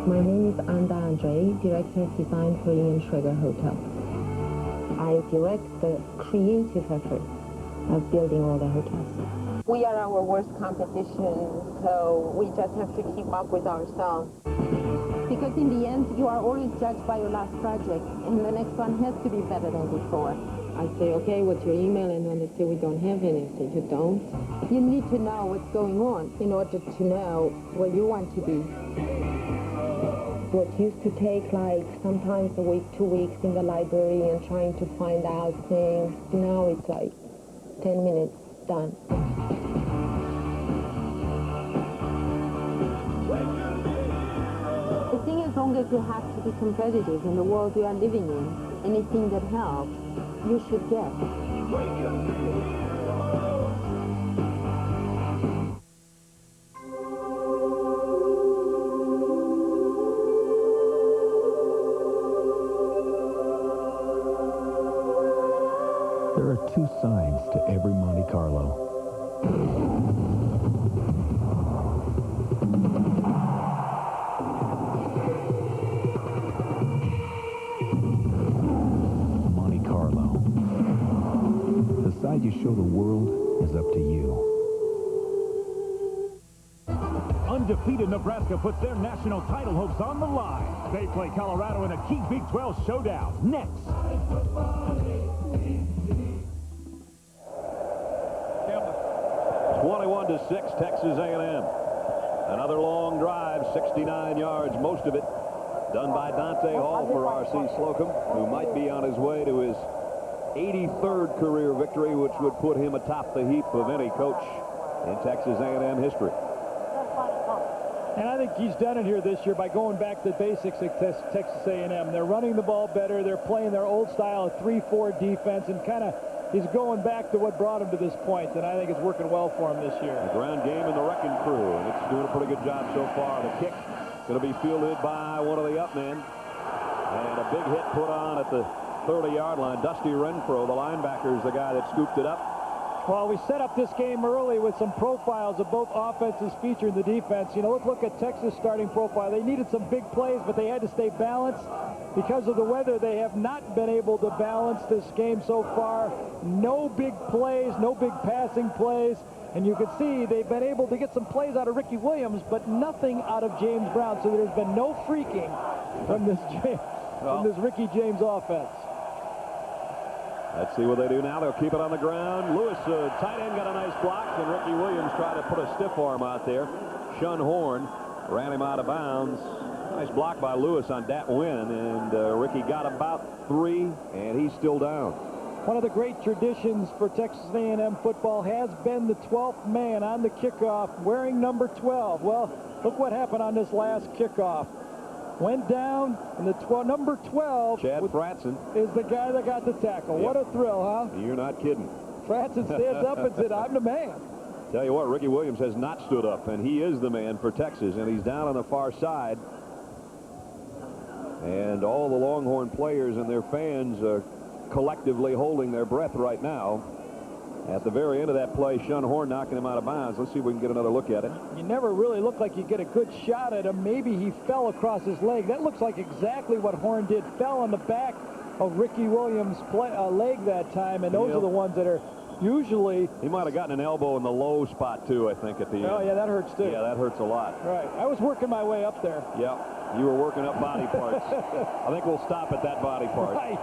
My name is Anda Andre, Director of Design for Ian Schrager Hotel. I direct the creative effort of building all the hotels. We are our worst competition, so we just have to keep up with ourselves. Because in the end, you are always judged by your last project, and the next one has to be better than before. I say, okay, what's your email? And when they say we don't have any, I say, you don't? You need to know what's going on in order to know where you want to be. What used to take like sometimes a week, 2 weeks in the library and trying to find out things, now it's like 10 minutes, done. The thing is, as long as you have to be competitive in the world we are living in, anything that helps, you should get. There are two sides to every Monte Carlo. Monte Carlo. The side you show the world is up to you. Undefeated Nebraska puts their national title hopes on the line. They play Colorado in a key Big 12 showdown next. 21-6, Texas A&M. Another long drive, 69 yards, most of it done by Dante Hall for R.C. Slocum, who might be on his way to his 83rd career victory, which would put him atop the heap of any coach in Texas A&M history. And I think he's done it here this year by going back to the basics at Texas A&M. They're running the ball better. They're playing their old style of 3-4 defense, and kind of he's going back to what brought him to this point, and I think it's working well for him this year. The ground game and the wrecking crew, and it's doing a pretty good job so far. The kick going to be fielded by one of the up men, and a big hit put on at the 30-yard line. Dusty Renfro, the linebacker, is the guy that scooped it up. Well, we set up this game early with some profiles of both offenses featuring the defense. You know, let's look at Texas starting profile. They needed some big plays, but they had to stay balanced. Because of the weather, they have not been able to balance this game so far. No big plays, no big passing plays. And you can see they've been able to get some plays out of Ricky Williams, but nothing out of James Brown. So there's been no freaking from this Ricky James offense. Let's see what they do now. They'll keep it on the ground. Lewis, tight end, got a nice block, and Ricky Williams tried to put a stiff arm out there. Shun Horn ran him out of bounds. Nice block by Lewis on that win, and Ricky got about 3, and he's still down. One of the great traditions for Texas A&M football has been the 12th man on the kickoff wearing number 12. Well, look what happened on this last kickoff. Went down, and the number 12 Chad Fratson is the guy that got the tackle. Yep. What a thrill, huh? You're not kidding. Fratson stands up and said, I'm the man. Tell you what, Ricky Williams has not stood up, and he is the man for Texas, and he's down on the far side. And all the Longhorn players and their fans are collectively holding their breath right now. At the very end of that play, Shun Horn knocking him out of bounds. Let's see if we can get another look at it. You never really looked like you get a good shot at him. Maybe he fell across his leg. That looks like exactly what Horn did. Fell on the back of Ricky Williams' leg that time, and those are the ones that are usually... He might have gotten an elbow in the low spot, too, I think, at the end. Oh, yeah, that hurts, too. Yeah, that hurts a lot. Right. I was working my way up there. Yeah, you were working up body parts. I think we'll stop at that body part. Right.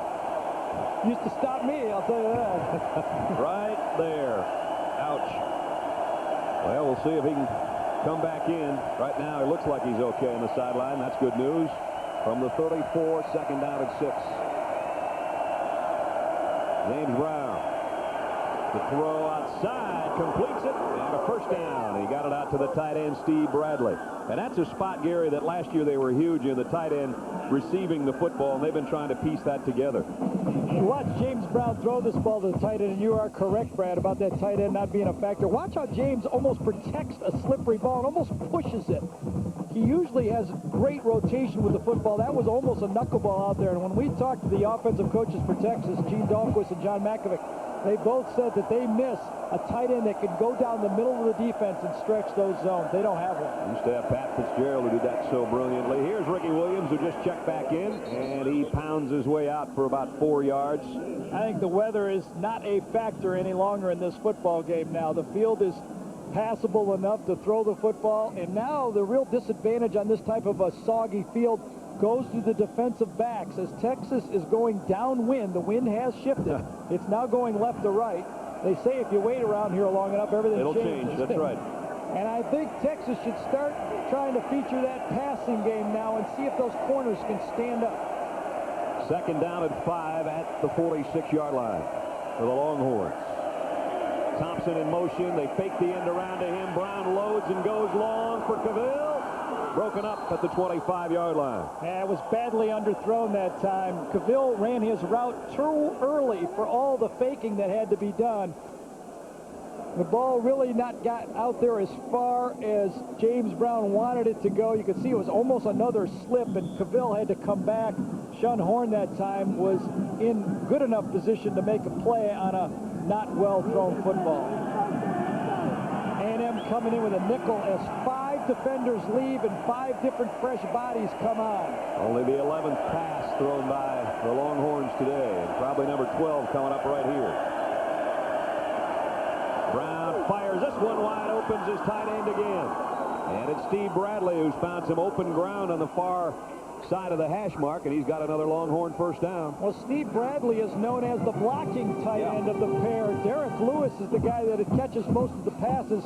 Used to stop me, I'll tell you that. Right there. Ouch. Well, we'll see if he can come back in. Right now, it looks like he's okay on the sideline. That's good news. From the 34, second down at 6. James Brown. The throw outside, completes it, and a first down. He got it out to the tight end, Steve Bradley. And that's a spot, Gary, that last year they were huge in the tight end receiving the football, and they've been trying to piece that together. You watch James Brown throw this ball to the tight end, and you are correct, Brad, about that tight end not being a factor. Watch how James almost protects a slippery ball and almost pushes it. He usually has great rotation with the football. That was almost a knuckleball out there. And when we talked to the offensive coaches for Texas, Gene Dahlquist and John Makovic, they both said that they miss a tight end that can go down the middle of the defense and stretch those zones. They don't have one. Used to have Pat Fitzgerald who did that so brilliantly. Here's Ricky Williams, who just checked back in, and he pounds his way out for about 4 yards. I think the weather is not a factor any longer in this football game now. The field is passable enough to throw the football, and now the real disadvantage on this type of a soggy field goes to the defensive backs. As Texas is going downwind, the wind has shifted. It's now going left to right. They say if you wait around here long enough, everything It'll changes. change, that's right. And I think Texas should start trying to feature that passing game now and see if those corners can stand up. Second down at 5 at the 46-yard line for the Longhorns. Thompson in motion. They fake the end around to him. Brown loads and goes long for Cavill. Broken up at the 25-yard line. Yeah, it was badly underthrown that time. Cavill ran his route too early for all the faking that had to be done. The ball really not got out there as far as James Brown wanted it to go. You could see it was almost another slip, and Cavill had to come back. Sean Horn that time was in good enough position to make a play on a not well-thrown football. A&M coming in with a nickel as 5 defenders leave and 5 different fresh bodies come on. Only the 11th pass thrown by the Longhorns today, and probably number 12 coming up right here. Brown fires this one wide, opens his tight end again. And it's Steve Bradley who's found some open ground on the far side of the hash mark, and he's got another Longhorn first down. Well, Steve Bradley is known as the blocking tight end of the pair. Derek Lewis is the guy that catches most of the passes.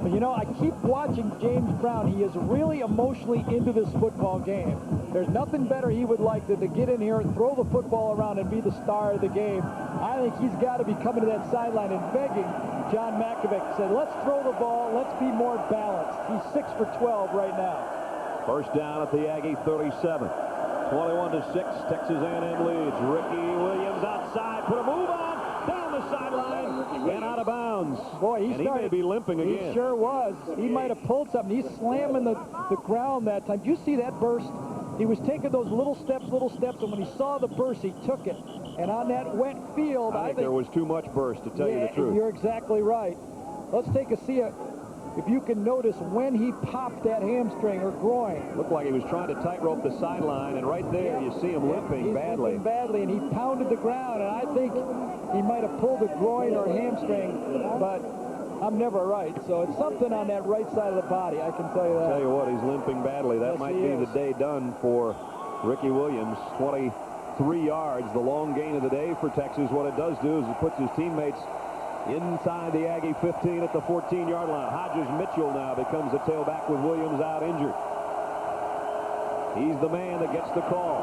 But, you know, I keep watching James Brown. He is really emotionally into this football game. There's nothing better he would like than to get in here and throw the football around and be the star of the game. I think he's got to be coming to that sideline and begging. John Makovic said, let's throw the ball, let's be more balanced. He's 6 for 12 right now. First down at the Aggie 37. 21-6, Texas A&M leads. Ricky Williams outside, put a move on, down the sideline, and out of bounds. Boy, he may be limping again. He sure was. He might have pulled something. He's slamming the ground that time. Did you see that burst? He was taking those little steps, and when he saw the burst, he took it. And on that wet field, I think there was too much burst, to tell you the truth. You're exactly right. Let's take a see if you can notice when he popped that hamstring or groin. Looked like he was trying to tightrope the sideline, and right there you see him limping badly. Limping badly, and he pounded the ground, and I think he might have pulled a groin or a hamstring, but I'm never right. So it's something on that right side of the body, I can tell you that. I'll tell you what, he's limping badly. That might be the day done for Ricky Williams. 23 yards, the long gain of the day for Texas. What it does do is it puts his teammates inside the Aggie 15 at the 14-yard line. Hodges Mitchell now becomes the tailback with Williams out injured. He's the man that gets the call.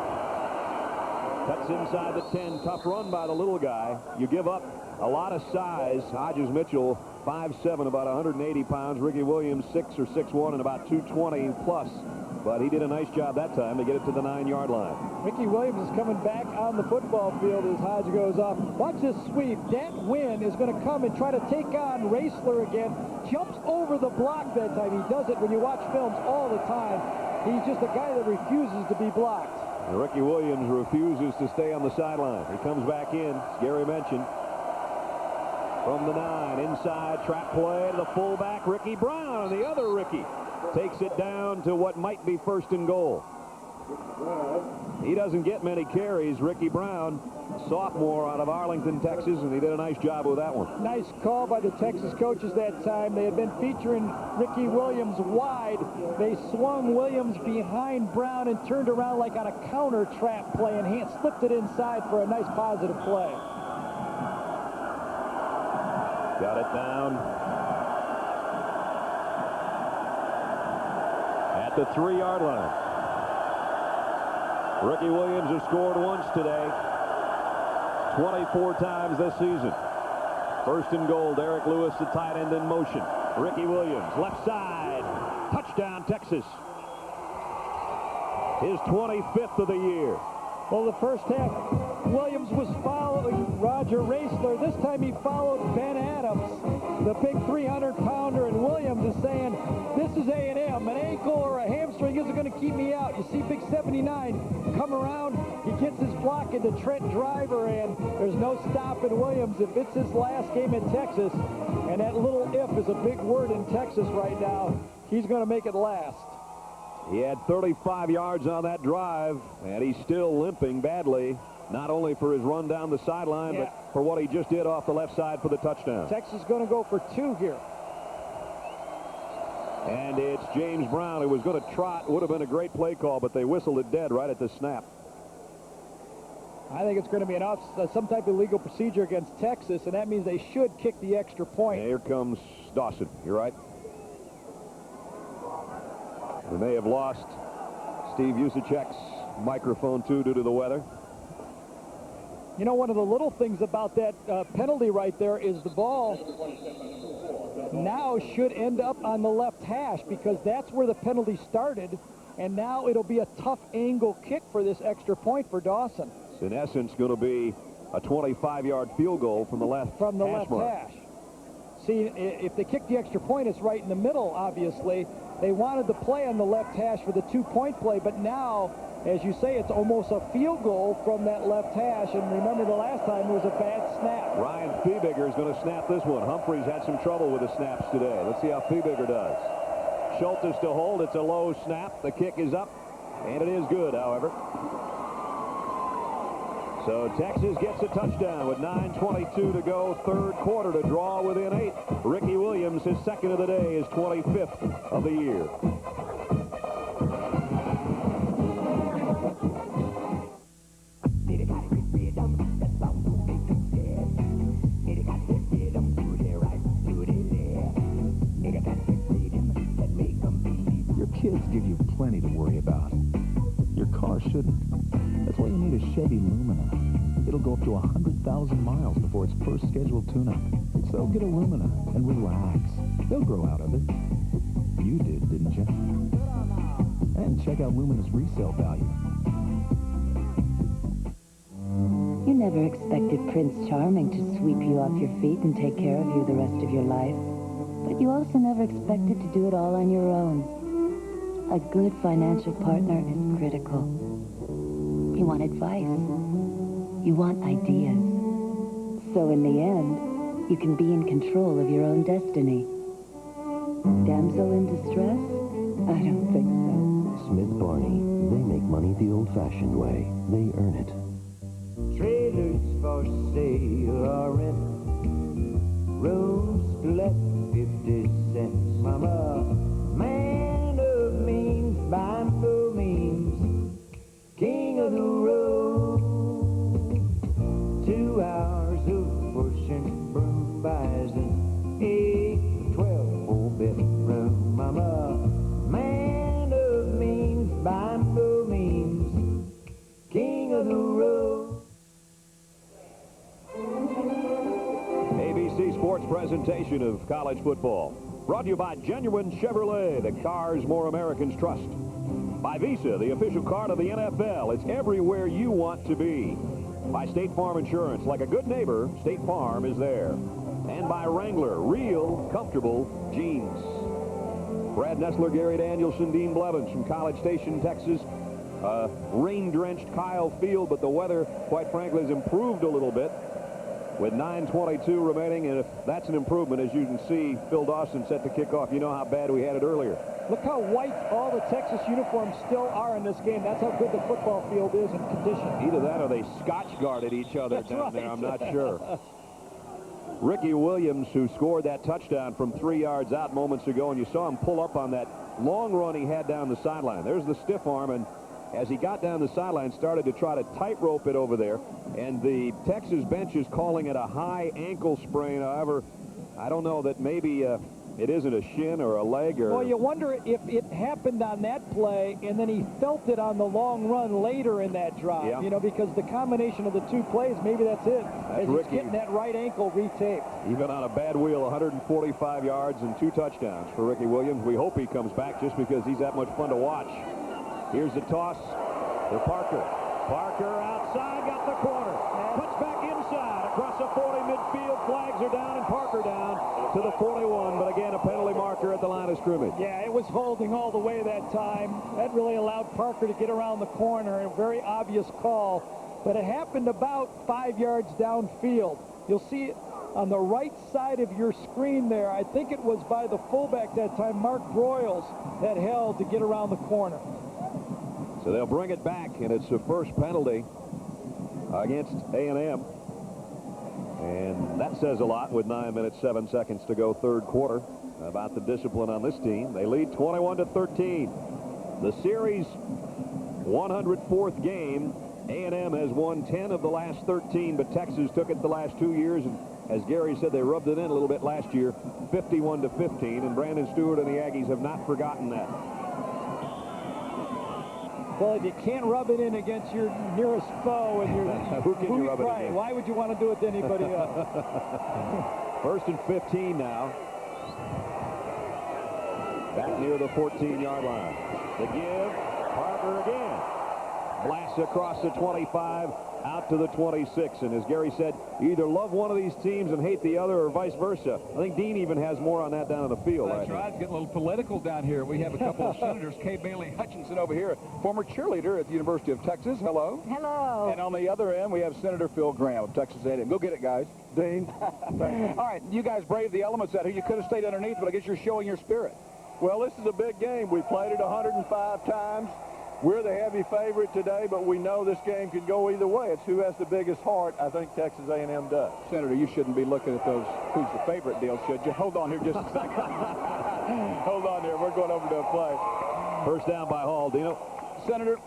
Cuts inside the 10. Tough run by the little guy. You give up a lot of size. Hodges Mitchell, 5'7", about 180 pounds. Ricky Williams, 6 or 6'1", and about 220 plus. But he did a nice job that time to get it to the 9-yard line. Ricky Williams is coming back on the football field as Hodge goes off. Watch this sweep. Dat Nguyen is going to come and try to take on Raessler again. Jumps over the block that time. He does it when you watch films all the time. He's just a guy that refuses to be blocked. And Ricky Williams refuses to stay on the sideline. He comes back in, as Gary mentioned. From the 9, inside, trap play to the fullback, Ricky Brown, and the other Ricky takes it down to what might be first and goal. He doesn't get many carries. Ricky Brown, sophomore out of Arlington, Texas, and he did a nice job with that one. Nice call by the Texas coaches that time. They had been featuring Ricky Williams wide. They swung Williams behind Brown and turned around like on a counter trap play and slipped it inside for a nice positive play. Got it down at the 3-yard line. Ricky Williams has scored once today. 24 times this season. First and goal, Derek Lewis, the tight end in motion. Ricky Williams, left side. Touchdown, Texas. His 25th of the year. Well, the first half, Williams was following Roger Raisler. This time he followed Ben Adams, the big 300-pounder, and Williams is saying, this is A&M. An ankle or a hamstring isn't going to keep me out. You see big 79 come around. He gets his block into Trent Driver, and there's no stopping Williams. If it's his last game in Texas, and that little if is a big word in Texas right now, he's going to make it last. He had 35 yards on that drive, and he's still limping badly, not only for his run down the sideline, but for what he just did off the left side for the touchdown. Texas is going to go for 2 here. And it's James Brown who was going to trot. Would have been a great play call, but they whistled it dead right at the snap. I think it's going to be some type of legal procedure against Texas, and that means they should kick the extra point. And here comes Dawson. You're right. We may have lost Steve Usachek's microphone, too, due to the weather. You know, one of the little things about that penalty right there is the ball now should end up on the left hash, because that's where the penalty started, and now it'll be a tough angle kick for this extra point for Dawson. It's in essence going to be a 25-yard field goal from the left hash. See, if they kick the extra point, it's right in the middle, obviously. They wanted to play on the left hash for the 2-point play, but now, as you say, it's almost a field goal from that left hash. And remember, the last time it was a bad snap. Ryan Feebiger is going to snap this one. Humphreys had some trouble with the snaps today. Let's see how Feebiger does. Schultz to hold. It's a low snap. The kick is up, and it is good, however. So Texas gets a touchdown with 9:22 to go, third quarter to draw within 8. Ricky Williams, his second of the day, his 25th of the year. Your kids give you plenty to worry about. Your car shouldn't. That's why you need a Chevy Lumina. It'll go up to 100,000 miles before its first scheduled tune-up. So get a Lumina and relax. They'll grow out of it. You did, didn't you? And check out Lumina's resale value. You never expected Prince Charming to sweep you off your feet and take care of you the rest of your life. But you also never expected to do it all on your own. A good financial partner is critical. You want advice. You want ideas. So in the end, you can be in control of your own destiny. Damsel in distress? I don't think so. Smith Barney. They make money the old-fashioned way. They earn it. Trailers for sale or rent. Rooms to let 50 cents. Mama, man of means by no means. King of the road. 2 hours of pushing broom buys an 8 to 12 4-bedroom. Mama, man of means by no means. King of the road. ABC Sports presentation of college football. Brought to you by Genuine Chevrolet, the cars more Americans trust. By Visa, the official card of the NFL. It's everywhere you want to be. By State Farm Insurance. Like a good neighbor, State Farm is there. And by Wrangler, real comfortable jeans. Brad Nessler, Gary Danielson, Dean Blevins from College Station, Texas. Rain-drenched Kyle Field, but the weather, quite frankly, has improved a little bit with 9:22 remaining, and if that's an improvement, as you can see, Phil Dawson set to kick off. You know how bad we had it earlier. Look how white all the Texas uniforms still are in this game. That's how good the football field is in condition. Either that or they Scotch-guarded each other down there. I'm not sure. Ricky Williams, who scored that touchdown from 3 yards out moments ago, and you saw him pull up on that long run he had down the sideline. There's the stiff arm, and as he got down the sideline, started to try to tightrope it over there, and the Texas bench is calling it a high ankle sprain. However, I don't know that maybe It isn't a shin or a leg or... Well, you wonder if it happened on that play and then he felt it on the long run later in that drop. Yeah. You know, because the combination of the two plays, maybe that's it. That's as Ricky. he's getting that right ankle retaped. Even on a bad wheel, 145 yards and 2 touchdowns for Ricky Williams. We hope he comes back just because he's that much fun to watch. Here's the toss to Parker. Parker outside, got the corner. Puts back inside across the 40 midfield. Flags are down and Parker down to the 41. But again, a penalty marker at the line of scrimmage. Yeah, it was holding all the way that time. That really allowed Parker to get around the corner. A very obvious call. But it happened about 5 yards downfield. You'll see it on the right side of your screen there. I think it was by the fullback that time, Mark Broyles, that held to get around the corner. So they'll bring it back, and it's the first penalty against A&M. And that says a lot with 9 minutes, 7 seconds to go, third quarter, about the discipline on this team. They lead 21-13. The series 104th game. A&M has won 10 of the last 13, but Texas took it the last 2 years, and as Gary said, they rubbed it in a little bit last year, 51-15, and Brandon Stewart and the Aggies have not forgotten that. Well, if you can't rub it in against your nearest foe, and who can you rub it right, in? why would you want to do it to anybody else? First and 15 now. Back near the 14-yard line. The give, Parker again. Blasts across the 25, out to the 26. And as Gary said, you either love one of these teams and hate the other, or vice versa. I think Dean even has more on that down in the field. That's right. It's getting a little political down here. We have a couple of senators. Kay Bailey Hutchinson over here, former cheerleader at the University of Texas. Hello. Hello. And on the other end, we have Senator Phil Graham of Texas A&M. Go get it, guys. Dean. All right, you guys braved the elements out here. You could have stayed underneath, but I guess you're showing your spirit. Well, this is a big game. We played it 105 times. We're the heavy favorite today, but we know this game can go either way. It's who has the biggest heart. I think Texas A&M does. Senator, you shouldn't be looking at those who's the favorite deal, should you? Hold on here just a second. Hold on here. We're going over to a play. First down by Hall. Dino. Senator,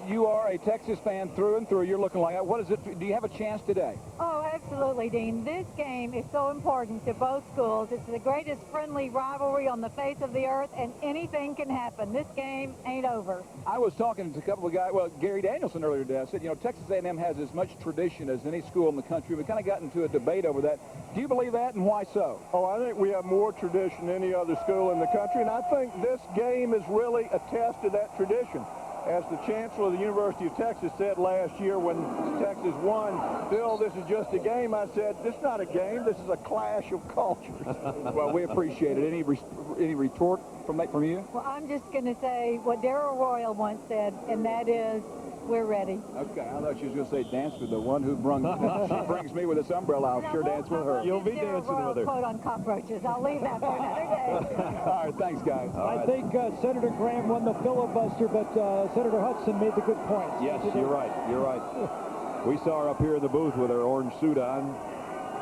you are a Texas fan through and through. You're looking like that. What is it? Do you have a chance today? Oh, absolutely, Dean. This game is so important to both schools. It's the greatest friendly rivalry on the face of the earth, and anything can happen. This game ain't over. I was talking to a couple of guys, well, Gary Danielson earlier today. I said, you know, Texas A&M has as much tradition as any school in the country. We kind of got into a debate over that. Do you believe that, and why so? Oh, I think we have more tradition than any other school in the country, and I think this game is really a test of that tradition. As the Chancellor of the University of Texas said last year when Texas won, Bill, this is just a game. I said, this is not a game. This is a clash of cultures. Well, we appreciate it. Any retort from you? Well, I'm just going to say what Darrell Royal once said, and that is, we're ready. Okay, I thought she was going to say dance with the one who she brings me with this umbrella. I'll sure dance with her. You'll be dancing with her. Quote on cockroaches. I'll leave that for another day. All right, thanks, guys. I think Senator Graham won the filibuster, but Senator Hudson made the good point. Yes, you're right. You're right. We saw her up here in the booth with her orange suit on.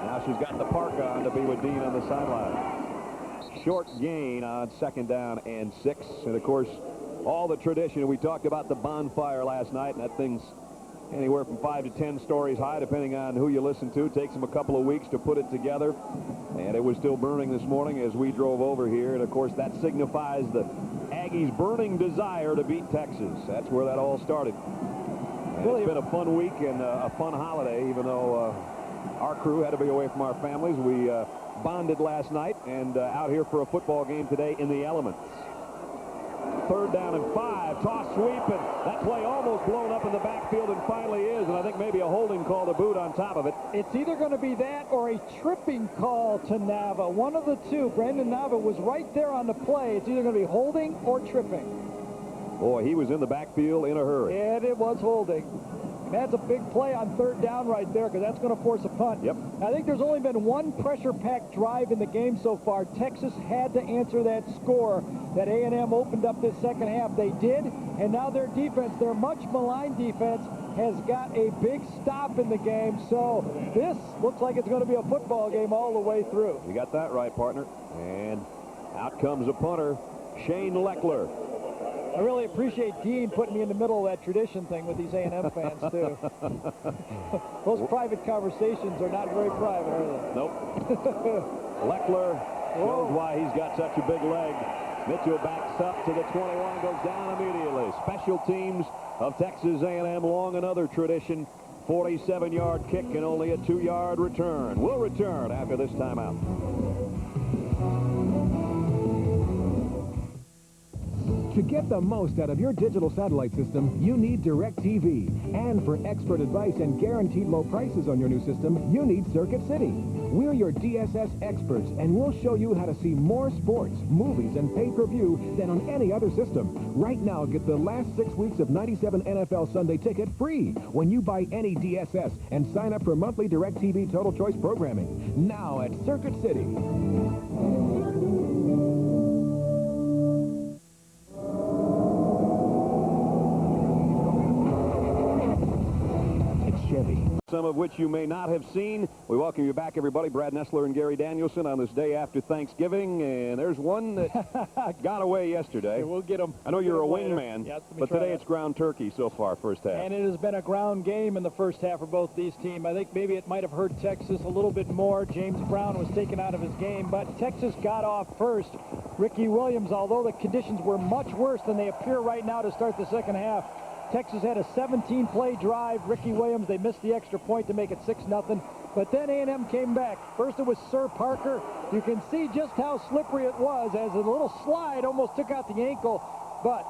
Now she's got the parka on to be with Dean on the sideline. Short gain on second down and 6. And, of course, all the tradition. We talked about the bonfire last night, and that thing's anywhere from 5 to 10 stories high, depending on who you listen to. It takes them a couple of weeks to put it together. And it was still burning this morning as we drove over here. And, of course, that signifies the Aggies' burning desire to beat Texas. That's where that all started. And it's been a fun week and a fun holiday, even though our crew had to be away from our families. We bonded last night and out here for a football game today in the elements. Third down and 5. Toss sweep, and that play almost blown up in the backfield and finally is, and I think maybe a holding call to boot on top of it. It's either going to be that or a tripping call to Nava. One of the two. Brandon Nava was right there on the play. It's either going to be holding or tripping. Boy, he was in the backfield in a hurry. And it was holding. And that's a big play on third down right there because that's going to force a punt. Yep. I think there's only been one pressure-packed drive in the game so far. Texas had to answer that score that A&M opened up this second half. They did, and now their defense, their much maligned defense, has got a big stop in the game. So this looks like it's going to be a football game all the way through. You got that right, partner. And out comes a punter, Shane Leckler. I really appreciate Dean putting me in the middle of that tradition thing with these A&M fans, too. Those private conversations are not very private, are they? Nope. Leckler Shows why he's got such a big leg. Mitchell backs up to the 21, goes down immediately. Special teams of Texas A&M, long another tradition. 47-yard kick and only a 2-yard return. We'll return after this timeout. To get the most out of your digital satellite system, you need DirecTV. And for expert advice and guaranteed low prices on your new system, you need Circuit City. We're your DSS experts, and we'll show you how to see more sports, movies, and pay-per-view than on any other system. Right now, get the last 6 weeks of 97 NFL Sunday Ticket free when you buy any DSS and sign up for monthly DirecTV Total Choice programming. Now at Circuit City. Some of which you may not have seen. We welcome you back, everybody. Brad Nessler and Gary Danielson on this day after Thanksgiving. And there's one that got away yesterday. Yeah, we'll get him. I know you're a wingman, yeah, but today it's ground turkey so far, first half. And it has been a ground game in the first half for both these teams. I think maybe it might have hurt Texas a little bit more. James Brown was taken out of his game, but Texas got off first. Ricky Williams, although the conditions were much worse than they appear right now to start the second half, Texas had a 17-play drive. Ricky Williams, they missed the extra point to make it 6-0. But then A&M came back. First it was Sir Parker. You can see just how slippery it was as a little slide almost took out the ankle. But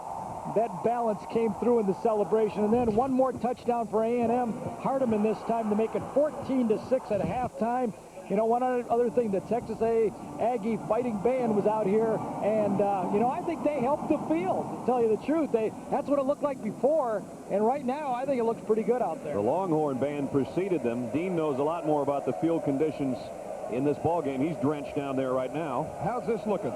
that balance came through in the celebration. And then one more touchdown for A&M. Hardeman this time to make it 14-6 at halftime. You know, one other thing, the Texas Aggie Fighting Band was out here, and, you know, I think they helped the field, to tell you the truth. That's what it looked like before, and right now I think it looks pretty good out there. The Longhorn Band preceded them. Dean knows a lot more about the field conditions in this ball game. He's drenched down there right now. How's this looking?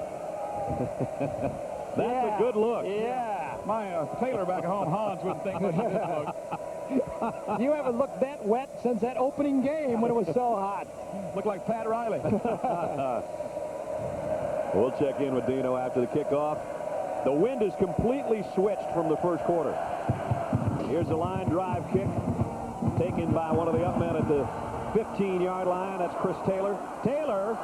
That's a good look. Yeah. My tailor back at home, Hans, wouldn't think much of this look. You haven't looked that wet since that opening game when it was so hot. Looked like Pat Riley. We'll check in with Dino after the kickoff. The wind is completely switched from the first quarter. Here's a line drive kick taken by one of the up men at the 15-yard line. That's Chris Taylor. Taylor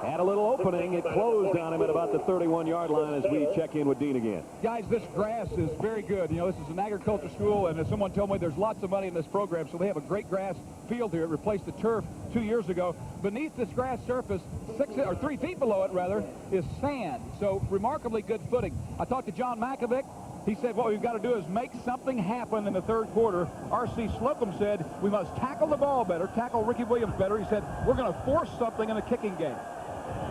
had a little opening. It closed on him at about the 31-yard line as we check in with Dean again. Guys, this grass is very good. You know, this is an agriculture school, and as someone told me, there's lots of money in this program, so they have a great grass field here. It replaced the turf 2 years ago. Beneath this grass surface, 3 feet below it, rather, is sand. So remarkably good footing. I talked to John Makovic. He said what we've got to do is make something happen in the third quarter. R.C. Slocum said we must tackle the ball better, tackle Ricky Williams better. He said we're going to force something in the kicking game.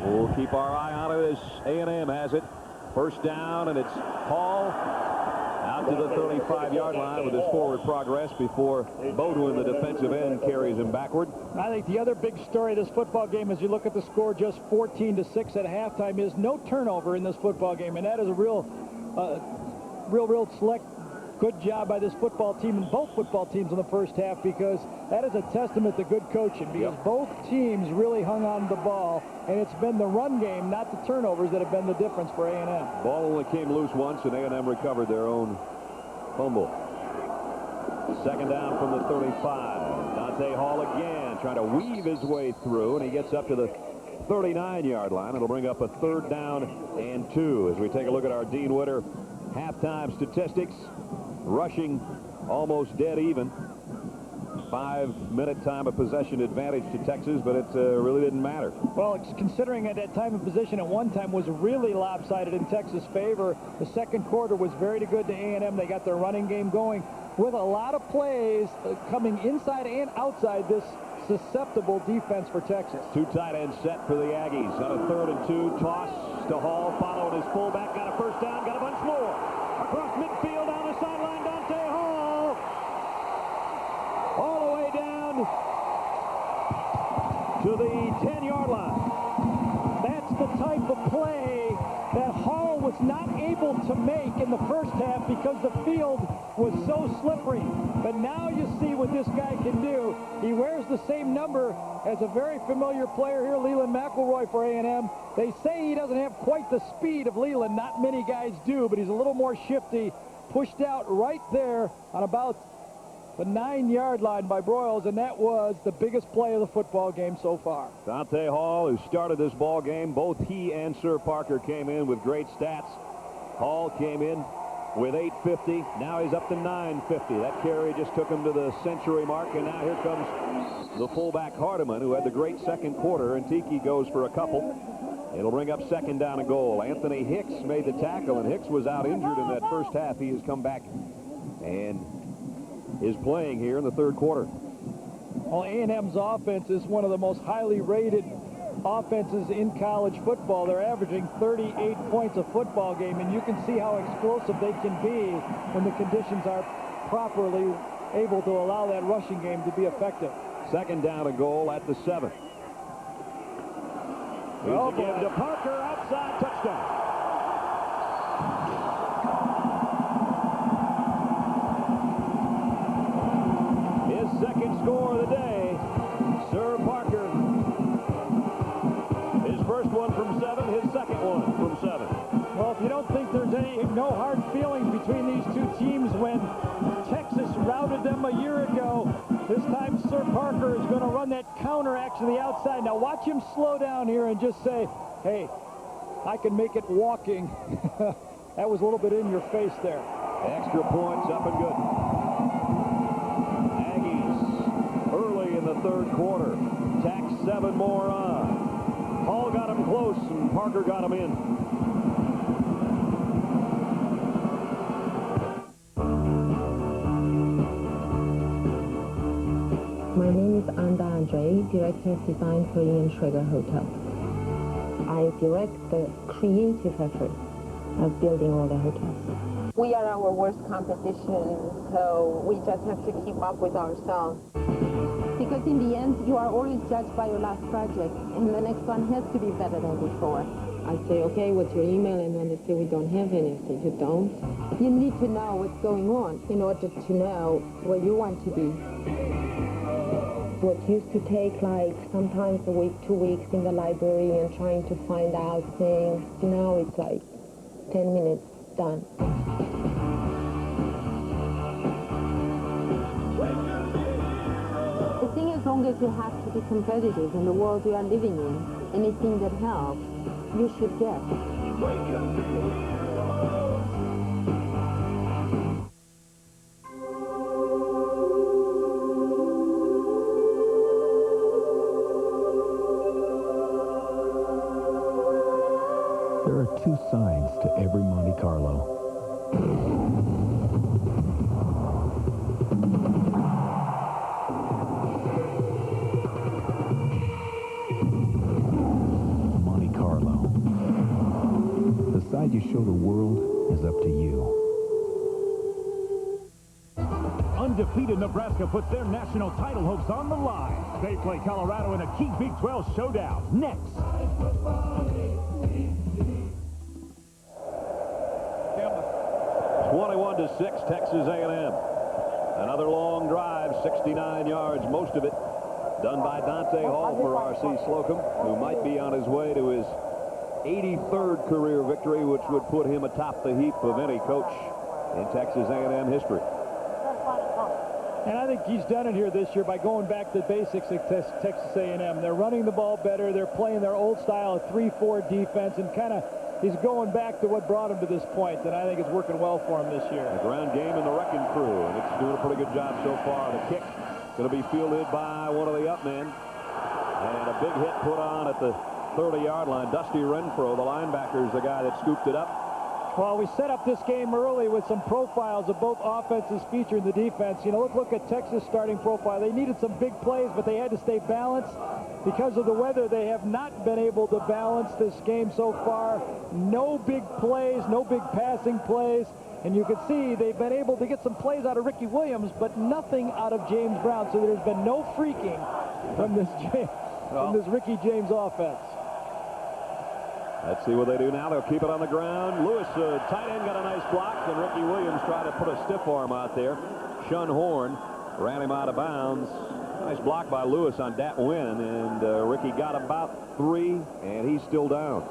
We'll keep our eye on it as A&M has it. First down, and it's Hall out to the 35-yard line with his forward progress before Bodwin, the defensive end, carries him backward. I think the other big story of this football game, as you look at the score, just 14-6 at halftime, is no turnover in this football game, and that is a real select good job by this football team and both football teams in the first half, because that is a testament to good coaching, because both teams really hung on the ball, and it's been the run game, not the turnovers, that have been the difference for A&M. Ball only came loose once, and A&M recovered their own fumble. Second down from the 35. Dante Hall again trying to weave his way through, and he gets up to the 39-yard line. It'll bring up a 3rd down and 2 as we take a look at our Dean Witter halftime statistics. Rushing almost dead even. 5-minute time of possession advantage to Texas, but it really didn't matter. Well, it's considering that time of possession at one time was really lopsided in Texas' favor. The second quarter was very good to A&M. They got their running game going with a lot of plays coming inside and outside this susceptible defense for Texas. 2 tight ends set for the Aggies on a 3rd and 2. Toss to Hall, following his fullback, got a first down, got a bunch more. Across midfield down the sideline, Dante Hall. All the way down to the 10-yard line. That's the type of play that Hall was not able to make in the first half because the field was so slippery. But now you see what this guy can do. He wears the same number as a very familiar player here, Leland McElroy for A&M. They say he doesn't have quite the speed of Leland. Not many guys do, but he's a little more shifty. Pushed out right there on about the 9-yard line by Broyles, and that was the biggest play of the football game so far. Dante Hall, who started this ball game, both he and Sir Parker came in with great stats. Hall came in with 850. Now he's up to 950. That carry just took him to the century mark, and now here comes the fullback Hardiman, who had the great second quarter, and Tiki goes for a couple. It'll bring up second down and goal. Anthony Hicks made the tackle, and Hicks was out injured in that first half. He has come back and is playing here in the third quarter. Well, A&M's offense is one of the most highly rated offenses in college football. They're averaging 38 points a football game, and you can see how explosive they can be when the conditions are properly able to allow that rushing game to be effective. Second down and goal at the 7. Here's the give to Parker, outside, touchdown. His second score of the day, Sir Parker. His first one from 7, his second one from 7. Well, if you don't think there's no hard feelings between these two teams when Texas routed them a year ago, this time Sir Parker is going to run that counter action to the outside. Now watch him slow down here and just say, hey, I can make it walking. That was a little bit in your face there. Extra points up and good. Aggies early in the third quarter. Tack 7 more on. Hall got him close and Parker got him in. My name is Anda Andre, Director of Design for Ian Schrager Hotel. I direct the creative effort of building all the hotels. We are our worst competition, so we just have to keep up with ourselves. Because in the end, you are always judged by your last project, and the next one has to be better than before. I say, okay, what's your email? And when they say we don't have any, I say, you don't? You need to know what's going on in order to know where you want to be. What used to take like sometimes a week, 2 weeks in the library and trying to find out things, now it's like 10 minutes, done. The thing, as long as you have to be competitive in the world we are living in, anything that helps, you should get. There are 2 sides to every Monte Carlo. Monte Carlo. The side you show the world is up to you. Undefeated Nebraska puts their national title hopes on the line. They play Colorado in a key Big 12 showdown. Next. 21-6, Texas A&M. Another long drive, 69 yards, most of it done by Dante Hall for R.C. Slocum, who might be on his way to his 83rd career victory, which would put him atop the heap of any coach in Texas A&M history. And I think he's done it here this year by going back to the basics at Texas A&M. They're running the ball better. They're playing their old style of 3-4 defense, and kind of he's going back to what brought him to this point, and I think it's working well for him this year. The ground game and the wrecking crew, and it's doing a pretty good job so far. The kick going to be fielded by one of the up men, and a big hit put on at the 30-yard line. Dusty Renfro, the linebacker, is the guy that scooped it up. Well, we set up this game early with some profiles of both offenses featuring the defense. You know, let's look at Texas starting profile. They needed some big plays, but they had to stay balanced. Because of the weather, they have not been able to balance this game so far. No big plays, no big passing plays. And you can see they've been able to get some plays out of Ricky Williams, but nothing out of James Brown. So there's been no freaking from this Ricky James offense. Let's see what they do now. They'll keep it on the ground. Lewis, tight end, got a nice block, and Ricky Williams tried to put a stiff arm out there. Shun Horn ran him out of bounds. Nice block by Lewis on Dat Wynn, and Ricky got about 3, and he's still down.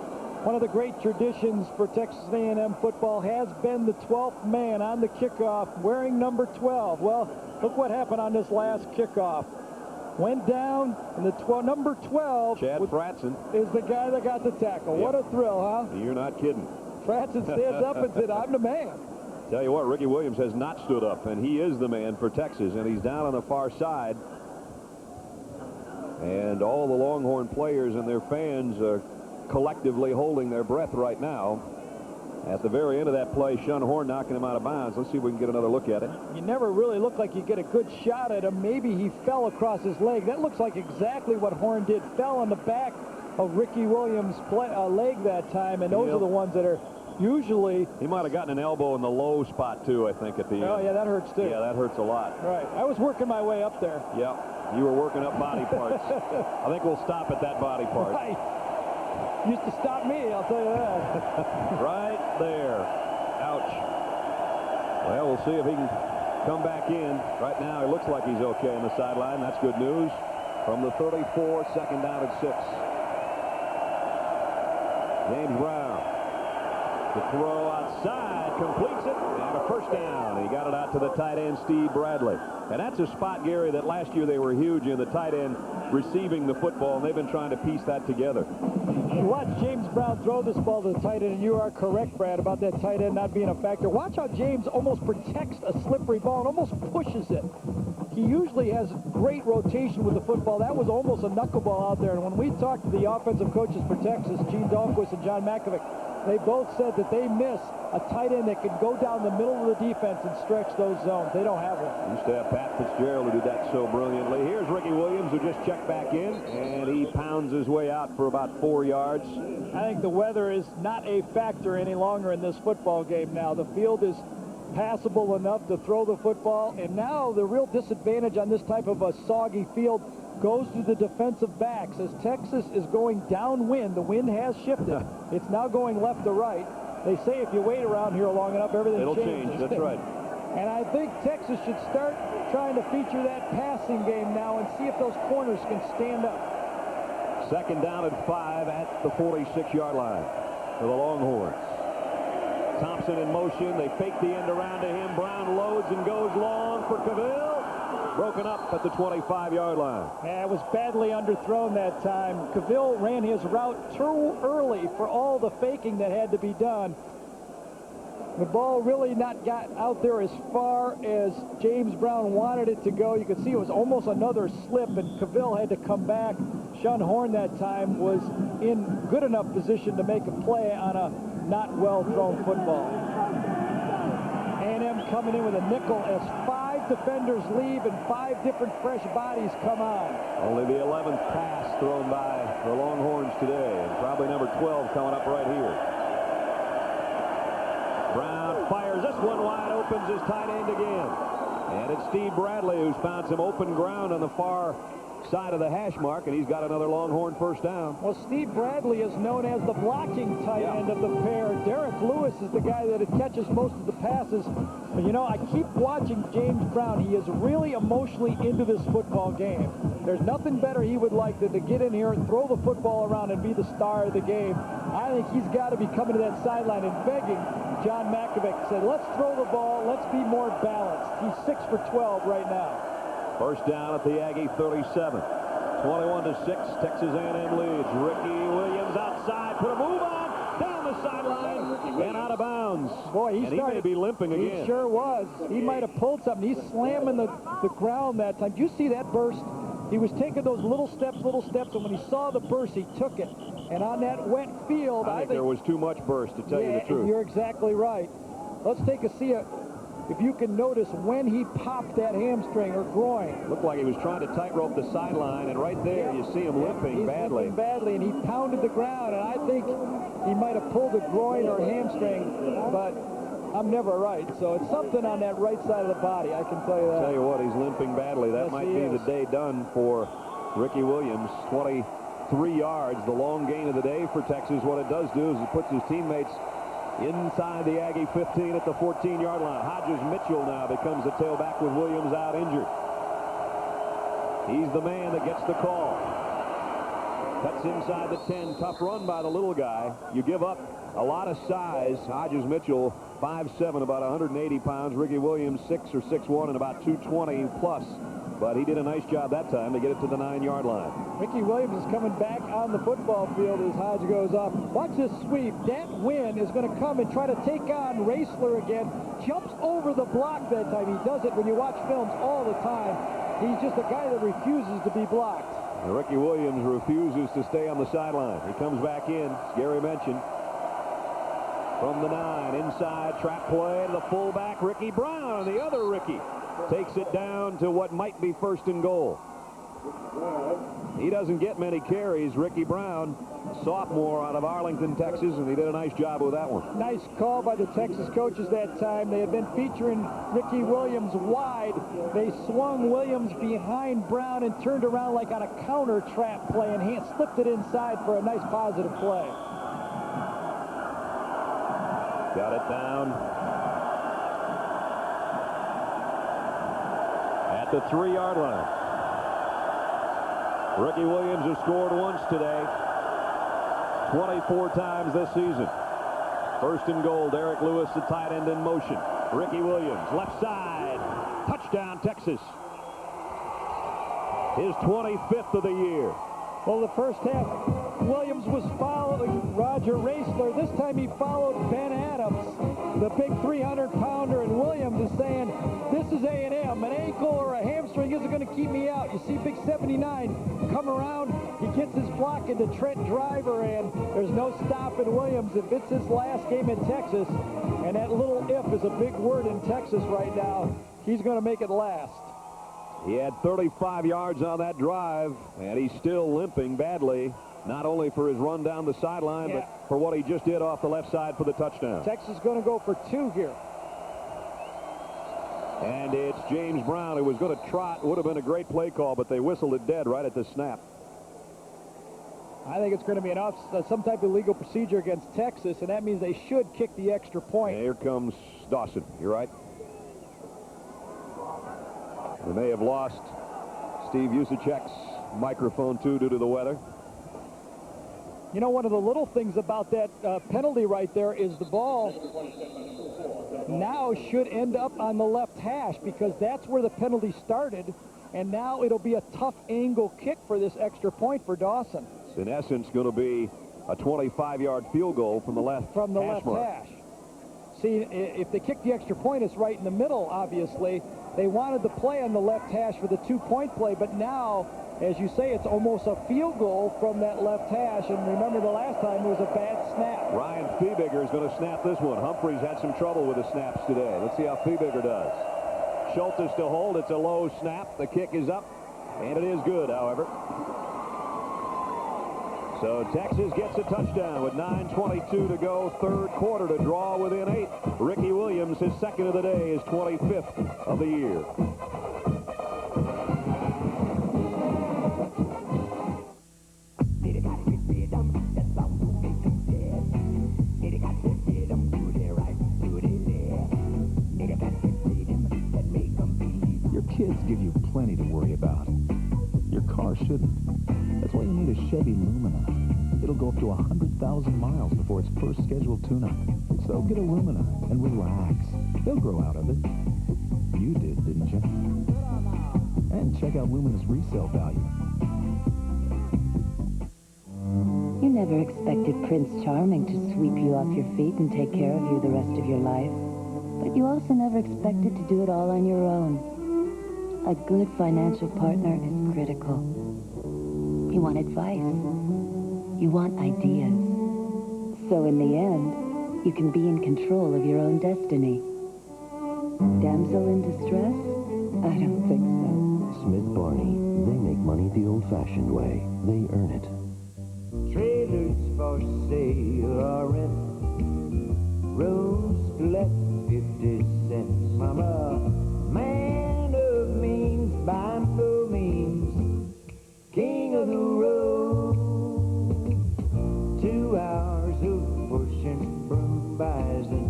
One of the great traditions for Texas A&M football has been the 12th man on the kickoff wearing number 12. Well, look what happened on this last kickoff. Went down, and the number 12 Chad Fratson is the guy that got the tackle. Yep. What a thrill, huh? You're not kidding. Fratson stands up and said, I'm the man. Tell you what, Ricky Williams has not stood up, and he is the man for Texas, and he's down on the far side. And all the Longhorn players and their fans are collectively holding their breath right now. At the very end of that play, Sean Horn knocking him out of bounds. Let's see if we can get another look at it. You never really looked like you get a good shot at him. Maybe he fell across his leg. That looks like exactly what Horn did. Fell on the back of Ricky Williams' leg that time, and those are the ones that are usually... He might have gotten an elbow in the low spot, too, I think, at the end. Oh, yeah, that hurts, too. Yeah, that hurts a lot. Right. I was working my way up there. Yeah, you were working up body parts. I think we'll stop at that body part. Right. Used to stop me, I'll tell you that. Right there. Ouch. Well, we'll see if he can come back in. Right now, it looks like he's okay on the sideline. That's good news. From the 34, second down at 6. James Brown. The throw outside, completes it, and a first down. He got it out to the tight end, Steve Bradley. And that's a spot, Gary, that last year they were huge in, the tight end receiving the football, and they've been trying to piece that together. You watch James Brown throw this ball to the tight end, and you are correct, Brad, about that tight end not being a factor. Watch how James almost protects a slippery ball and almost pushes it. He usually has great rotation with the football. That was almost a knuckleball out there. And when we talked to the offensive coaches for Texas, Gene Dahlquist and John Makovic, they both said that they miss a tight end that can go down the middle of the defense and stretch those zones. They don't have one. Used to have Pat Fitzgerald who did that so brilliantly. Here's Ricky Williams, who just checked back in, and he pounds his way out for about 4 yards. I think the weather is not a factor any longer in this football game now. The field is passable enough to throw the football, and now the real disadvantage on this type of a soggy field goes to the defensive backs. As Texas is going downwind, the wind has shifted. It's now going left to right. They say if you wait around here long enough, everything It'll changes. change, that's right. And I think Texas should start trying to feature that passing game now and see if those corners can stand up. Second down and 5 at the 46-yard line for the Longhorns. Thompson in motion. They fake the end around to him. Brown loads and goes long for Cavill. Broken up at the 25-yard line. Yeah, it was badly underthrown that time. Cavill ran his route too early for all the faking that had to be done. The ball really not got out there as far as James Brown wanted it to go. You could see it was almost another slip, and Cavill had to come back. Sean Horn that time was in good enough position to make a play on a not well-thrown football. A&M coming in with a nickel as 5 defenders leave and 5 different fresh bodies come on. Only the 11th pass thrown by the Longhorns today, and probably number 12 coming up right here. Brown fires this one wide, opens his tight end again. And it's Steve Bradley who's found some open ground on the far side of the hash mark, and he's got another Longhorn first down. Well, Steve Bradley is known as the blocking tight end of the pair. Derek Lewis is the guy that catches most of the passes. But, you know, I keep watching James Brown. He is really emotionally into this football game. There's nothing better he would like than to get in here and throw the football around and be the star of the game. I think he's got to be coming to that sideline and begging John Makovic, said, let's throw the ball, let's be more balanced. He's 6 for 12 right now. First down at the Aggie 37. 21-6, Texas A&M leads. Ricky Williams outside, put a move on, down the sideline, and out of bounds. Boy, he may be limping again. He sure was. He might have pulled something. He's slamming the ground that time. Did you see that burst? He was taking those little steps, and when he saw the burst, he took it. And on that wet field, I think there was too much burst, to tell you the truth. You're exactly right. Let's take a see if you can notice when he popped that hamstring or groin. Looked like he was trying to tightrope the sideline, and right there you see him limping badly. Limping badly, and he pounded the ground, and I think he might have pulled a groin or a hamstring, but I'm never right. So it's something on that right side of the body, I can tell you that. Tell you what, he's limping badly. That might be the day done for Ricky Williams. 23 yards, the long gain of the day for Texas. What it does do is it puts his teammates inside the Aggie 15 at the 14-yard line. Hodges Mitchell now becomes the tailback with Williams out injured. He's the man that gets the call. Cuts inside the 10. Tough run by the little guy. You give up a lot of size. Hodges Mitchell, 5'7", about 180 pounds. Ricky Williams, 6 or 6'1", and about 220 plus. But he did a nice job that time to get it to the 9-yard line. Ricky Williams is coming back on the football field as Hodge goes up. Watch this sweep. Dat Nguyen is going to come and try to take on Raisler again. Jumps over the block that time. He does it when you watch films all the time. He's just a guy that refuses to be blocked. And Ricky Williams refuses to stay on the sideline. He comes back in, as Gary mentioned. From the 9, inside, trap play to the fullback, Ricky Brown. The other Ricky takes it down to what might be 1st and goal. He doesn't get many carries. Ricky Brown, sophomore out of Arlington, Texas, and he did a nice job with that one. Nice call by the Texas coaches that time. They had been featuring Ricky Williams wide. They swung Williams behind Brown and turned around like on a counter trap play, and he slipped it inside for a nice positive play. Got it down at the 3-yard line. Ricky Williams has scored once today, 24 times this season. 1st and goal. Derek Lewis, the tight end, in motion. Ricky Williams, left side. Touchdown, Texas. His 25th of the year. Well, the first half, Williams was following Roger Raisler. This time he followed Ben Adams, the big 300-pounder, and Williams is saying, this is A&M. An ankle or a hamstring isn't going to keep me out. You see big 79 come around. He gets his block into Trent Driver, and there's no stopping Williams. If it's his last game in Texas, and that little if is a big word in Texas right now, he's going to make it last. He had 35 yards on that drive, and he's still limping badly, not only for his run down the sideline, but for what he just did off the left side for the touchdown. Texas is going to go for 2 here. And it's James Brown who was going to trot. Would have been a great play call, but they whistled it dead right at the snap. I think it's going to be some type of legal procedure against Texas, and that means they should kick the extra point. And here comes Dawson. You're right. They may have lost Steve Usachek's microphone, too, due to the weather. You know, one of the little things about that penalty right there is the ball now should end up on the left hash, because that's where the penalty started, and now it'll be a tough angle kick for this extra point for Dawson. It's in essence going to be a 25-yard field goal from the left hash. See, if they kick the extra point, it's right in the middle, obviously. They wanted the play on the left hash for the 2-point play, but now, as you say, it's almost a field goal from that left hash. And remember, the last time it was a bad snap. Ryan Feebigger is going to snap this one. Humphreys had some trouble with the snaps today. Let's see how Feebigger does. Schultz to hold. It's a low snap. The kick is up, and it is good, however. So Texas gets a touchdown with 9:22 to go, 3rd quarter to draw within 8. Ricky Williams, his 2nd of the day, his 25th of the year. Your kids give you plenty to worry about. Your car shouldn't. That's why you need a Chevy Lumina. It'll go up to 100,000 miles before its first scheduled tune-up. So get a Lumina and relax. They'll grow out of it. You did, didn't you? And check out Lumina's resale value. You never expected Prince Charming to sweep you off your feet and take care of you the rest of your life. But you also never expected to do it all on your own. A good financial partner is critical. You want advice. You want ideas. So in the end, you can be in control of your own destiny. Damsel in distress? I don't think so. Smith Barney. They make money the old-fashioned way. They earn it. Trailers for sale or rent. Rooms to let 50 cents. Mama, man of means by no means. King of the road. 2 hours of pushing broom buys an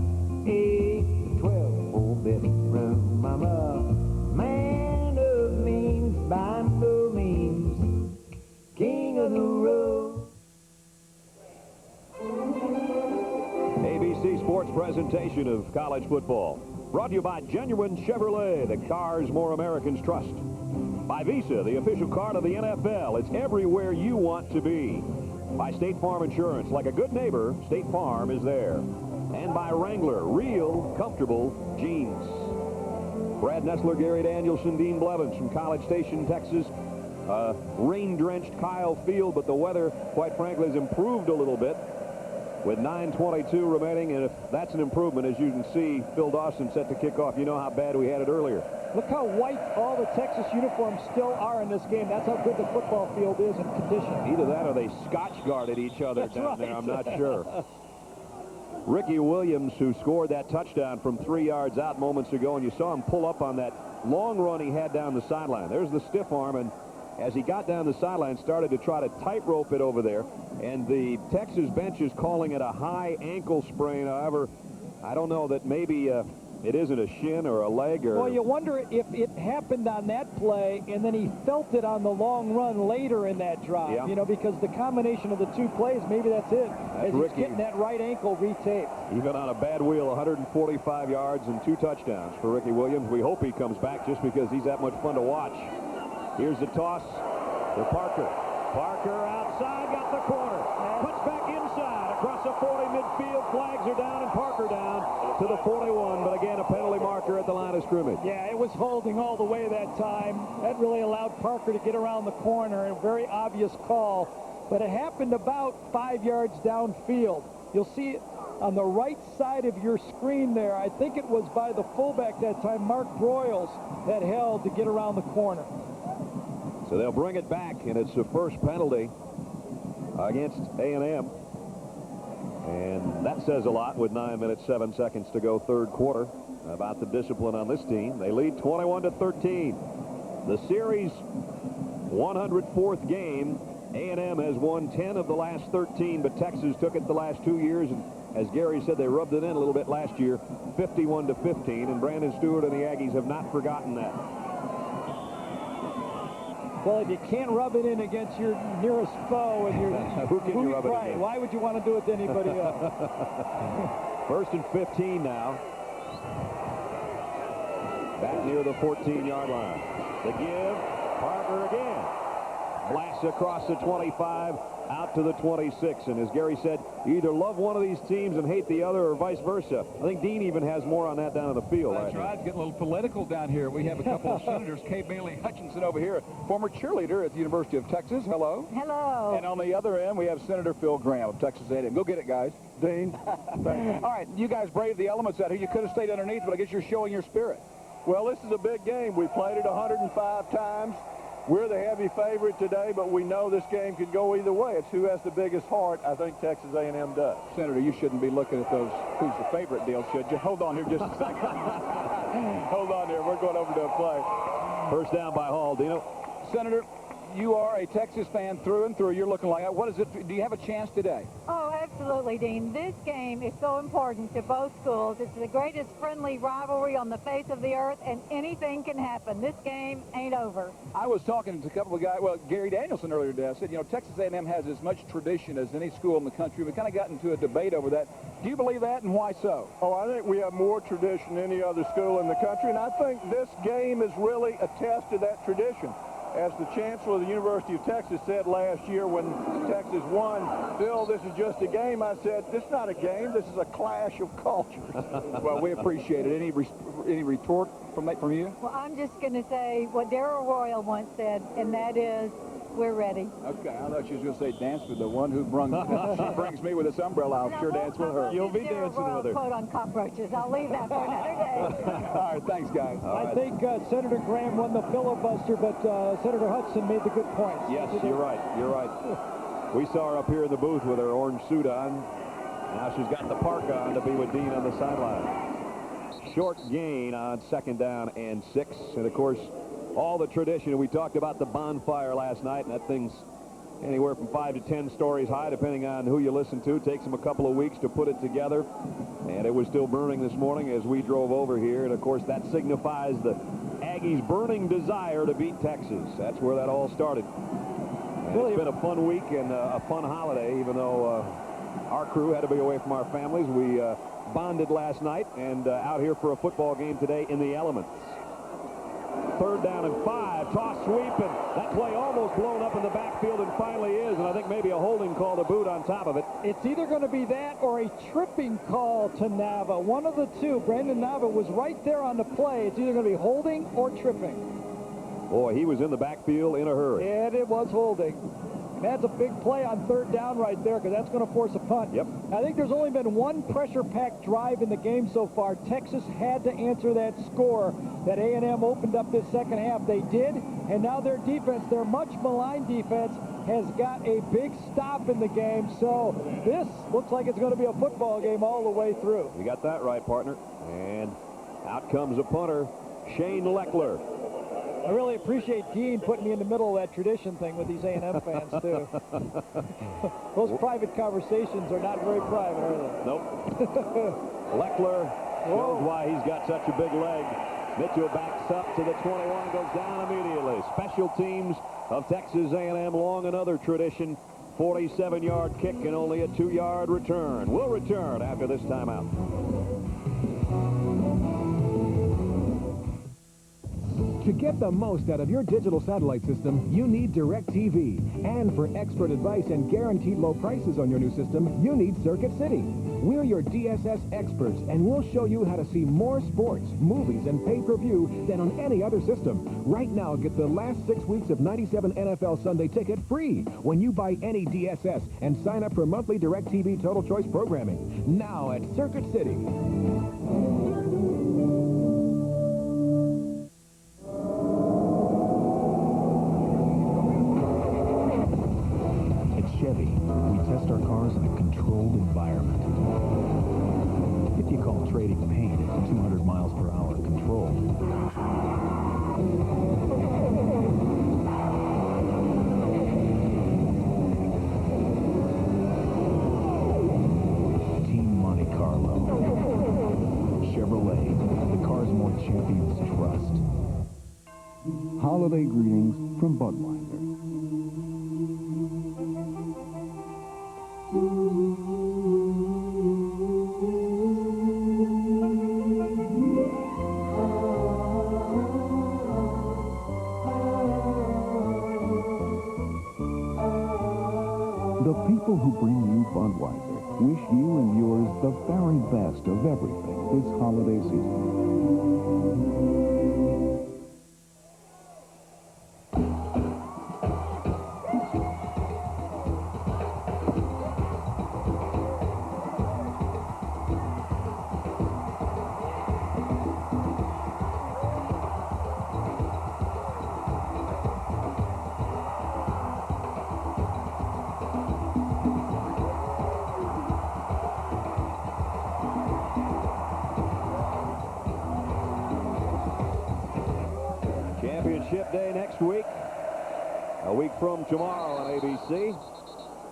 8 to 12 4-bedroom. Mama, man of means by no means. King of the road. presentation of college football. Brought to you by Genuine Chevrolet, the cars more Americans trust. By Visa, the official card of the NFL. It's everywhere you want to be. By State Farm Insurance. Like a good neighbor, State Farm is there. And by Wrangler, real comfortable jeans. Brad Nessler, Gary Danielson, Dean Blevins from College Station, Texas. Rain-drenched Kyle Field, but the weather, quite frankly, has improved a little bit with 9:22 remaining, and if that's an improvement, as you can see, Phil Dawson set to kick off. You know how bad we had it earlier. Look how white all the Texas uniforms still are in this game. That's how good the football field is in condition. Either that or they scotch-guarded each other That's down right. there. I'm not sure. Ricky Williams, who scored that touchdown from 3 yards out moments ago, and you saw him pull up on that long run he had down the sideline. There's the stiff arm, and as he got down the sideline, started to try to tightrope it over there. And the Texas bench is calling it a high ankle sprain. However, I don't know that maybe it isn't a shin or a leg. Or well, you wonder if it happened on that play, and then he felt it on the long run later in that drop. Yeah. You know, because the combination of the two plays, maybe that's it. That's as he's Ricky. getting that right ankle retaped. Even on a bad wheel, 145 yards and 2 touchdowns for Ricky Williams. We hope he comes back just because he's that much fun to watch. Here's the toss to Parker. Parker outside, got the corner. Puts back inside across the 40 midfield. Flags are down and Parker down to the 41. But again, a penalty marker at the line of scrimmage. Yeah, it was holding all the way that time. That really allowed Parker to get around the corner. A very obvious call. But it happened about 5 yards downfield. You'll see it on the right side of your screen there. I think it was by the fullback that time, Mark Broyles, that held to get around the corner. So they'll bring it back, and it's the first penalty against A&M. And that says a lot with 9 minutes, 7 seconds to go, third quarter, about the discipline on this team. They lead 21-13. The series 104th game. A&M has won 10 of the last 13, but Texas took it the last 2 years. And as Gary said, they rubbed it in a little bit last year, 51-15. And Brandon Stewart and the Aggies have not forgotten that. Well, if you can't rub it in against your nearest foe, and who can you rub it right, against? Why would you want to do it to anybody else? First and 15 now. Back near the 14-yard line. The give, Parker again. Blasts across the 25, out to the 26. And as Gary said, you either love one of these teams and hate the other, or vice versa. I think Dean even has more on that down in the field. That's right. It's getting a little political down here. We have a couple of senators. Kay Bailey Hutchinson over here, former cheerleader at the University of Texas. Hello. Hello. And on the other end, we have Senator Phil Graham of Texas A&M. Go get it, guys. Dean. All right, you guys braved the elements out here. You could have stayed underneath, but I guess you're showing your spirit. Well, this is a big game. We played it 105 times. We're the heavy favorite today, but we know this game could go either way. It's who has the biggest heart. I think Texas A&M does. Senator, you shouldn't be looking at those who's the favorite deal, should you? Hold on here just a second. Hold on here. We're going over to a play. First down by Hall. Dino. Senator, you are a Texas fan through and through. You're looking like, what is it? Do you have a chance today? Oh, absolutely, Dean. This game is so important to both schools. It's the greatest friendly rivalry on the face of the earth, and anything can happen. This game ain't over. I was talking to a couple of guys, well, Gary Danielson earlier today. I said, you know, Texas A&M has as much tradition as any school in the country. We kind of got into a debate over that. Do you believe that, and why so? Oh, I think we have more tradition than any other school in the country, and I think this game is really a test of that tradition. As the chancellor of the University of Texas said last year when Texas won, Phil, this is just a game. I said, this is not a game. This is a clash of cultures. Well, we appreciate it. Any retort from you? Well, I'm just going to say what Darrell Royal once said, and that is, we're ready. Okay, I thought she was going to say dance with the one who she brings me with this umbrella. I'll sure dance with her. You'll be dancing with her. Quote on cockroaches. I'll leave that for another day. All right, thanks, guys. I think Senator Graham won the filibuster, but Senator Hudson made the good points. Yes, you're right. You're right. We saw her up here in the booth with her orange suit on. Now she's got the parka on to be with Dean on the sideline. Short gain on second down and 6. And, of course, all the tradition. We talked about the bonfire last night, and that thing's anywhere from 5 to 10 stories high, depending on who you listen to. It takes them a couple of weeks to put it together. And it was still burning this morning as we drove over here. And, of course, that signifies the Aggies' burning desire to beat Texas. That's where that all started. And it's been a fun week and a fun holiday, even though Our crew had to be away from our families. We bonded last night and out here for a football game today in the elements. 3rd down and 5. Toss sweep, and that play almost blown up in the backfield and finally is, and I think maybe a holding call to boot on top of it. It's either going to be that or a tripping call to Nava. One of the two. Brandon Nava was right there on the play. It's either going to be holding or tripping. Boy, he was in the backfield in a hurry. And it was holding. And that's a big play on 3rd down right there because that's going to force a punt. Yep. I think there's only been one pressure-packed drive in the game so far. Texas had to answer that score that A&M opened up this second half. They did, and now their defense, their much maligned defense, has got a big stop in the game. So this looks like it's going to be a football game all the way through. You got that right, partner. And out comes a punter, Shane Leckler. I really appreciate Dean putting me in the middle of that tradition thing with these A&M fans, too. Those private conversations are not very private, are they? Nope. Leckler shows why he's got such a big leg. Mitchell backs up to the 21, goes down immediately. Special teams of Texas A&M, long another tradition. 47-yard kick and only a 2-yard return. We'll return after this timeout. To get the most out of your digital satellite system, you need DirecTV. And for expert advice and guaranteed low prices on your new system, you need Circuit City. We're your DSS experts, and we'll show you how to see more sports, movies, and pay-per-view than on any other system. Right now, get the last 6 weeks of 97 NFL Sunday Ticket free when you buy any DSS and sign up for monthly DirecTV Total Choice programming. Now at Circuit City. Chevy, we test our cars in a controlled environment. If you call trading paint at 200 miles per hour controlled, Team Monte Carlo. Chevrolet, the cars more champions trust. Holiday greetings from Budweiser. The people who bring you Budweiser wish you and yours the very best of everything this holiday season. Championship day next week. A week from tomorrow on ABC.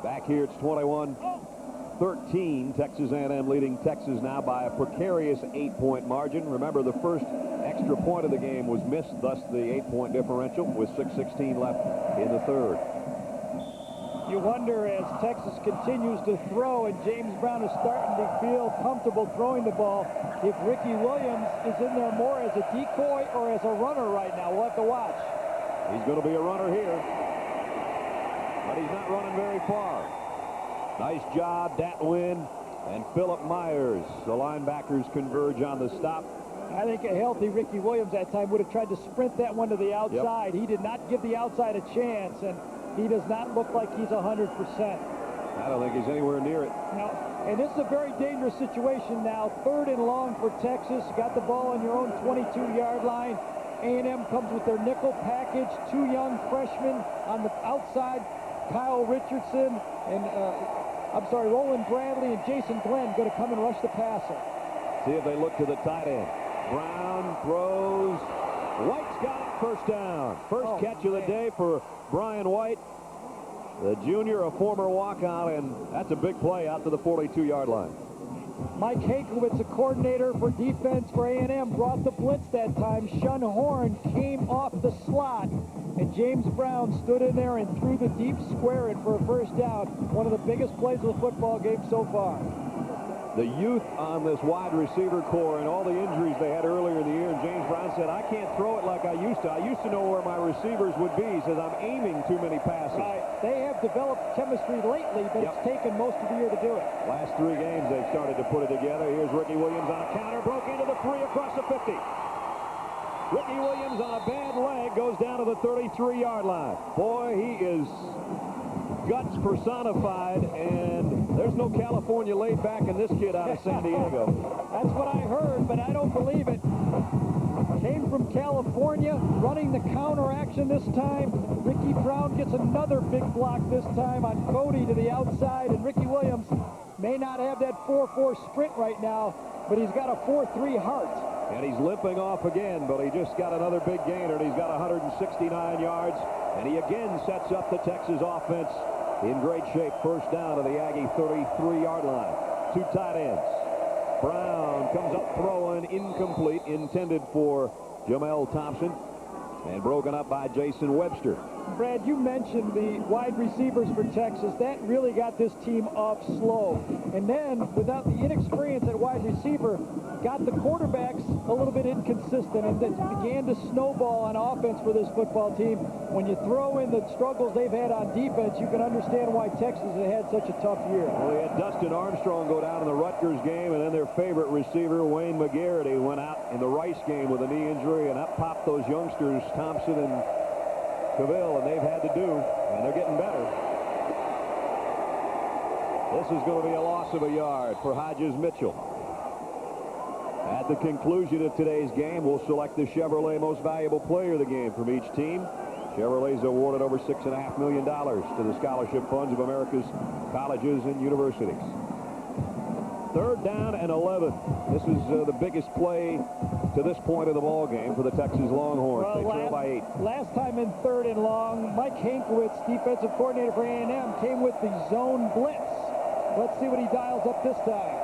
Back here, it's 21-13. Texas A&M leading Texas now by a precarious 8-point margin. Remember, the first extra point of the game was missed, thus the 8-point differential with 6:16 left in the third. You wonder, as Texas continues to throw and James Brown is starting to feel comfortable throwing the ball, if Ricky Williams is in there more as a decoy or as a runner right now. We'll have to watch. He's going to be a runner here, but he's not running very far. Nice job, Datwin and Philip Myers. The linebackers converge on the stop. I think a healthy Ricky Williams that time would have tried to sprint that one to the outside. Yep. He did not give the outside a chance, and he does not look like he's 100%. I don't think he's anywhere near it. No. And this is a very dangerous situation now. 3rd and long for Texas. Got the ball on your own 22-yard line. A&M comes with their nickel package. 2 young freshmen on the outside. Kyle Richardson and, Roland Bradley and Jason Glenn going to come and rush the passer. See if they look to the tight end. Brown throws. White's got it. First down. First catch of the day for Brian White, the junior, a former walk-on, and that's a big play out to the 42-yard line. Mike Hakowitz, of coordinator for defense for A&M, brought the blitz that time. Shun Horn came off the slot, and James Brown stood in there and threw the deep square in for a first down. One of the biggest plays of the football game so far. The youth on this wide receiver core and all the injuries they had earlier in the year, and James Brown said, I can't throw it like I used to. I used to know where my receivers would be. He says, I'm aiming too many passes. Right. They have developed chemistry lately, but it's taken most of the year to do it. Last 3 games, they've started to put it together. Here's Ricky Williams on a counter, broke into the 3 across the 50. Ricky Williams on a bad leg goes down to the 33-yard line. Boy, he is guts personified, and there's no California laid back in this kid out of San Diego. That's what I heard, but I don't believe it. Came from California, running the counter action this time. Ricky Brown gets another big block this time on Cody to the outside, and Ricky Williams may not have that 4-4 sprint right now, but he's got a 4-3 heart. And he's limping off again, but he just got another big gainer, and he's got 169 yards, and he again sets up the Texas offense in great shape. First down to the Aggie 33-yard line. 2 tight ends. Brown comes up throwing, incomplete, intended for Jamel Thompson, and broken up by Jason Webster. Brad, you mentioned the wide receivers for Texas. That really got this team off slow. And then, without the inexperience at wide receiver, got the quarterbacks a little bit inconsistent, and it began to snowball on offense for this football team. When you throw in the struggles they've had on defense, you can understand why Texas has had such a tough year. Well, they had Dustin Armstrong go down in the Rutgers game, and then their favorite receiver, Wayne McGarity, went out in the Rice game with a knee injury, and up popped those youngsters, Thompson and Cavill, and they've had to do, and they're getting better. This is going to be a loss of a yard for Hodges Mitchell. At the conclusion of today's game, we'll select the Chevrolet Most Valuable Player of the game from each team. Chevrolet's awarded over $6.5 million to the scholarship funds of America's colleges and universities. 3rd down and 11. This is the biggest play to this point of the ball game for the Texas Longhorns. They trail by 8. Last time in 3rd and long, Mike Hankwitz, defensive coordinator for A&M, came with the zone blitz. Let's see what he dials up this time.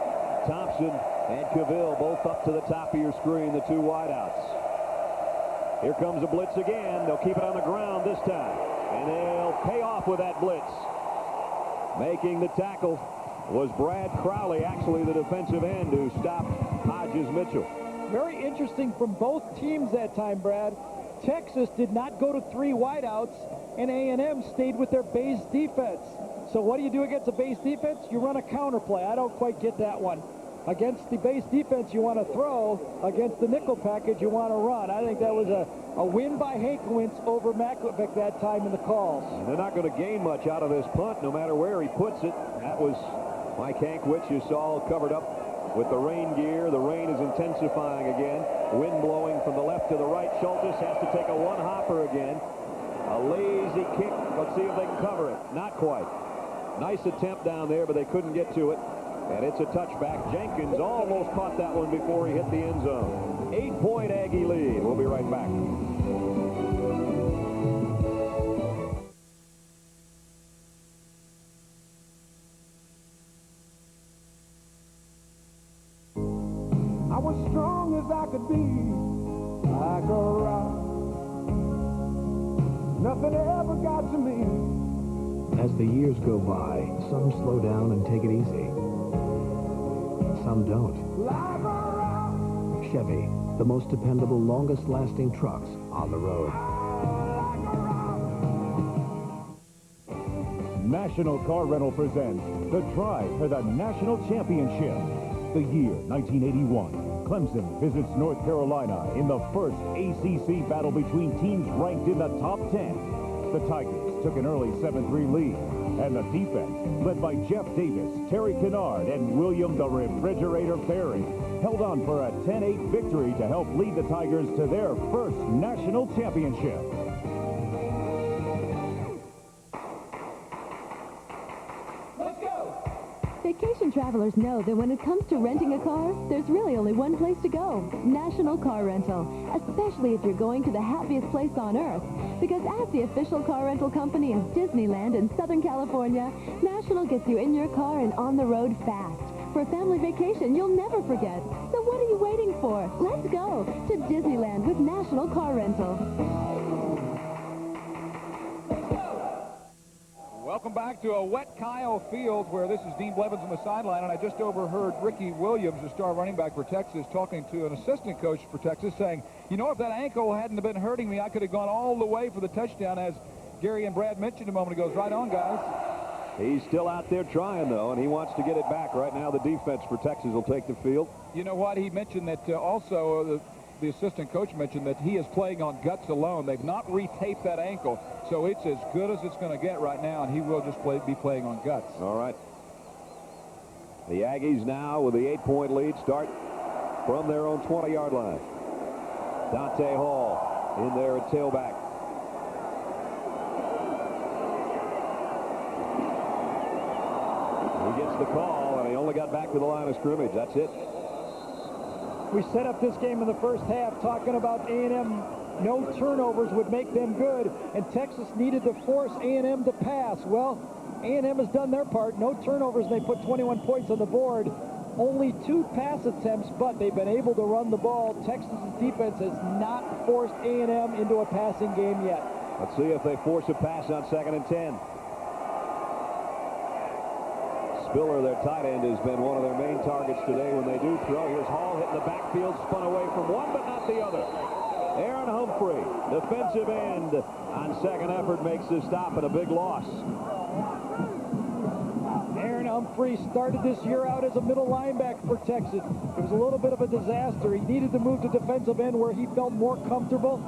Thompson and Cavill both up to the top of your screen, the 2 wideouts. Here comes a blitz again. They'll keep it on the ground this time, and they'll pay off with that blitz. Making the tackle was Brad Crowley, actually the defensive end, who stopped Hodges Mitchell. Very interesting from both teams that time, Brad. Texas did not go to 3 wideouts, and A&M stayed with their base defense. So what do you do against a base defense? You run a counter play. I don't quite get that one. Against the base defense, you want to throw. Against the nickel package, you want to run. I think that was a win by Hankwitz over Makovic that time in the calls. And they're not going to gain much out of this punt, no matter where he puts it. That was Mike Hankwitz, you saw, covered up with the rain gear. The rain is intensifying again. Wind blowing from the left to the right. Schultes has to take a one-hopper again. A lazy kick. Let's see if they can cover it. Not quite. Nice attempt down there, but they couldn't get to it. And it's a touchback. Jenkins almost caught that one before he hit the end zone. 8-point Aggie lead. We'll be right back. I was strong as I could be, like a rock. Nothing ever got to me. As the years go by, some slow down and take it easy. Some don't. Like a rock. Chevy, the most dependable, longest-lasting trucks on the road. National Car Rental presents the drive for the national championship. The year 1981. Clemson visits North Carolina in the first ACC battle between teams ranked in the top 10. The Tigers took an early 7-3 lead, and the defense, led by Jeff Davis, Terry Kennard, and William the Refrigerator Perry, held on for a 10-8 victory to help lead the Tigers to their first national championship. Vacation travelers know that when it comes to renting a car, there's really only one place to go, National Car Rental, especially if you're going to the happiest place on earth. Because as the official car rental company of Disneyland in Southern California, National gets you in your car and on the road fast, for a family vacation you'll never forget. So what are you waiting for? Let's go to Disneyland with National Car Rental. Welcome back to a wet Kyle Field where this is Dean Blevins on the sideline, and I just overheard Ricky Williams, the star running back for Texas, talking to an assistant coach for Texas, saying, you know, if that ankle hadn't been hurting me, I could have gone all the way for the touchdown, as Gary and Brad mentioned a moment ago. Right on, guys. He's still out there trying, though, and he wants to get it back. Right now, the defense for Texas will take the field. You know what? He mentioned that also the assistant coach mentioned that he is playing on guts alone. They've not retaped that ankle, so it's as good as it's going to get right now, and he will just be playing on guts. All right. The Aggies now with the 8-point lead start from their own 20-yard line. Dante Hall in there at tailback. He gets the call, and he only got back to the line of scrimmage. That's it. We set up this game in the first half talking about A&M. No turnovers would make them good, and Texas needed to force A&M to pass. Well, A&M has done their part. No turnovers, and they put 21 points on the board. Only 2 pass attempts, but they've been able to run the ball. Texas's defense has not forced A&M into a passing game yet. Let's see if they force a pass on 2nd and 10. Spiller, their tight end, has been one of their main targets today when they do throw. Here's Hall hitting the backfield, spun away from one, but not the other. Aaron Humphrey, defensive end, on second effort makes the stop, and a big loss. Aaron Humphrey started this year out as a middle linebacker for Texas. It was a little bit of a disaster. He needed to move to defensive end where he felt more comfortable,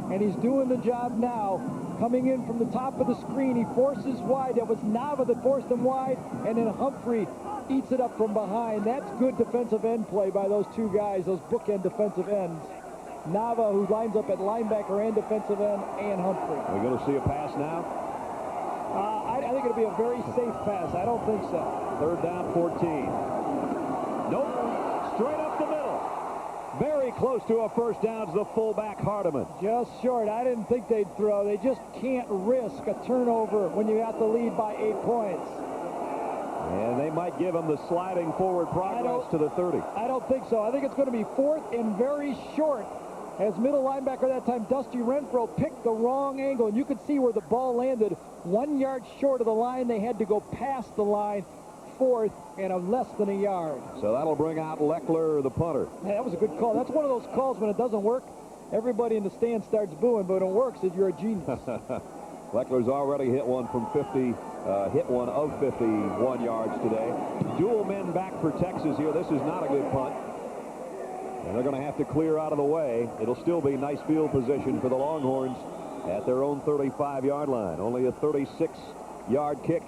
and he's doing the job now. Coming in from the top of the screen, he forces wide. That was Nava that forced him wide, and then Humphrey eats it up from behind. That's good defensive end play by those two guys, those bookend defensive ends. Nava, who lines up at linebacker and defensive end, and Humphrey. Are we going to see a pass now? I think it'll be a very safe pass. I don't think so. 3rd down, 14. Nope. Straight up the middle. Very close to a first down to the fullback, Hardiman. Just short. I didn't think they'd throw. They just can't risk a turnover when you got the lead by 8 points. And they might give them the sliding forward progress to the 30. I don't think so. I think it's going to be 4th and very short. As middle linebacker that time, Dusty Renfro picked the wrong angle, and you could see where the ball landed 1 yard short of the line. They had to go past the line. 4th and a less than a yard. So that'll bring out Leckler, the punter. Yeah, that was a good call. That's one of those calls when it doesn't work, everybody in the stand starts booing, but when it works, you're a genius. Leckler's already hit one from 50, hit one of 51 yards today. Dual men back for Texas here. This is not a good punt. And they're going to have to clear out of the way. It'll still be nice field position for the Longhorns at their own 35-yard line. Only a 36-yard kick.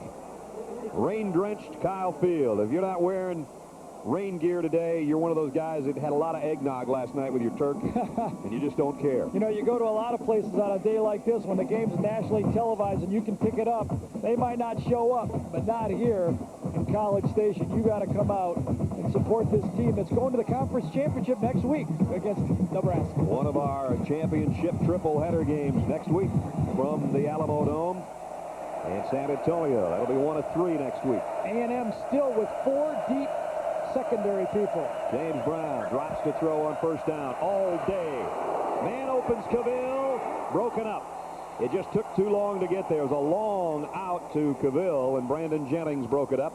Rain-drenched Kyle Field. If you're not wearing rain gear today, you're one of those guys that had a lot of eggnog last night with your turkey, and you just don't care. You know, you go to a lot of places on a day like this when the game's nationally televised and you can pick it up. They might not show up, but not here in College Station. You got to come out and support this team that's going to the conference championship next week against Nebraska. One of our championship triple-header games next week from the Alamo Dome in San Antonio. That'll be 1 of 3 next week. A&M still with 4 deep secondary people. James Brown drops to throw on first down all day. Man opens, Cavill, broken up. It just took too long to get there. It was a long out to Cavill, and Brandon Jennings broke it up.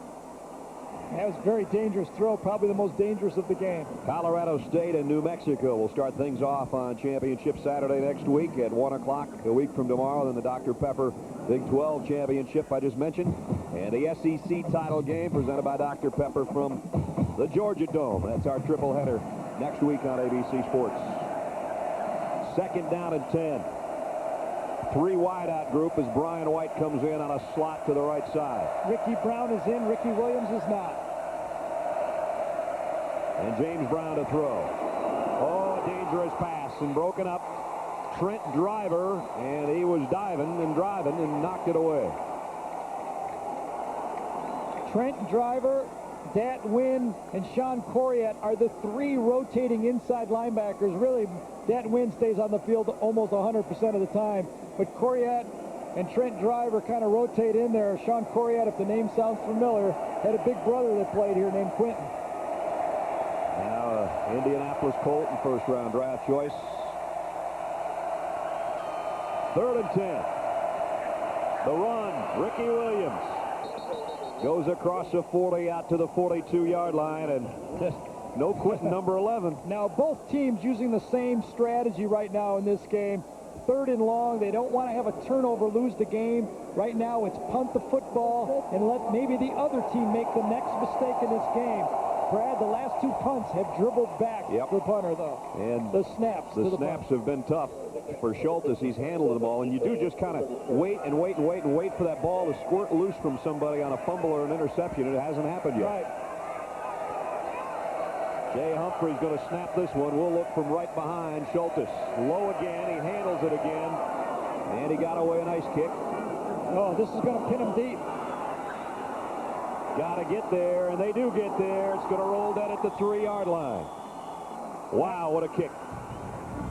That was a very dangerous throw, probably the most dangerous of the game. Colorado State and New Mexico will start things off on Championship Saturday next week at 1 o'clock a week from tomorrow. Then the Dr. Pepper Big 12 Championship I just mentioned. And the SEC title game presented by Dr. Pepper from the Georgia Dome. That's our triple header next week on ABC Sports. 2nd down and 10. 3 wide-out group as Brian White comes in on a slot to the right side. Ricky Brown is in. Ricky Williams is not. And James Brown to throw. Oh, a dangerous pass and broken up. Trent Driver, and he was diving and driving and knocked it away. Trent Driver, Dat Wynn, and Sean Coriat are the 3 rotating inside linebackers. Really, Dat Wynn stays on the field almost 100% of the time, but Coriat and Trent Driver kind of rotate in there. Sean Coriat, if the name sounds familiar, had a big brother that played here named Quentin. Now, Indianapolis Colt in first-round draft choice. 3rd and 10. The run, Ricky Williams goes across the 40 out to the 42-yard line, and just no quitting number 11. Now, both teams using the same strategy right now in this game. 3rd and long. They don't want to have a turnover, lose the game. Right now, it's punt the football and let maybe the other team make the next mistake in this game. Brad, the last 2 punts have dribbled back the punter, though. And the snaps have been tough for Schultes. He's handled the ball, and you do just kind of wait and wait and wait and wait for that ball to squirt loose from somebody on a fumble or an interception. It hasn't happened yet. Right. Jay Humphrey's going to snap this one. We'll look from right behind Schultes. Low again. He handles it again. And he got away a nice kick. Oh, this is going to pin him deep. Got to get there, and they do get there. It's going to roll down at the 3-yard line. Wow, what a kick.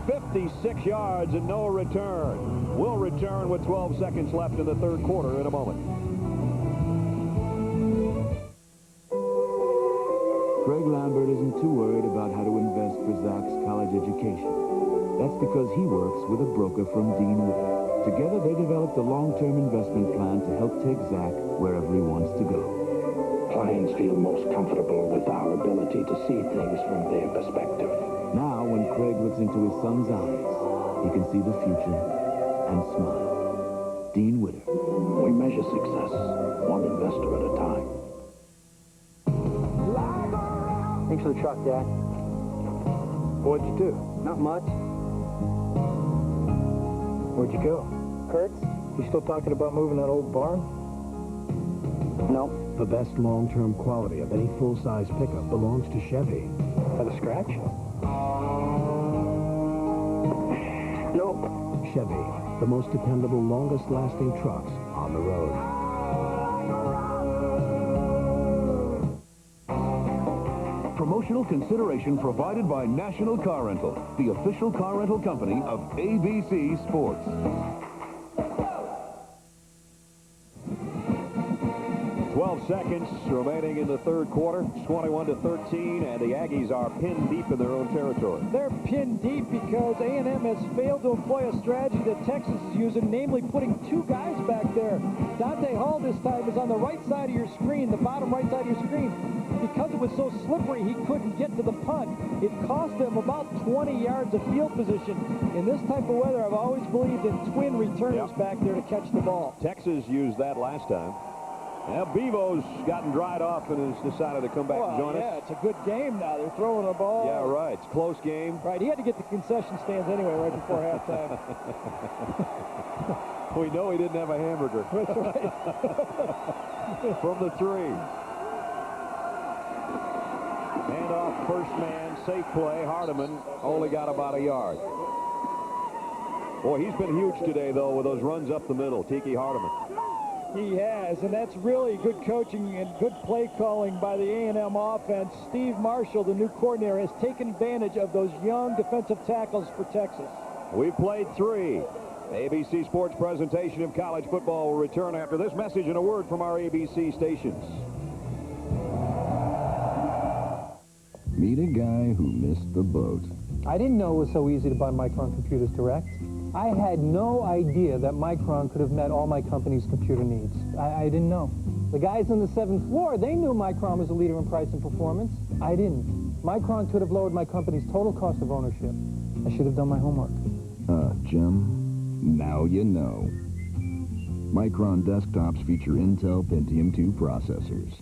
56 yards and no return. We'll return with 12 seconds left in the 3rd quarter in a moment. Craig Lambert isn't too worried about how to invest for Zach's college education. That's because he works with a broker from Dean Witter. Together, they developed a long-term investment plan to help take Zach wherever he wants to go. Clients feel most comfortable with our ability to see things from their perspective. Now, when Craig looks into his son's eyes, he can see the future and smile. Dean Witter. We measure success one investor at a time. Thanks for the truck, Dad. What'd you do? Not much. Where'd you go? Kurtz? You still talking about moving that old barn? No. The best long-term quality of any full-size pickup belongs to Chevy. Had a scratch? No. Chevy, the most dependable, longest-lasting trucks on the road. Promotional consideration provided by National Car Rental, the official car rental company of ABC Sports. 12 seconds remaining in the 3rd quarter. It's 21-13, and the Aggies are pinned deep in their own territory. They're pinned deep because A&M has failed to employ a strategy that Texas is using, namely putting 2 guys back there. Dante Hall this time is on the right side of your screen, the bottom right side of your screen. Because it was so slippery, he couldn't get to the punt. It cost them about 20 yards of field position. In this type of weather, I've always believed in twin returners back there to catch the ball. Texas used that last time. Now, Bevo's gotten dried off and has decided to come back and join us. Yeah, it's a good game now. They're throwing the ball. Yeah, right. It's a close game. Right, he had to get the concession stands anyway right before halftime. We know he didn't have a hamburger. That's right. From the 3. Hand off, first man, safe play. Hardiman only got about a yard. Boy, he's been huge today, though, with those runs up the middle. Tiki Hardiman. He has, and that's really good coaching and good play calling by the A&M offense. Steve Marshall, the new coordinator, has taken advantage of those young defensive tackles for Texas. We've played 3. ABC Sports presentation of college football will return after this message and a word from our ABC stations. Meet a guy who missed the boat. I didn't know it was so easy to buy Micron computers direct. I had no idea that Micron could have met all my company's computer needs. I didn't know. The guys on the 7th floor, they knew Micron was a leader in price and performance. I didn't. Micron could have lowered my company's total cost of ownership. I should have done my homework. Jim, now you know. Micron desktops feature Intel Pentium 2 processors.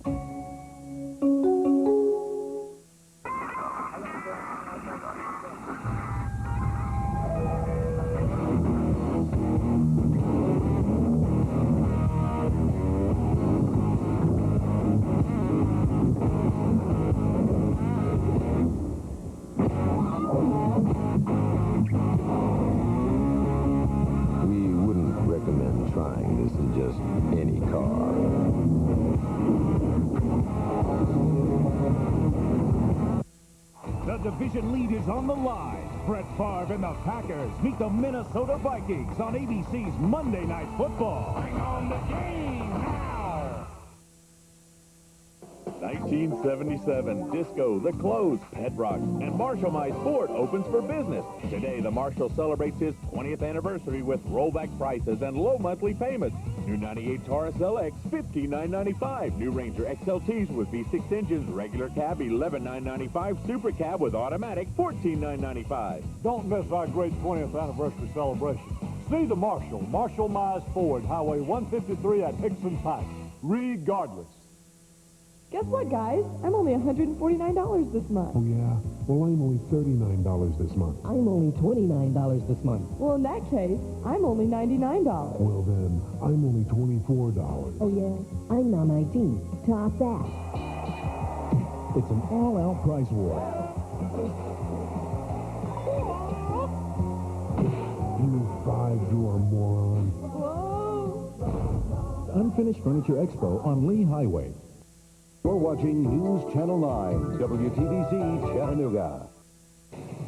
Division lead is on the line. Brett Favre and the Packers meet the Minnesota Vikings on ABC's Monday Night Football. Bring on the game now! 1977, Disco, The Close, Pet Rocks, and Marshall My Sport opens for business. Today, the Marshall celebrates his 20th anniversary with rollback prices and low monthly payments. New 98 Taurus LX, $15,995. New Ranger XLTs with V6 engines, regular cab, $11,995. Super cab with automatic, $14,995. Don't miss our great 20th anniversary celebration. See the Marshall Mize Ford, Highway 153 at Hickson Pike. Regardless. Guess what, guys? I'm only $149 this month. Oh, yeah? Well, I'm only $39 this month. I'm only $29 this month. Well, in that case, I'm only $99. Well, then, I'm only $24. Oh, yeah? I'm now 19. Top that. It's an all-out price war. You 5-drawer moron. Whoa! Unfinished Furniture Expo on Lee Highway. You're watching News Channel 9, WTVC Chattanooga.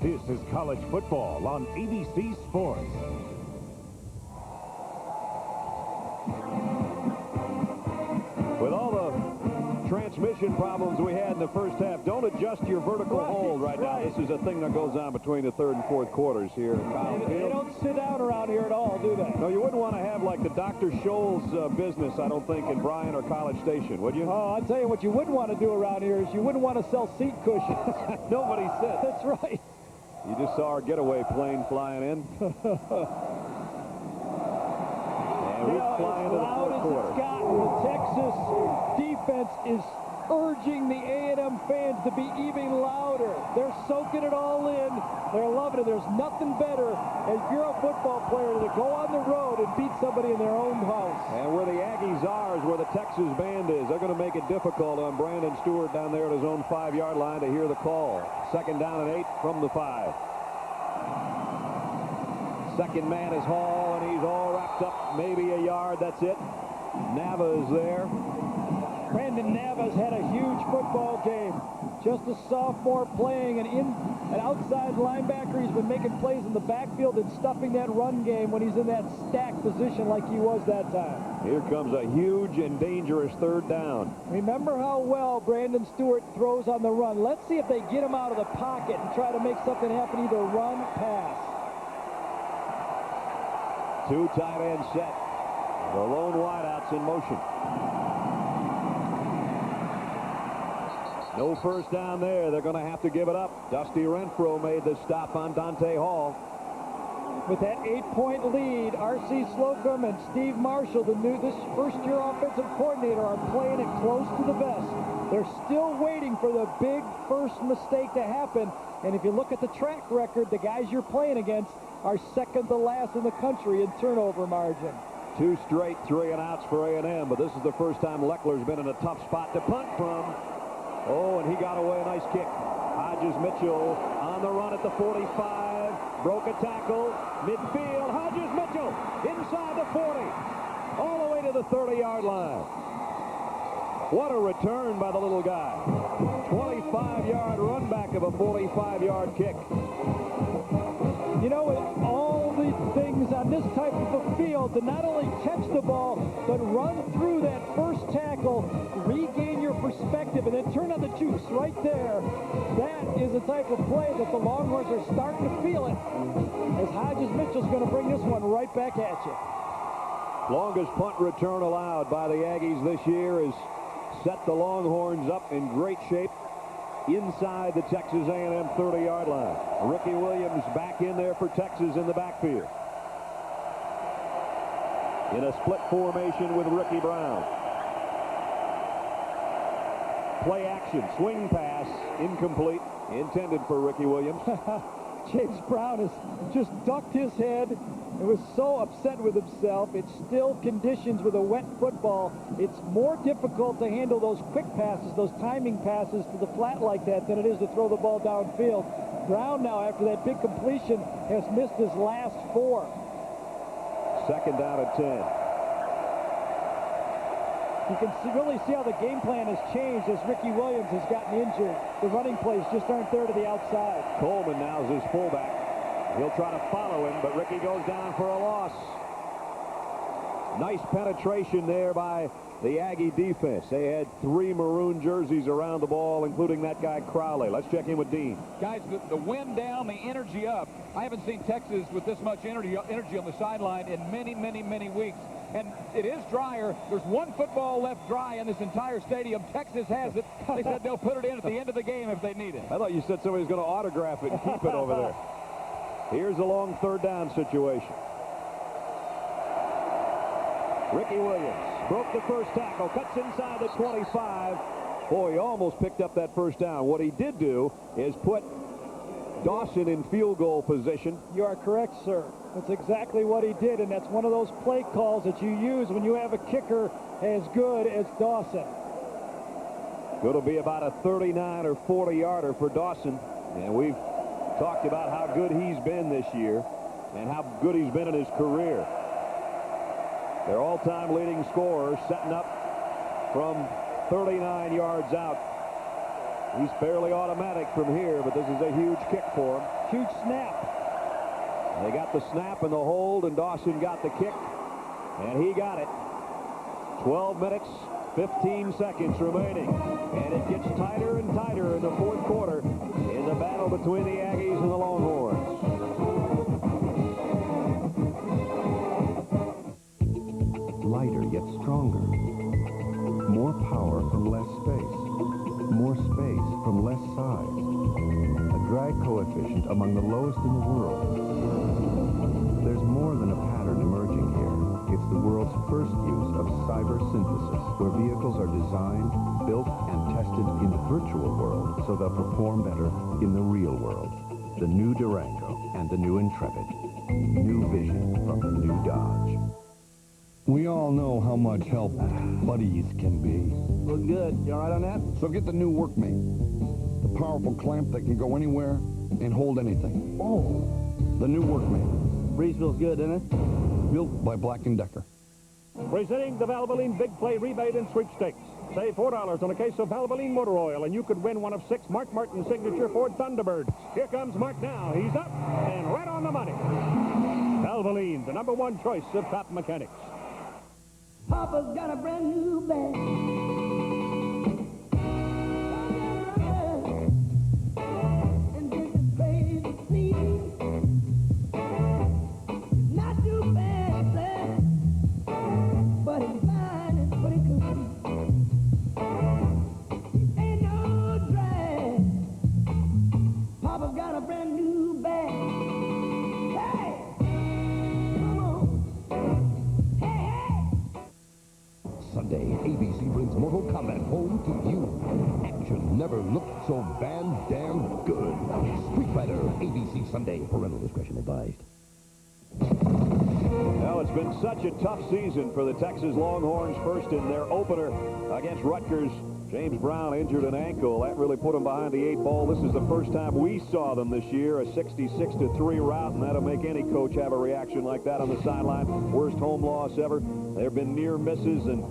This is college football on ABC Sports. With all the transmission problems we had in the first half, don't adjust your vertical hold right now. This is a thing that goes on between the third and fourth quarters here. They don't sit down around here at all, do they? No, you wouldn't want to have like the Dr. Scholl's business, I don't think, in Bryan or College Station, would you? Oh, I'll tell you what you wouldn't want to do around here is you wouldn't want to sell seat cushions. Nobody said. That's right. You just saw our getaway plane flying in. And we're flying to the fourth quarter. As it's gotten, the Texas defense is urging the A&M fans to be even louder. They're soaking it all in. They're loving it. There's nothing better as you're a football player to go on the road and beat somebody in their own house. And where the Aggies are is where the Texas band is. They're going to make it difficult on Brandon Stewart down there at his own 5-yard line to hear the call. Second down and 8 from the 5. Second man is Hall, and he's all wrapped up, maybe a yard. That's it. Nava is there. Brandon Nava's had a huge football game. Just a sophomore playing an outside linebacker. He's been making plays in the backfield and stuffing that run game when he's in that stack position like he was that time. Here comes a huge and dangerous third down. Remember how well Brandon Stewart throws on the run. Let's see if they get him out of the pocket and try to make something happen, either run, pass. Two tight ends set. The lone wideouts in motion. No first down there. They're going to have to give it up. Dusty Renfro made the stop on Dante Hall. With that 8-point lead, R.C. Slocum and Steve Marshall, this first-year offensive coordinator, are playing it close to the vest. They're still waiting for the big first mistake to happen. And if you look at the track record, the guys you're playing against are second to last in the country in turnover margin. 2 straight 3-and-outs for A&M, but this is the first time Leckler's been in a tough spot to punt from. Oh, and he got away a nice kick. Hodges Mitchell on the run at the 45. Broke a tackle. Midfield. Hodges Mitchell inside the 40. All the way to the 30-yard line. What a return by the little guy. 25-yard run back of a 45-yard kick. You know, all the things on this type of a field, to not only catch the ball, but run through that first tackle, regain your perspective, and then turn on the juice right there. That is the type of play that the Longhorns are starting to feel it, as Hodges Mitchell's going to bring this one right back at you. Longest punt return allowed by the Aggies this year has set the Longhorns up in great shape inside the Texas A&M 30-yard line. Ricky Williams back in there for Texas in the backfield. In a split formation with Ricky Brown. Play action, swing pass, incomplete, intended for Ricky Williams. James Brown has just ducked his head and was so upset with himself. It's still conditions with a wet football. It's more difficult to handle those quick passes, those timing passes to the flat like that than it is to throw the ball downfield. Brown now, after that big completion, has missed his last 4. Second down at 10. You can really see how the game plan has changed as Ricky Williams has gotten injured. The running plays just aren't there to the outside. Coleman now is his fullback. He'll try to follow him, but Ricky goes down for a loss. Nice penetration there by the Aggie defense. They had 3 maroon jerseys around the ball, including that guy Crowley. Let's check in with Dean. Guys, the wind down, the energy up. I haven't seen Texas with this much energy on the sideline in many, many, many weeks. And it is drier. There's 1 football left dry in this entire stadium. Texas has it. They said they'll put it in at the end of the game if they need it. I thought you said somebody was going to autograph it and keep it over there. Here's a long 3rd down situation. Ricky Williams broke the first tackle, cuts inside the 25. Boy, he almost picked up that first down. What he did do is put Dawson in field goal position. You are correct, sir. That's exactly what he did, and that's one of those play calls that you use when you have a kicker as good as Dawson. It'll be about a 39 or 40-yarder for Dawson, and we've talked about how good he's been this year and how good he's been in his career. Their all-time leading scorer setting up from 39 yards out. He's fairly automatic from here, but this is a huge kick for him. Huge snap. They got the snap and the hold, and Dawson got the kick, and he got it. 12 minutes, 15 seconds remaining, and it gets tighter and tighter in the 4th quarter in the battle between the Aggies and the Longhorns. Lighter yet stronger. More power from less space. More space from less size. A drag coefficient among the lowest in the world. There's more than a pattern emerging here. It's the world's first use of cyber synthesis, where vehicles are designed, built, and tested in the virtual world so they'll perform better in the real world. The new Durango and the new Intrepid. New vision from the new Dodge. We all know how much help buddies can be. Look good. You all right on that? So get the new Workmate. The powerful clamp that can go anywhere and hold anything. Oh. The new Workmate. Breeze feels good, doesn't it? Built by Black & Decker. Presenting the Valvoline Big Play Rebate and Sweepstakes. Save $4 on a case of Valvoline Motor Oil, and you could win one of 6 Mark Martin signature Ford Thunderbirds. Here comes Mark now. He's up and right on the money. Valvoline, the #1 choice of top mechanics. Papa's got a brand new bag. And this is crazy to see. Not too fancy, but it's fine and pretty cool. It ain't no drag. Papa's got a brand new bag. Hey! Come on. Hey, hey! Sunday, ABC brings Mortal Kombat home to you. Action never looked so damn good. Street Fighter, ABC Sunday. Parental discretion advised. Well, it's been such a tough season for the Texas Longhorns. First in their opener against Rutgers. James Brown injured an ankle. That really put him behind the 8 ball. This is the first time we saw them this year, a 66-3 rout, and that'll make any coach have a reaction like that on the sideline. Worst home loss ever. There have been near misses and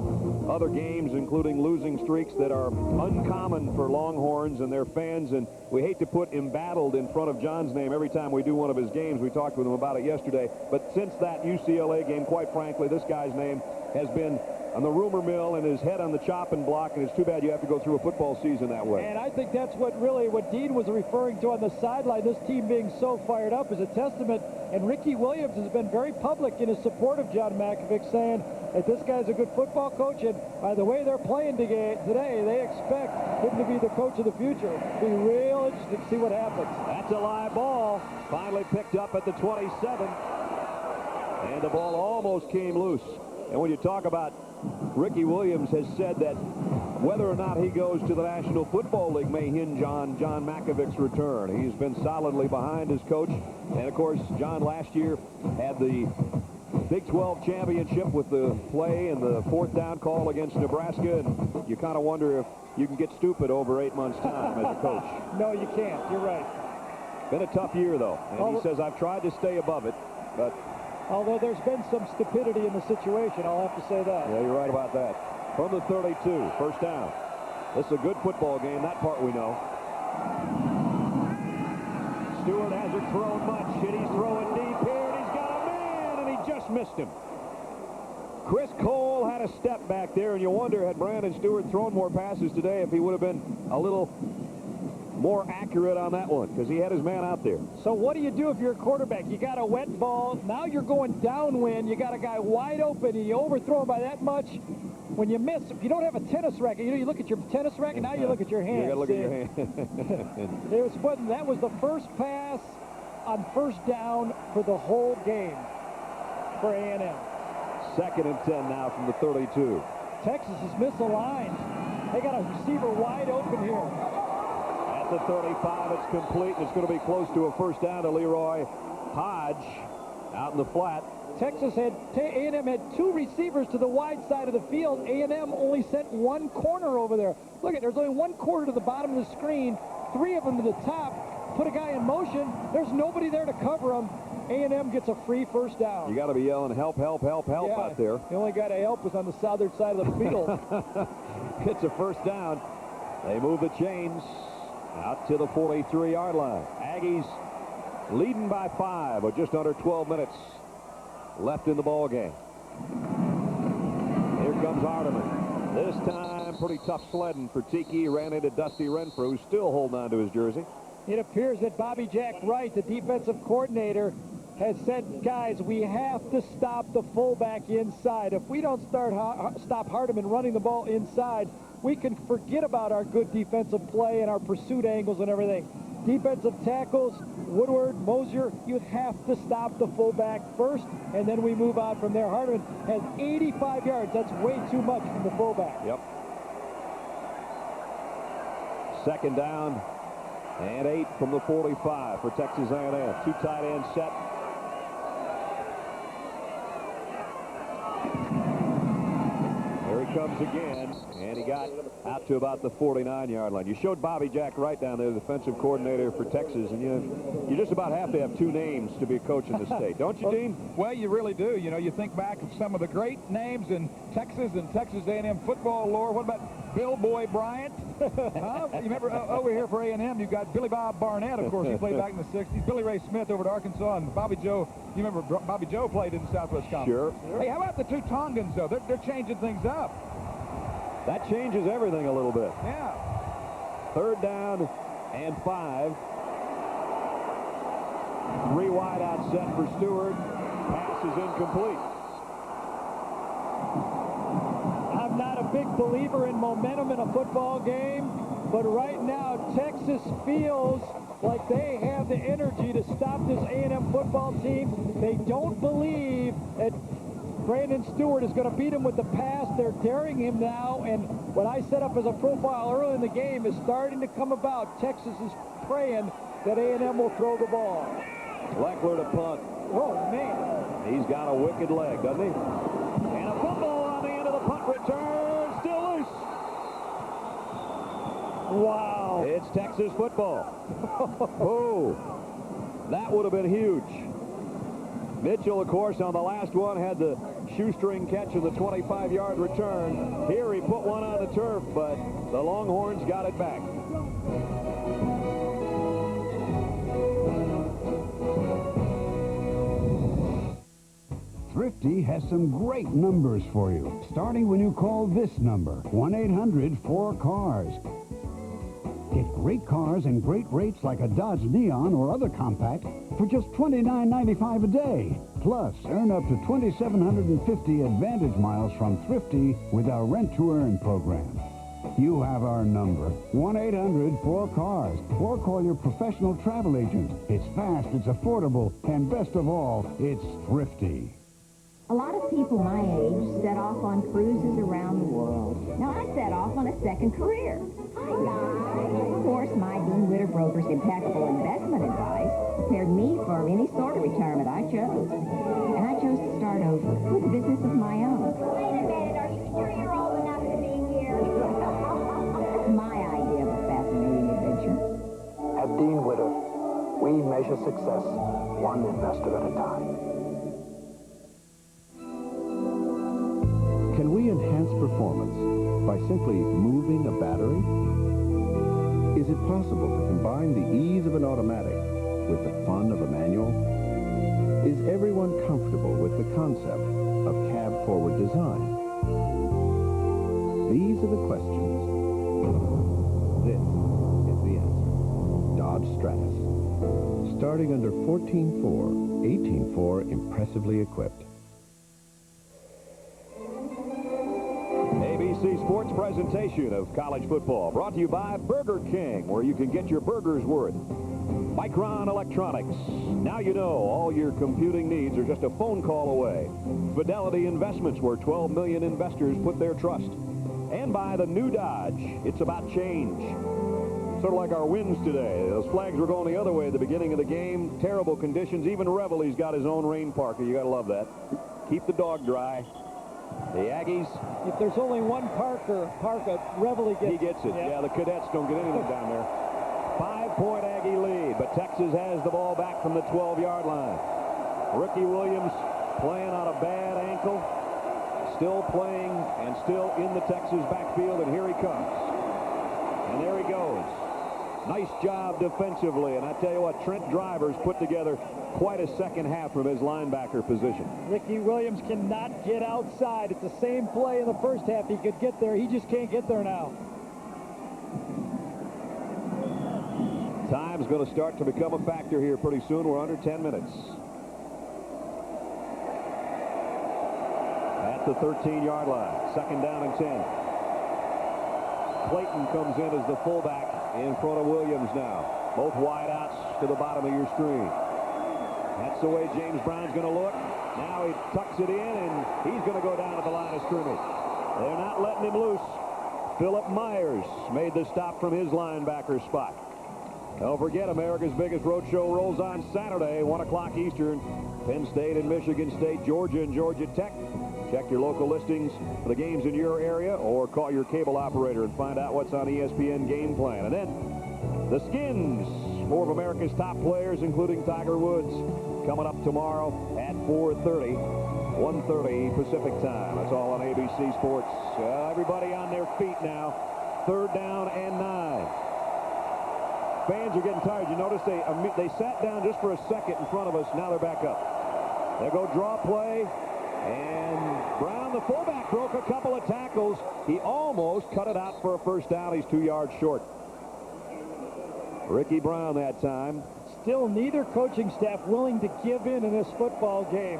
other games, including losing streaks that are uncommon for Longhorns and their fans, and we hate to put embattled in front of John's name every time we do one of his games. We talked with him about it yesterday, but since that UCLA game, quite frankly, this guy's name has been on the rumor mill and his head on the chopping block, and it's too bad you have to go through a football season that way. And I think that's what Dean was referring to on the sideline. This team being so fired up is a testament, and Ricky Williams has been very public in his support of John Mackovic, saying that this guy's a good football coach, and by the way they're playing today, they expect him to be the coach of the future. It'll be real interesting to see what happens. That's a live ball. Finally picked up at the 27. And the ball almost came loose. And when you talk about Ricky Williams has said that whether or not he goes to the National Football League may hinge on John Mackovic's return. He's been solidly behind his coach. And, of course, John last year had the Big 12 championship with the play and the 4th down call against Nebraska. And you kind of wonder if you can get stupid over 8 months' time as a coach. No, you can't. You're right. Been a tough year, though. And he says, I've tried to stay above it, but... Although there's been some stupidity in the situation, I'll have to say that. Yeah, you're right about that. From the 32, first down. This is a good football game. That part we know. Stewart hasn't thrown much, and he's throwing deep here, and he's got a man, and he just missed him. Chris Cole had a step back there, and you wonder, had Brandon Stewart thrown more passes today, if he would have been a little more accurate on that one, because he had his man out there. So what do you do if you're a quarterback? You got a wet ball. Now you're going downwind. You got a guy wide open, and you overthrow him by that much. When you miss, if you don't have a tennis racket, you look at your tennis racket, now you look at your hand. You got to look at your hand. That was the first pass on first down for the whole game for A&M. 2nd and 10 now from the 32. Texas is misaligned. They got a receiver wide open here. At the 35, it's complete, and it's going to be close to a first down to Leroy Hodge out in the flat. Texas had, A&M had 2 receivers to the wide side of the field. A&M only sent 1 corner over there. Look at, there's only 1 corner to the bottom of the screen, 3 of them to the top. Put a guy in motion. There's nobody there to cover him. A&M gets a free first down. You got to be yelling, help, help, help, help out there. The only guy to help was on the southern side of the field. It's a first down. They move the chains out to the 43-yard line. Aggies leading by 5 with just under 12 minutes left in the ball game. Here comes Hardiman. This time, pretty tough sledding for Tiki. Ran into Dusty Renfrew, still holding on to his jersey. It appears that Bobby Jack Wright, the defensive coordinator, has said, guys, we have to stop the fullback inside. If we don't stop Hardiman running the ball inside, we can forget about our good defensive play and our pursuit angles and everything. Defensive tackles, Woodward, Mosier, you have to stop the fullback first, and then we move on from there. Hardiman has 85 yards. That's way too much from the fullback. Yep. 2nd down and 8 from the 45 for Texas A&M. 2 tight ends set. Here he comes again, and he got out to about the 49-yard line. You showed Bobby Jack Wright down there, the defensive coordinator for Texas, and you just about have to have 2 names to be a coach in the state, don't you, Dean? Well, you really do. You know, you think back of some of the great names in Texas and Texas A&M football lore. What about Bill Boy Bryant? You remember over here for A&M, you've got Billy Bob Barnett, of course. He played back in the 60s. Billy Ray Smith over to Arkansas, and Bobby Joe. You remember Bobby Joe played in the Southwest Conference. Sure. Hey, how about the 2 Tongans, though? They're changing things up. That changes everything a little bit. Yeah. 3rd down and 5. 3 wide out set for Stewart. Pass is incomplete. I'm not a big believer in momentum in a football game, but right now Texas feels like they have the energy to stop this A&M football team. They don't believe that Brandon Stewart is going to beat him with the pass. They're daring him now, and what I set up as a profile early in the game is starting to come about. Texas is praying that A&M will throw the ball. Leckler to punt. Oh, man. He's got a wicked leg, doesn't he? And a football on the end of the punt return. Still loose. Wow. It's Texas football. Oh, that would have been huge. Mitchell, of course, on the last one had the shoestring catch of the 25-yard return. Here he put one on the turf, but the Longhorns got it back. Thrifty has some great numbers for you, starting when you call this number, 1-800-4CARS. Get great cars and great rates like a Dodge Neon or other compact for just $29.95 a day. Plus, earn up to 2,750 Advantage miles from Thrifty with our Rent-to-Earn program. You have our number, 1-800-4CARS, or call your professional travel agent. It's fast, it's affordable, and best of all, it's thrifty. A lot of people my age set off on cruises around the world. Now, I set off on a second career. Of course, my Dean Witter Broker's impeccable investment advice prepared me for any sort of retirement I chose. And I chose to start over with a business of my own. Wait a minute, are you sure you're old enough to be here? That's my idea of a fascinating adventure. At Dean Witter, we measure success one investor at a time. Can we enhance performance by simply moving a battery? Is it possible to combine the ease of an automatic with the fun of a manual? Is everyone comfortable with the concept of cab-forward design? These are the questions. This is the answer. Dodge Stratus. Starting under 14.4, 18.4 impressively equipped. ABC Sports presentation of college football brought to you by Burger King, where you can get your burger's worth. Micron Electronics. Now you know all your computing needs are just a phone call away. Fidelity Investments, where 12 million investors put their trust. And by the new Dodge. It's about change. Sort of like our wins today. Those flags were going the other way at the beginning of the game. Terrible conditions. Even Reveille's got his own rain parka. You got to love that. Keep the dog dry. The Aggies. If there's only one parka, Reveille gets it. He gets it. Yeah, the cadets don't get anything down there. 5-point Aggie lead, but Texas has the ball back from the 12-yard line. Ricky Williams playing on a bad ankle. Still playing and still in the Texas backfield, and here he comes. And there he goes. Nice job defensively, and I tell you what, Trent Drivers put together quite a second half from his linebacker position. Ricky Williams cannot get outside. It's the same play in the first half. He could get there. He just can't get there now. Time's going to start to become a factor here pretty soon. We're under 10 minutes. At the 13-yard line. Second down and 10. Clayton comes in as the fullback in front of Williams now. Both wideouts to the bottom of your screen. That's the way James Brown's going to look. Now he tucks it in, and he's going to go down at the line of scrimmage. They're not letting him loose. Philip Myers made the stop from his linebacker spot. Don't forget, America's biggest road show rolls on Saturday, 1 o'clock Eastern. Penn State and Michigan State, Georgia and Georgia Tech. Check your local listings for the games in your area, or call your cable operator and find out what's on ESPN Game Plan. And then the Skins, 4 of America's top players, including Tiger Woods, coming up tomorrow at 4:30, 1:30 Pacific time. That's all on ABC Sports. Everybody on their feet now. 3rd down and 9. Fans are getting tired. You notice they sat down just for a second in front of us. Now they're back up. They go draw play. And Brown, the fullback, broke a couple of tackles. He almost cut it out for a first down. He's 2 yards short. Ricky Brown that time. Still neither coaching staff willing to give in this football game.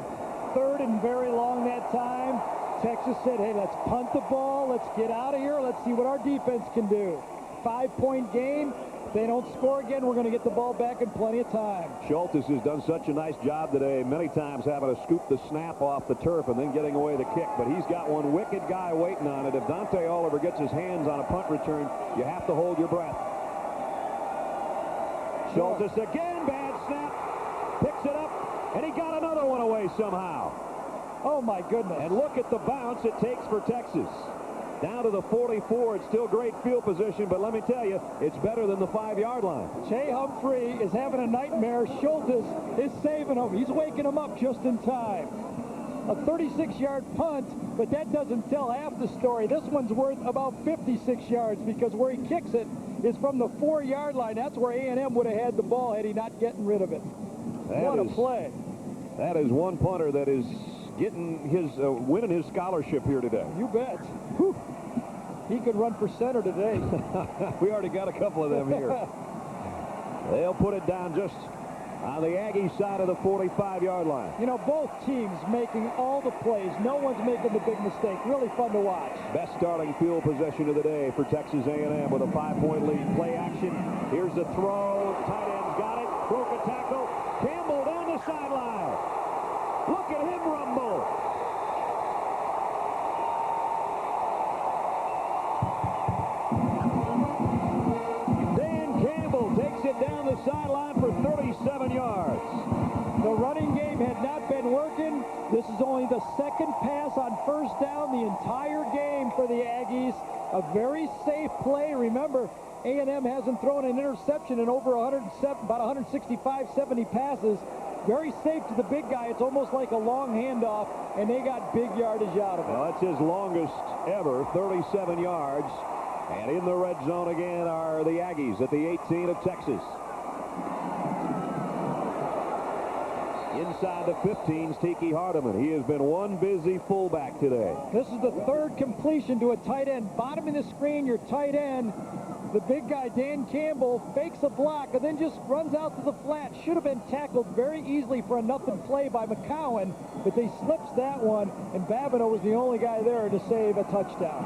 3rd and very long that time. Texas said, hey, let's punt the ball. Let's get out of here. Let's see what our defense can do. 5-point game. If they don't score again, we're going to get the ball back in plenty of time. Schultes has done such a nice job today, many times having to scoop the snap off the turf and then getting away the kick. But he's got one wicked guy waiting on it. If Dante Oliver gets his hands on a punt return, you have to hold your breath. Schultes again, bad snap. Picks it up, and he got another one away somehow. Oh, my goodness. And look at the bounce it takes for Texas. Down to the 44. It's still great field position, but let me tell you, it's better than the 5-yard line. Jay Humphrey is having a nightmare. Schultes is saving him. He's waking him up just in time. A 36-yard punt, but that doesn't tell half the story. This one's worth about 56 yards because where he kicks it is from the 4-yard line. That's where A&M would have had the ball had he not gotten rid of it. What a play. That is one punter that is getting his winning his scholarship here today. You bet. Whew. He could run for center today. We already got a couple of them here. They'll put it down just on the Aggie side of the 45-yard line. You know, both teams making all the plays. No one's making the big mistake. Really fun to watch. Best starting field possession of the day for Texas A&M with a 5-point lead. Play action. Here's the throw. Tight end's got it. Broke a tackle. Campbell down the sideline. Look at him rumble. Dan Campbell takes it down the sideline for 37 yards. The running game had not been working. This is only the second pass on first down the entire game for the Aggies. A very safe play. Remember, A&M hasn't thrown an interception in over about 165, 70 passes. Very safe to the big guy. It's almost like a long handoff, and they got big yardage out of it. Well, that's his longest ever, 37 yards. And in the red zone again are the Aggies at the 18 of Texas. Inside the 15's Tiki Hardiman. He has been one busy fullback today. This is the third completion to a tight end. Bottom of the screen, your tight end, the big guy, Dan Campbell, fakes a block and then just runs out to the flat. Should have been tackled very easily for a nothing play by McCowan, but they slips that one, and Babineau was the only guy there to save a touchdown.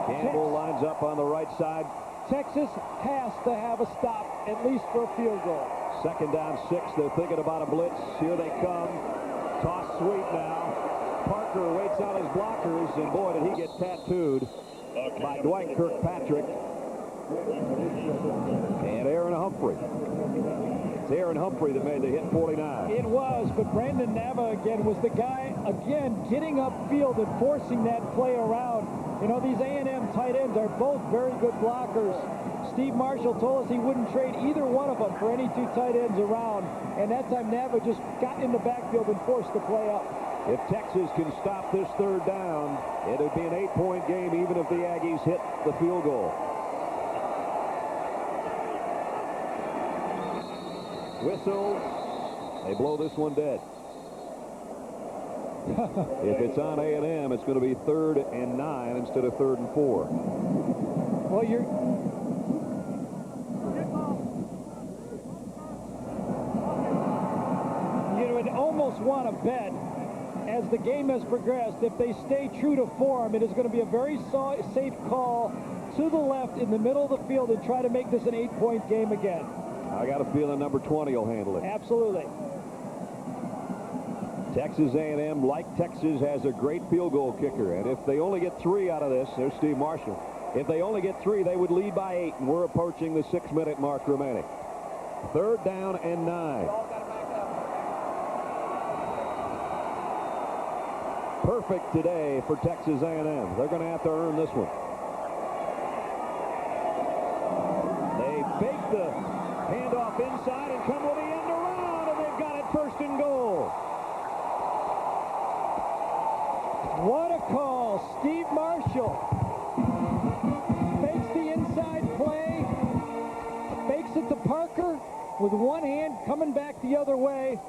Campbell lines up on the right side. Texas has to have a stop, at least for a field goal. 2nd down 6. They're thinking about a blitz. Here they come. Toss sweep now. Parker waits out his blockers, and boy, did he get tattooed by Dwight Kirkpatrick and Aaron Humphrey. It's Aaron Humphrey that made the hit 49. It was, but Brandon Nava again was the guy, again, getting upfield and forcing that play around. You know, these A&M tight ends are both very good blockers. Steve Marshall told us he wouldn't trade either one of them for any two tight ends around, and that time Nava just got in the backfield and forced the play up. If Texas can stop this 3rd down, it would be an 8-point game even if the Aggies hit the field goal. Whistles. They blow this one dead. If it's on A&M, it's going to be 3rd and 9 instead of 3rd and 4. Well, you would almost want to bet, as the game has progressed, if they stay true to form, it is going to be a very safe call to the left in the middle of the field and try to make this an 8-point game again. I got a feeling number 20 will handle it. Absolutely. Texas A&M, like Texas, has a great field goal kicker, and if they only get 3 out of this, there's Steve Marshall. If they only get 3, they would lead by 8, and we're approaching the 6-minute mark remaining. 3rd down and 9. Perfect today for Texas A&M. They're going to have to earn this one. They fake the handoff inside and come with the end around, and they've got it 1st and goal. What a call. Steve Marshall fakes the inside play, fakes it to Parker with one hand, coming back the other way.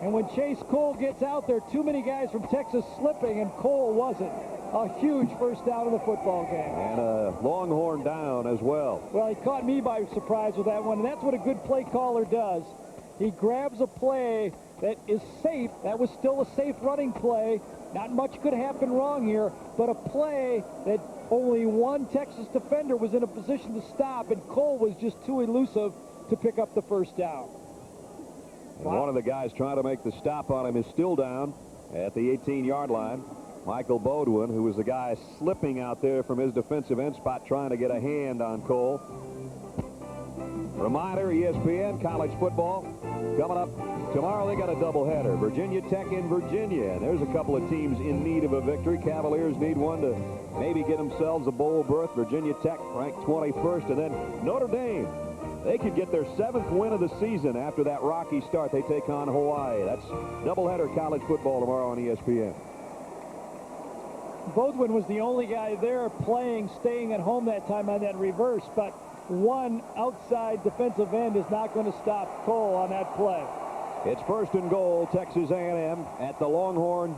And when Chase Cole gets out there, too many guys from Texas slipping, and Cole wasn't. A huge 1st down of the football game. And a Longhorn down as well. Well, he caught me by surprise with that one, and that's what a good play caller does. He grabs a play that is safe. That was still a safe running play. Not much could happen wrong here, but a play that only one Texas defender was in a position to stop, and Cole was just too elusive to pick up the 1st down. Wow. One of the guys trying to make the stop on him is still down at the 18-yard line. Michael Bodwin, who was the guy slipping out there from his defensive end spot trying to get a hand on Cole. Reminder, ESPN, college football coming up tomorrow. They got a doubleheader. Virginia Tech in Virginia. And there's a couple of teams in need of a victory. Cavaliers need one to maybe get themselves a bowl berth. Virginia Tech ranked 21st. And then Notre Dame. They could get their 7th win of the season after that rocky start. They take on Hawaii. That's doubleheader college football tomorrow on ESPN. Bodwin was the only guy there playing, staying at home that time on that reverse, but one outside defensive end is not going to stop Cole on that play. It's 1st and goal, Texas A&M at the Longhorn,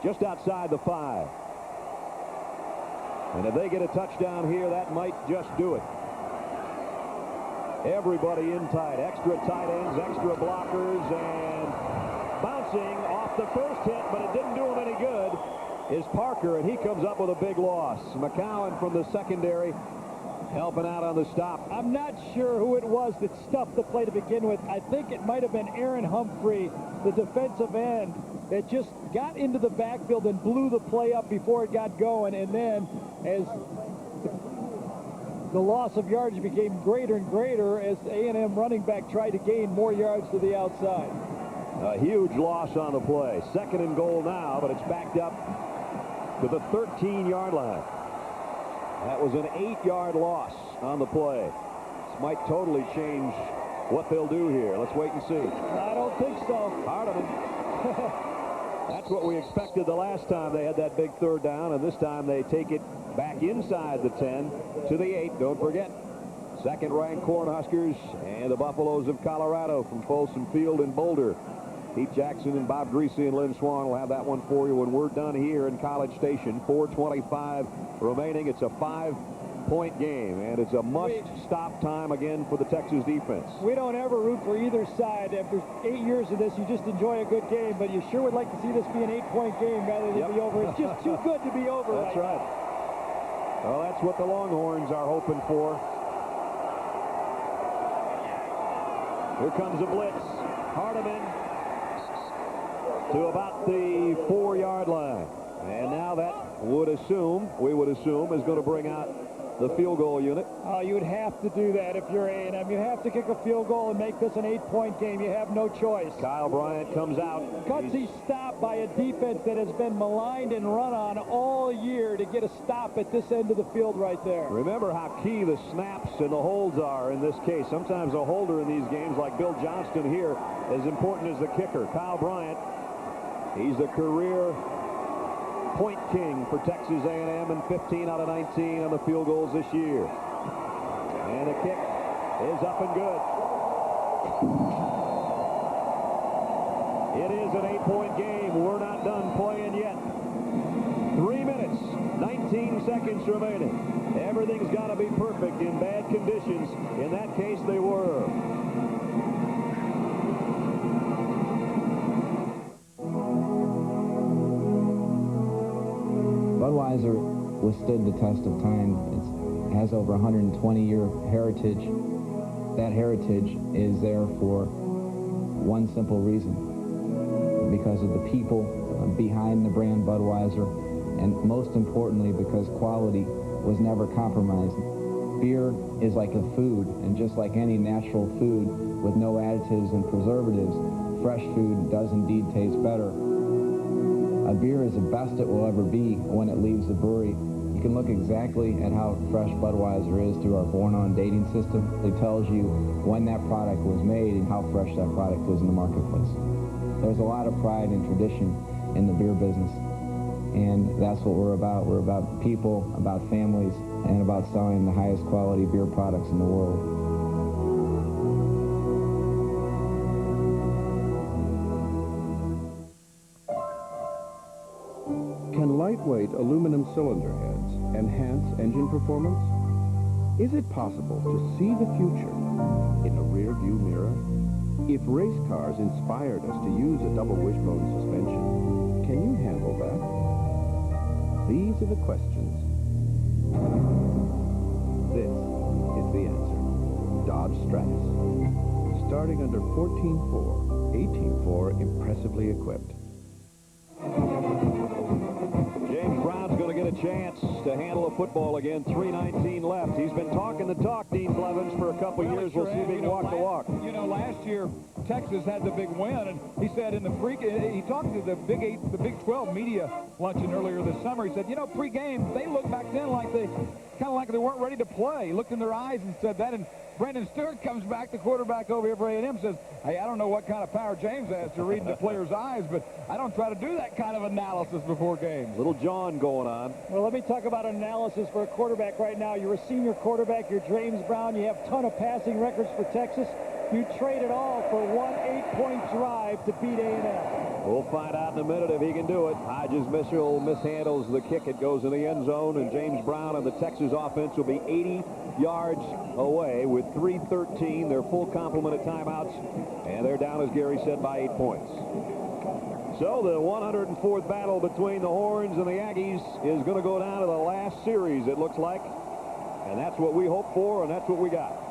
just outside the 5. And if they get a touchdown here, that might just do it. Everybody in tight, extra tight ends, extra blockers, and bouncing off the first hit, but it didn't do him any good, is Parker, and he comes up with a big loss. McCowan from the secondary helping out on the stop. I'm not sure who it was that stuffed the play to begin with. I think it might have been Aaron Humphrey, the defensive end, that just got into the backfield and blew the play up before it got going, and then as the loss of yardage became greater and greater as the A&M running back tried to gain more yards to the outside. A huge loss on the play. 2nd and goal now, but it's backed up to the 13-yard line. That was an 8-yard loss on the play. This might totally change what they'll do here. Let's wait and see. I don't think so. Hardiman. That's what we expected the last time they had that big 3rd down, and this time they take it back inside the 10 to the 8. Don't forget, Second-ranked Cornhuskers and the Buffaloes of Colorado from Folsom Field in Boulder. Pete Jackson and Bob Greasy and Lynn Swan will have that one for you when we're done here in College Station. 4:25 remaining. It's a 5-point game, and it's a must-stop time again for the Texas defense. We don't ever root for either side. After 8 years of this, you just enjoy a good game, but you sure would like to see this be an 8-point game rather than be over. It's just too good to be over. That's right. Well, that's what the Longhorns are hoping for. Here comes a blitz. Hardiman to about the 4-yard line. And now that we would assume, is going to bring out the field goal unit. Oh, you would have to do that if you're A&M. You have to kick a field goal and make this an 8-point game. You have no choice. Kyle Bryant comes out. Gutsy stop by a defense that has been maligned and run on all year to get a stop at this end of the field right there. Remember how key the snaps and the holds are in this case. Sometimes a holder in these games, like Bill Johnston here, is important as the kicker. Kyle Bryant, he's the career point king for Texas A&M, and 15 out of 19 on the field goals this year. And the kick is up and good. It is an 8-point game. We're not done playing yet. 3 minutes, 19 seconds remaining. Everything's got to be perfect in bad conditions. In that case, they were. Budweiser withstood the test of time. It has over 120-year heritage. That heritage is there for one simple reason, because of the people behind the brand Budweiser, and most importantly, because quality was never compromised. Beer is like a food, and just like any natural food with no additives and preservatives, fresh food does indeed taste better. A beer is the best it will ever be when it leaves the brewery. You can look exactly at how fresh Budweiser is through our born-on dating system. It tells you when that product was made and how fresh that product is in the marketplace. There's a lot of pride and tradition in the beer business, and that's what we're about. We're about people, about families, and about selling the highest quality beer products in the world. Can lightweight aluminum cylinder heads enhance engine performance? Is it possible to see the future in a rear-view mirror? If race cars inspired us to use a double wishbone suspension, can you handle that? These are the questions. This is the answer. Dodge Stratus. Starting under 14.4, 18.4 impressively equipped. James Brown's going to get a chance to handle a football again. 3:19 left. He's been talking the talk, Dean Blevins, for a couple years. We'll see if he can walk the walk. You know, last year Texas had the big win, and he said in the he talked to the Big 12 media luncheon earlier this summer. He said, you know, pre-game they looked back then like they weren't ready to play. He looked in their eyes and said that. And Brendan Stewart comes back, the quarterback over here for A&M, says, hey, I don't know what kind of power James has to read the players' eyes, but I don't try to do that kind of analysis before games. Little John going on. Well, let me talk about analysis for a quarterback right now. You're a senior quarterback. You're James Brown. You have a ton of passing records for Texas. You trade it all for one 8-point drive to beat A&M. We'll find out in a minute if he can do it. Hodges mishandles the kick. It goes in the end zone, and James Brown and the Texas offense will be 80 yards away with 3:13. Their full complement of timeouts, and they're down, as Gary said, by 8 points. So the 104th battle between the Horns and the Aggies is going to go down to the last series, it looks like. And that's what we hope for, and that's what we got.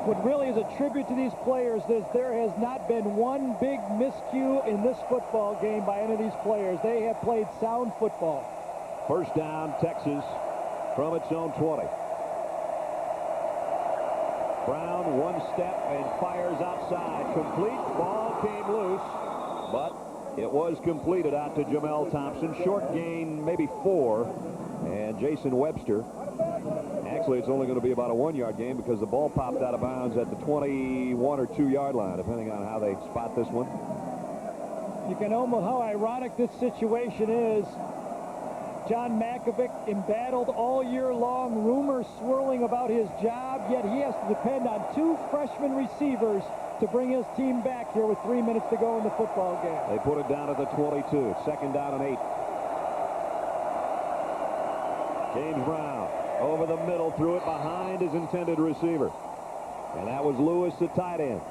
What really is a tribute to these players is there has not been one big miscue in this football game by any of these players. They have played sound football. First down, Texas from its own 20. Brown one step and fires outside. Complete. Ball came loose, but it was completed out to Jamel Thompson. Short gain, maybe 4. And Jason Webster. Actually, it's only going to be about a 1-yard game because the ball popped out of bounds at the 21 or 2-yard line, depending on how they spot this one. You can almost, how ironic this situation is. John Makovic embattled all year long, rumors swirling about his job, yet he has to depend on 2 freshman receivers to bring his team back here with 3 minutes to go in the football game. They put it down at the 22. Second down and 8. James Brown over the middle, threw it behind his intended receiver. And that was Lewis, the tight end.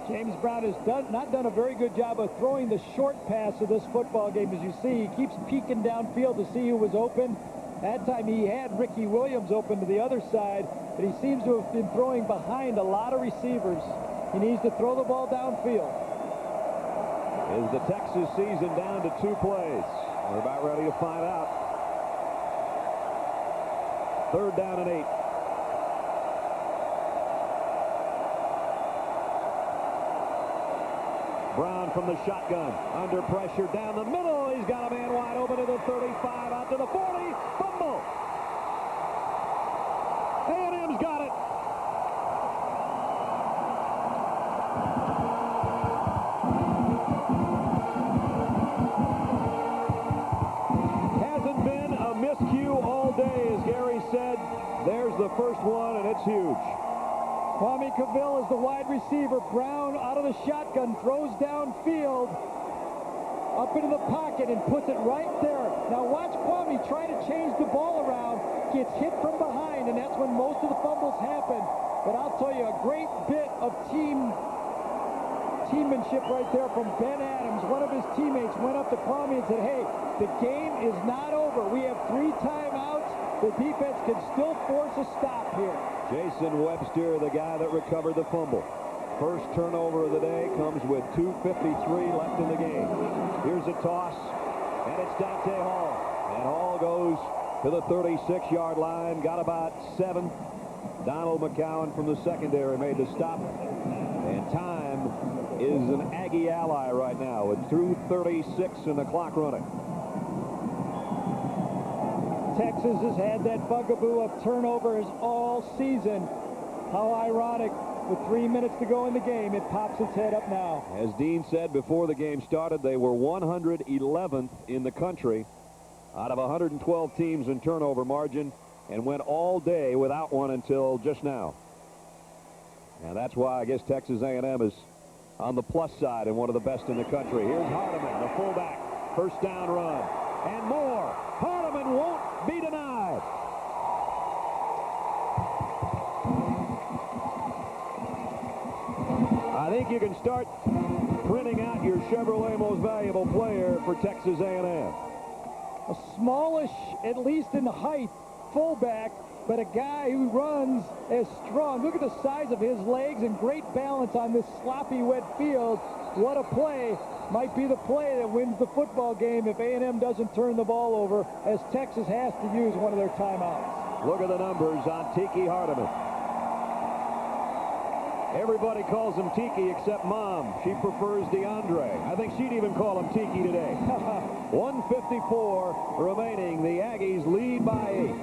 James Brown has not done a very good job of throwing the short pass of this football game. As you see, he keeps peeking downfield to see who was open. That time he had Ricky Williams open to the other side, but he seems to have been throwing behind a lot of receivers. He needs to throw the ball downfield. Is the Texas season down to 2 plays? We're about ready to find out. Third down and 8. Brown from the shotgun, under pressure, down the middle. He's got a man wide open to the 35, out to the 40. Fumble. A&M's got it. Hasn't been a miscue all day, as Gary said. There's the first one, and it's huge. Kwame Cavill is the wide receiver. Brown out of the shotgun, throws downfield, up into the pocket, and puts it right there. Now watch Kwame try to change the ball around, gets hit from behind, and that's when most of the fumbles happen. But I'll tell you, a great bit of teammanship right there from Ben Adams. One of his teammates went up to Kwame and said, hey, the game is not over. We have 3 timeouts. The defense can still force a stop here. Jason Webster, the guy that recovered the fumble. First turnover of the day comes with 2:53 left in the game. Here's a toss, and it's Dante Hall. And Hall goes to the 36-yard line, got about 7. Donald McCowan from the secondary made the stop. And time is an Aggie ally right now with 2:36 and the clock running. Texas has had that bugaboo of turnovers all season. How ironic. With 3 minutes to go in the game, it pops its head up now. As Dean said before the game started, they were 111th in the country out of 112 teams in turnover margin and went all day without one until just now. And that's why I guess Texas A&M is on the plus side and one of the best in the country. Here's Hardiman, the fullback. First down run. And more. Hardiman won't be denied. I think you can start printing out your Chevrolet most valuable player for Texas A&M. A smallish, at least in height, fullback, but a guy who runs as strong. Look at the size of his legs and great balance on this sloppy, wet field. What a play. Might be the play that wins the football game if A&M doesn't turn the ball over, as Texas has to use one of their timeouts. Look at the numbers on Tiki Hardiman. Everybody calls him Tiki except Mom. She prefers DeAndre. I think she'd even call him Tiki today. 1:54 remaining. The Aggies lead by 8.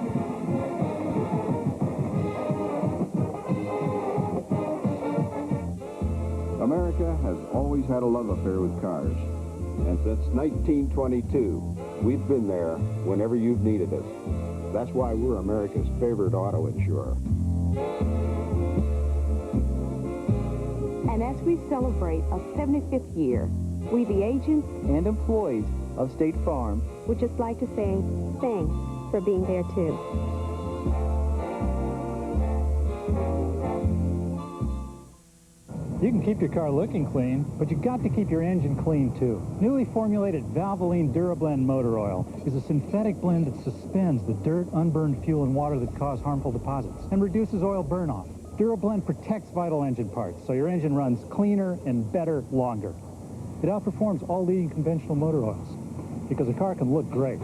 America has always had a love affair with cars. And since 1922, we've been there whenever you've needed us. That's why we're America's favorite auto insurer. And as we celebrate a 75th year, we, the agents and employees of State Farm, would just like to say thanks for being there, too. You can keep your car looking clean, but you've got to keep your engine clean, too. Newly formulated Valvoline DuraBlend motor oil is a synthetic blend that suspends the dirt, unburned fuel, and water that cause harmful deposits and reduces oil burn-off. DuraBlend protects vital engine parts, so your engine runs cleaner and better longer. It outperforms all leading conventional motor oils, because a car can look great,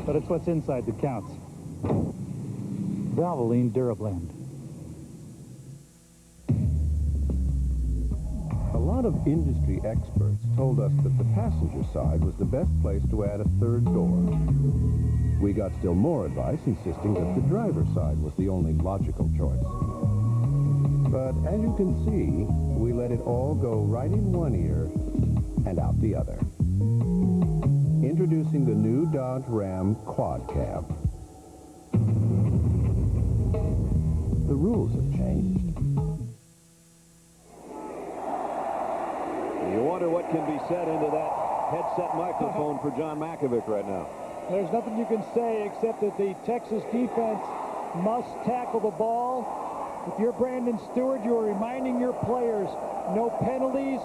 but it's what's inside that counts. Valvoline DuraBlend. A lot of industry experts told us that the passenger side was the best place to add a third door. We got still more advice insisting that the driver's side was the only logical choice. But as you can see, we let it all go right in one ear and out the other. Introducing the new Dodge Ram Quad Cab. The rules have changed. You wonder what can be said into that headset microphone for John Mackovic right now. There's nothing you can say except that the Texas defense must tackle the ball. If you're Brandon Stewart, you are reminding your players, no penalties,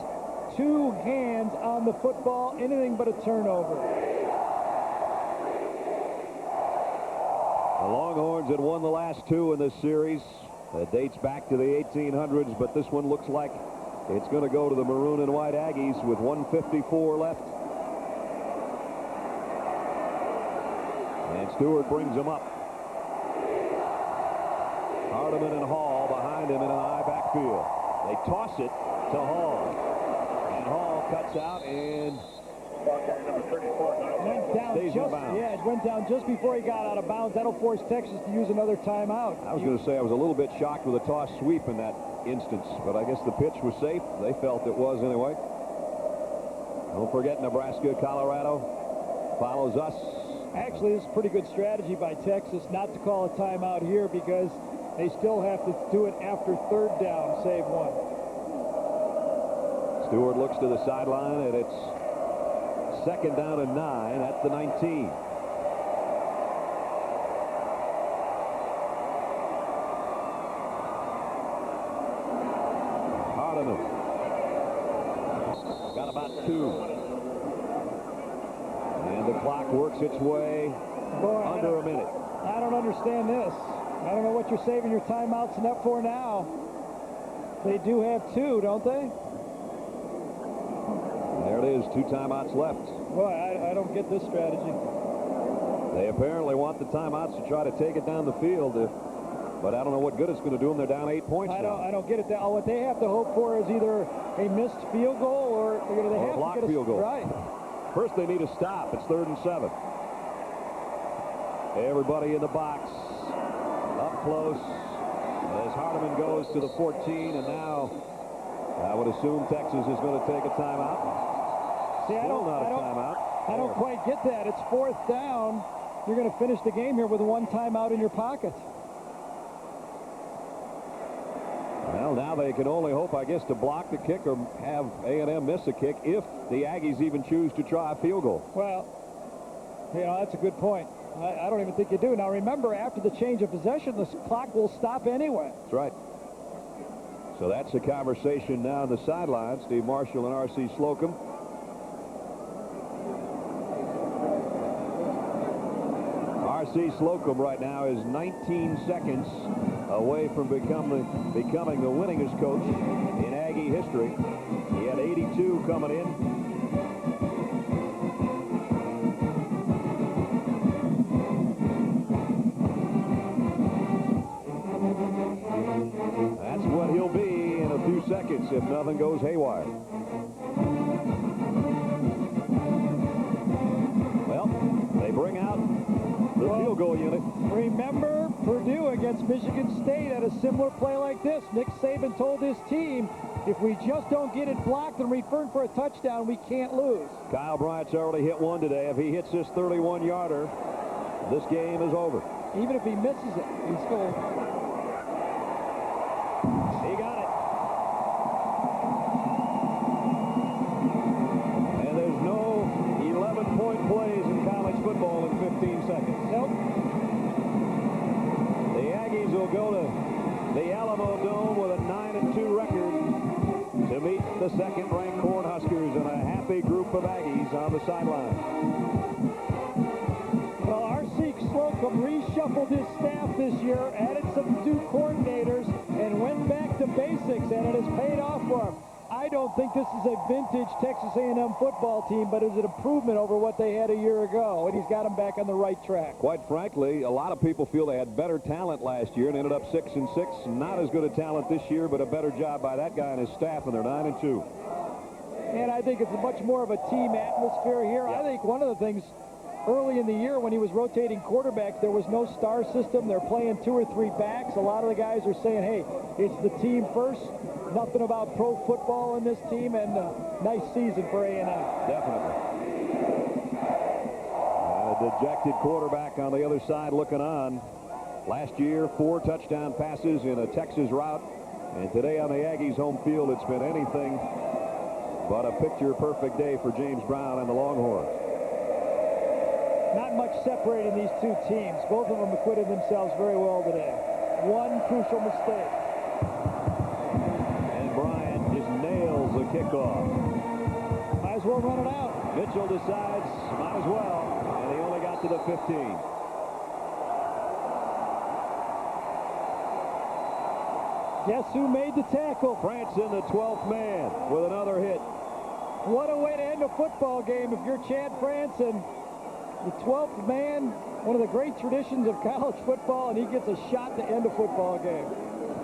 2 hands on the football, anything but a turnover. The Longhorns had won the last 2 in this series. It dates back to the 1800s, but this one looks like it's going to go to the maroon and white Aggies with 1:54 left. And Stewart brings them up. Hardiman and Hall behind him in an I backfield. They toss it to Hall. And Hall cuts out and went down stays in bounds. Yeah, it went down just before he got out of bounds. That'll force Texas to use another timeout. I was going to say I was a little bit shocked with a toss sweep in that instance, but I guess the pitch was safe. They felt it was anyway. Don't forget, Nebraska, Colorado follows us. Actually, this is pretty good strategy by Texas not to call a timeout here because they still have to do it after 3rd down, save 1. Stewart looks to the sideline, and it's 2nd down and 9 at the 19. Hardiman. Got about 2. And the clock works its way under a minute. I don't understand this. I don't know what you're saving your timeouts enough for now. They do have 2, don't they? There it is, 2 timeouts left. Boy, I don't get this strategy. They apparently want the timeouts to try to take it down the field, but I don't know what good it's going to do them. They're down 8 points now. I don't get it. What they have to hope for is either a missed field goal or they have a blocked to get field goal. Right. First, they need a stop. It's 3rd and 7. Everybody in the box, up close, as Hardiman goes to the 14, and now I would assume Texas is going to take a timeout. See, I don't quite get that. It's 4th down. You're going to finish the game here with 1 timeout in your pocket. Well, now they can only hope, I guess, to block the kick or have A&M miss a kick if the Aggies even choose to try a field goal. Well, that's a good point. I don't even think you do. Now, remember, after the change of possession, the clock will stop anyway. That's right. So that's a conversation now on the sideline. Steve Marshall and R.C. Slocum. R.C. Slocum right now is 19 seconds away from becoming the winningest coach in Aggie history. He had 82 coming in. That's what he'll be in a few seconds if nothing goes haywire. Well, they bring out the field goal unit. Remember Purdue against Michigan State at a similar play like this. Nick Saban told his team, if we just don't get it blocked and return for a touchdown, we can't lose. Kyle Bryant's already hit 1 today. If he hits this 31-yarder, this game is over. Even if he misses it, he's still... He got it. And there's no 11-point plays in college football in 15 seconds. Nope. The Aggies will go to the Alamo Dome with a 9-2 record to meet the 2nd-ranked Cornhuskers and a happy group of Aggies on the sideline. Well, R.C. Slocum reshuffled his staff this year, added some new coordinators, and went back to basics, and it has paid off for him. I don't think this is a vintage Texas A&M football team, but it's an improvement over what they had a year ago, and he's got them back on the right track. Quite frankly, a lot of people feel they had better talent last year and ended up 6-6. Not as good a talent this year, but a better job by that guy and his staff, and they're 9-2. And I think it's much more of a team atmosphere here. Yeah. I think one of the things early in the year when he was rotating quarterbacks, there was no star system. They're playing 2 or 3 backs. A lot of the guys are saying, hey, it's the team first. Nothing about pro football in this team, and nice season for A&M. Definitely. dejected quarterback on the other side looking on. Last year, 4 touchdown passes in a Texas rout. And today on the Aggies' home field, it's been anything but a picture-perfect day for James Brown and the Longhorns. Not much separating these two teams. Both of them acquitted themselves very well today. One crucial mistake. And Bryant just nails the kickoff. Might as well run it out. Mitchell decides, might as well, and he only got to the 15. Guess who made the tackle? Franson, the 12th man, with another hit. What a way to end a football game if you're Chad Franson. The 12th man, one of the great traditions of college football, and he gets a shot to end a football game.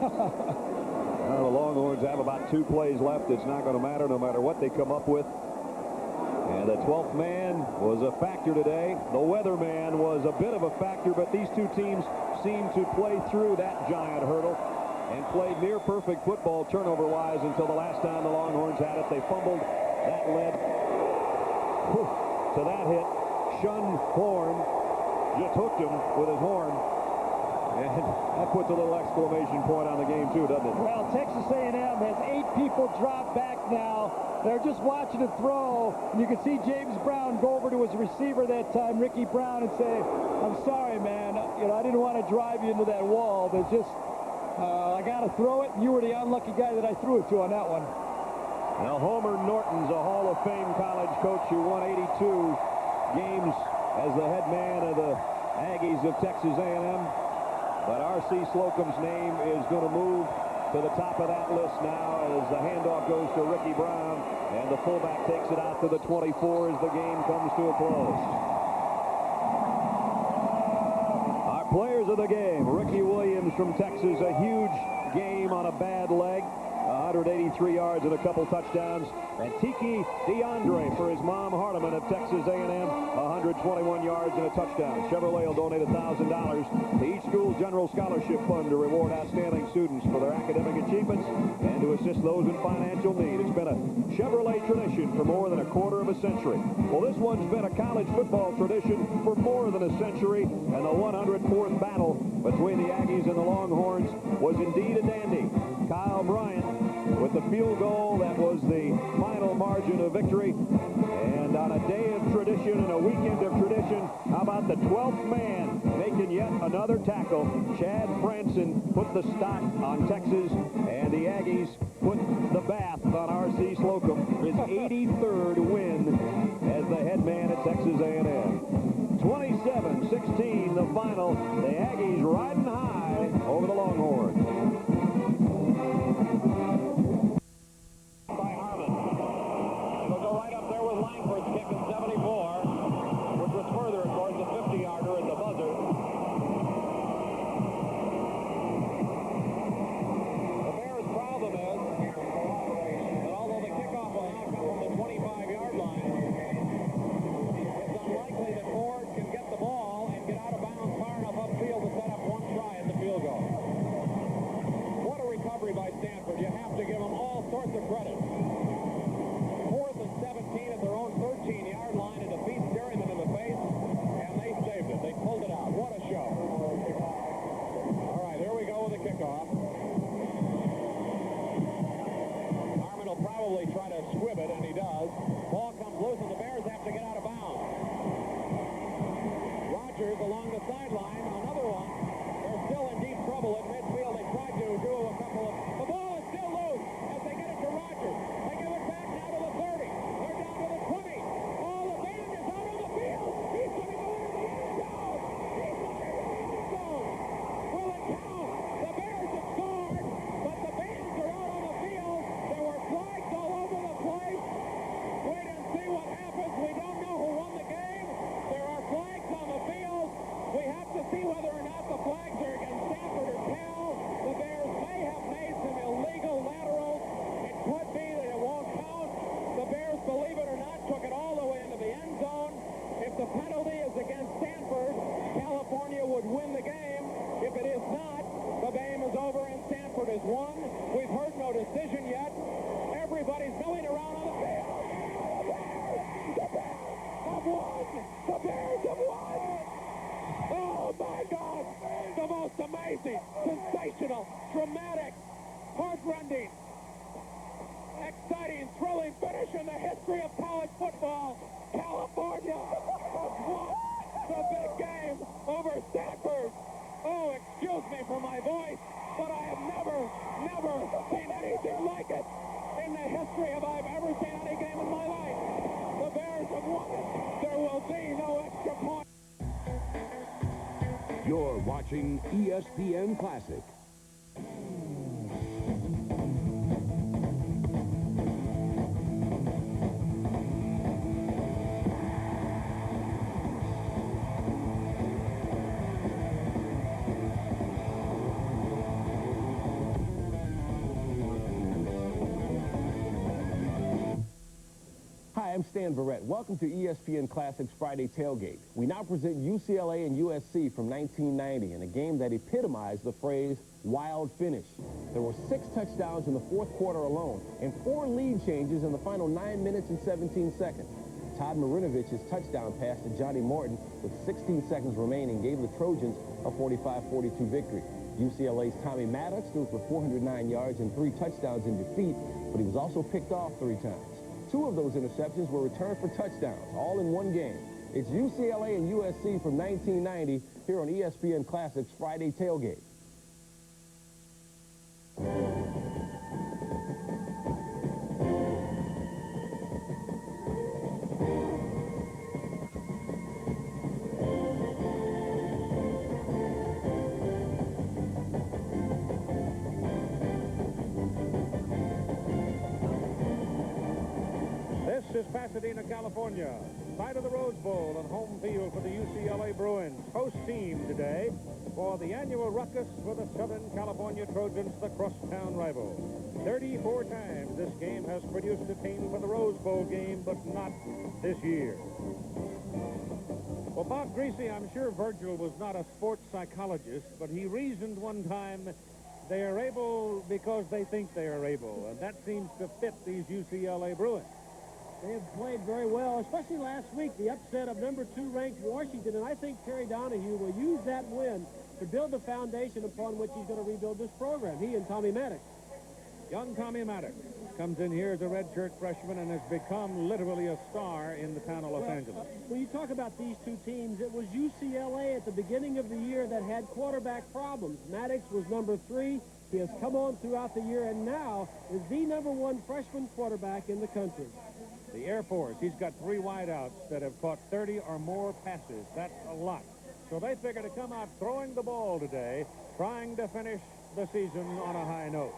Well, the Longhorns have about 2 plays left. It's not going to matter no matter what they come up with. And the 12th man was a factor today. The weatherman was a bit of a factor, but these two teams seem to play through that giant hurdle and played near perfect football turnover-wise until the last time the Longhorns had it. They fumbled. That led to that hit. Shun Horn just hooked him with his horn. And that puts a little exclamation point on the game, too, doesn't it? Well, Texas A&M has 8 people drop back now. They're just watching it throw. And you can see James Brown go over to his receiver that time, Ricky Brown, and say, I'm sorry, man. You know, I didn't want to drive you into that wall. There's just, I got to throw it. And you were the unlucky guy that I threw it to on that one. Now, Homer Norton's a Hall of Fame college coach who won 82 games as the head man of the Aggies of Texas A&M. But R.C. Slocum's name is going to move to the top of that list now as the handoff goes to Ricky Brown, and the fullback takes it out to the 24 as the game comes to a close. Our players of the game, Ricky Williams from Texas, a huge game on a bad leg. 183 yards and a couple touchdowns. And Tiki DeAndre for his mom, Hardeman of Texas A&M, 121 yards and a touchdown. Chevrolet will donate $1,000 to each school's general scholarship fund to reward outstanding students for their academic achievements and to assist those in financial need. It's been a Chevrolet tradition for more than a quarter of a century. Well, this one's been a college football tradition for more than a century, and the 104th battle between the Aggies and the Longhorns was indeed a dandy. Kyle Bryant with the field goal that was the final margin of victory. And on a day of tradition and a weekend of tradition, how about the 12th man making yet another tackle? Chad Franson put the stop on Texas, and the Aggies put the bath on R.C. Slocum, his 83rd win as the head man at Texas A&M. 27-16 the final. The Aggies riding high over the Longhorns. watching ESPN Classic. Hi, I'm Stan Verrett. Welcome to ESPN Classic's Friday Tailgate. We now present UCLA and USC from 1990 in a game that epitomized the phrase wild finish. There were 6 touchdowns in the fourth quarter alone and 4 lead changes in the final 9 minutes and 17 seconds. Todd Marinovich's touchdown pass to Johnny Morton with 16 seconds remaining gave the Trojans a 45-42 victory. UCLA's Tommy Maddox threw for 409 yards and 3 touchdowns in defeat, but he was also picked off 3 times. 2 of those interceptions were returned for touchdowns, all in one game. It's UCLA and USC from 1990 here on ESPN Classic's Friday Tailgate. This is Pasadena, California. Site of the Rose Bowl and home field for the UCLA Bruins. Host team today for the annual ruckus for the Southern California Trojans, the crosstown rival. 34 times this game has produced a team for the Rose Bowl game, but not this year. Well, Bob Greasy, I'm sure Virgil was not a sports psychologist, but he reasoned one time they are able because they think they are able, and that seems to fit these UCLA Bruins. They have played very well, especially last week, the upset of number 2 ranked Washington, and I think Terry Donahue will use that win to build the foundation upon which he's going to rebuild this program, he and Tommy Maddox. Young Tommy Maddox comes in here as a redshirt freshman and has become literally a star in the town of Los Angeles. When you talk about these two teams, it was UCLA at the beginning of the year that had quarterback problems. Maddox was number 3. He has come on throughout the year and now is the number 1 freshman quarterback in the country. The Air Force, he's got 3 wideouts that have caught 30 or more passes. That's a lot. So they figure to come out throwing the ball today, trying to finish the season on a high note.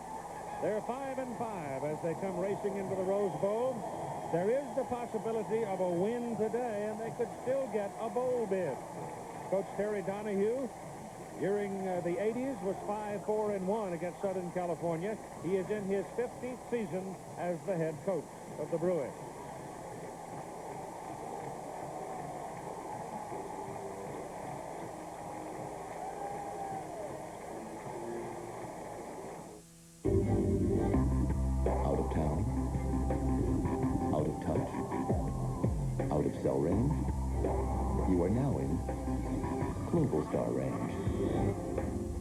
They're 5-5 as they come racing into the Rose Bowl. There is the possibility of a win today, and they could still get a bowl bid. Coach Terry Donahue, during the 80s, was 5-4-1 against Southern California. He is in his 15th season as the head coach of the Bruins. Out of town, out of touch, out of cell range. You are now in Global Star range.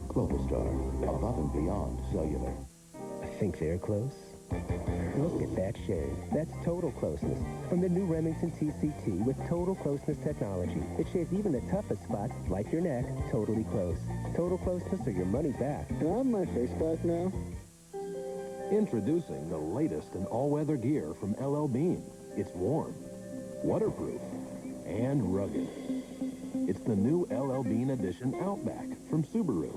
Global Star, above and beyond cellular. I think they're close. Look at that shave. That's total closeness. From the new Remington TCT with total closeness technology. It shaves even the toughest spots, like your neck, totally close. Total closeness or your money back. Do I have my face back now? Introducing the latest in all-weather gear from LL Bean. It's warm, waterproof, and rugged. It's the new LL Bean Edition Outback from Subaru.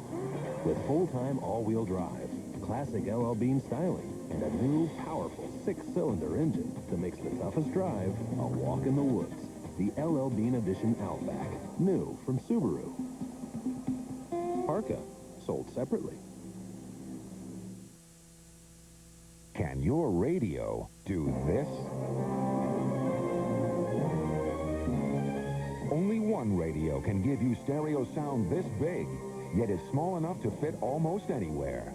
With full-time all-wheel drive, classic LL Bean styling, and a new, powerful 6-cylinder engine that makes the toughest drive a walk in the woods. The LL Bean Edition Outback, new from Subaru. Parka, sold separately. Can your radio do this? Only one radio can give you stereo sound this big, yet it's small enough to fit almost anywhere.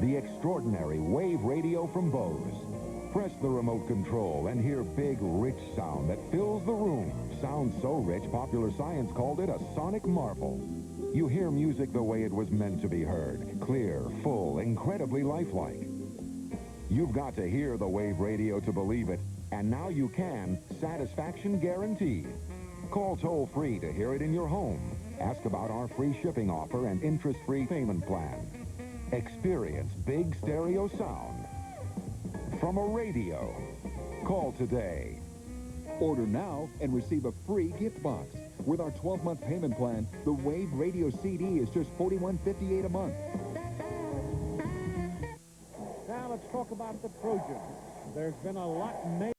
The extraordinary Wave Radio from Bose. Press the remote control and hear big, rich sound that fills the room. Sounds so rich, Popular Science called it a sonic marvel. You hear music the way it was meant to be heard. Clear, full, incredibly lifelike. You've got to hear the Wave Radio to believe it, and now you can, satisfaction guaranteed. Call toll-free to hear it in your home. Ask about our free shipping offer and interest-free payment plan. Experience big stereo sound from a radio. Call today. Order now and receive a free gift box. With our 12-month payment plan, the Wave Radio CD is just $41.58 a month. Now let's talk about the Trojans. There's been a lot made.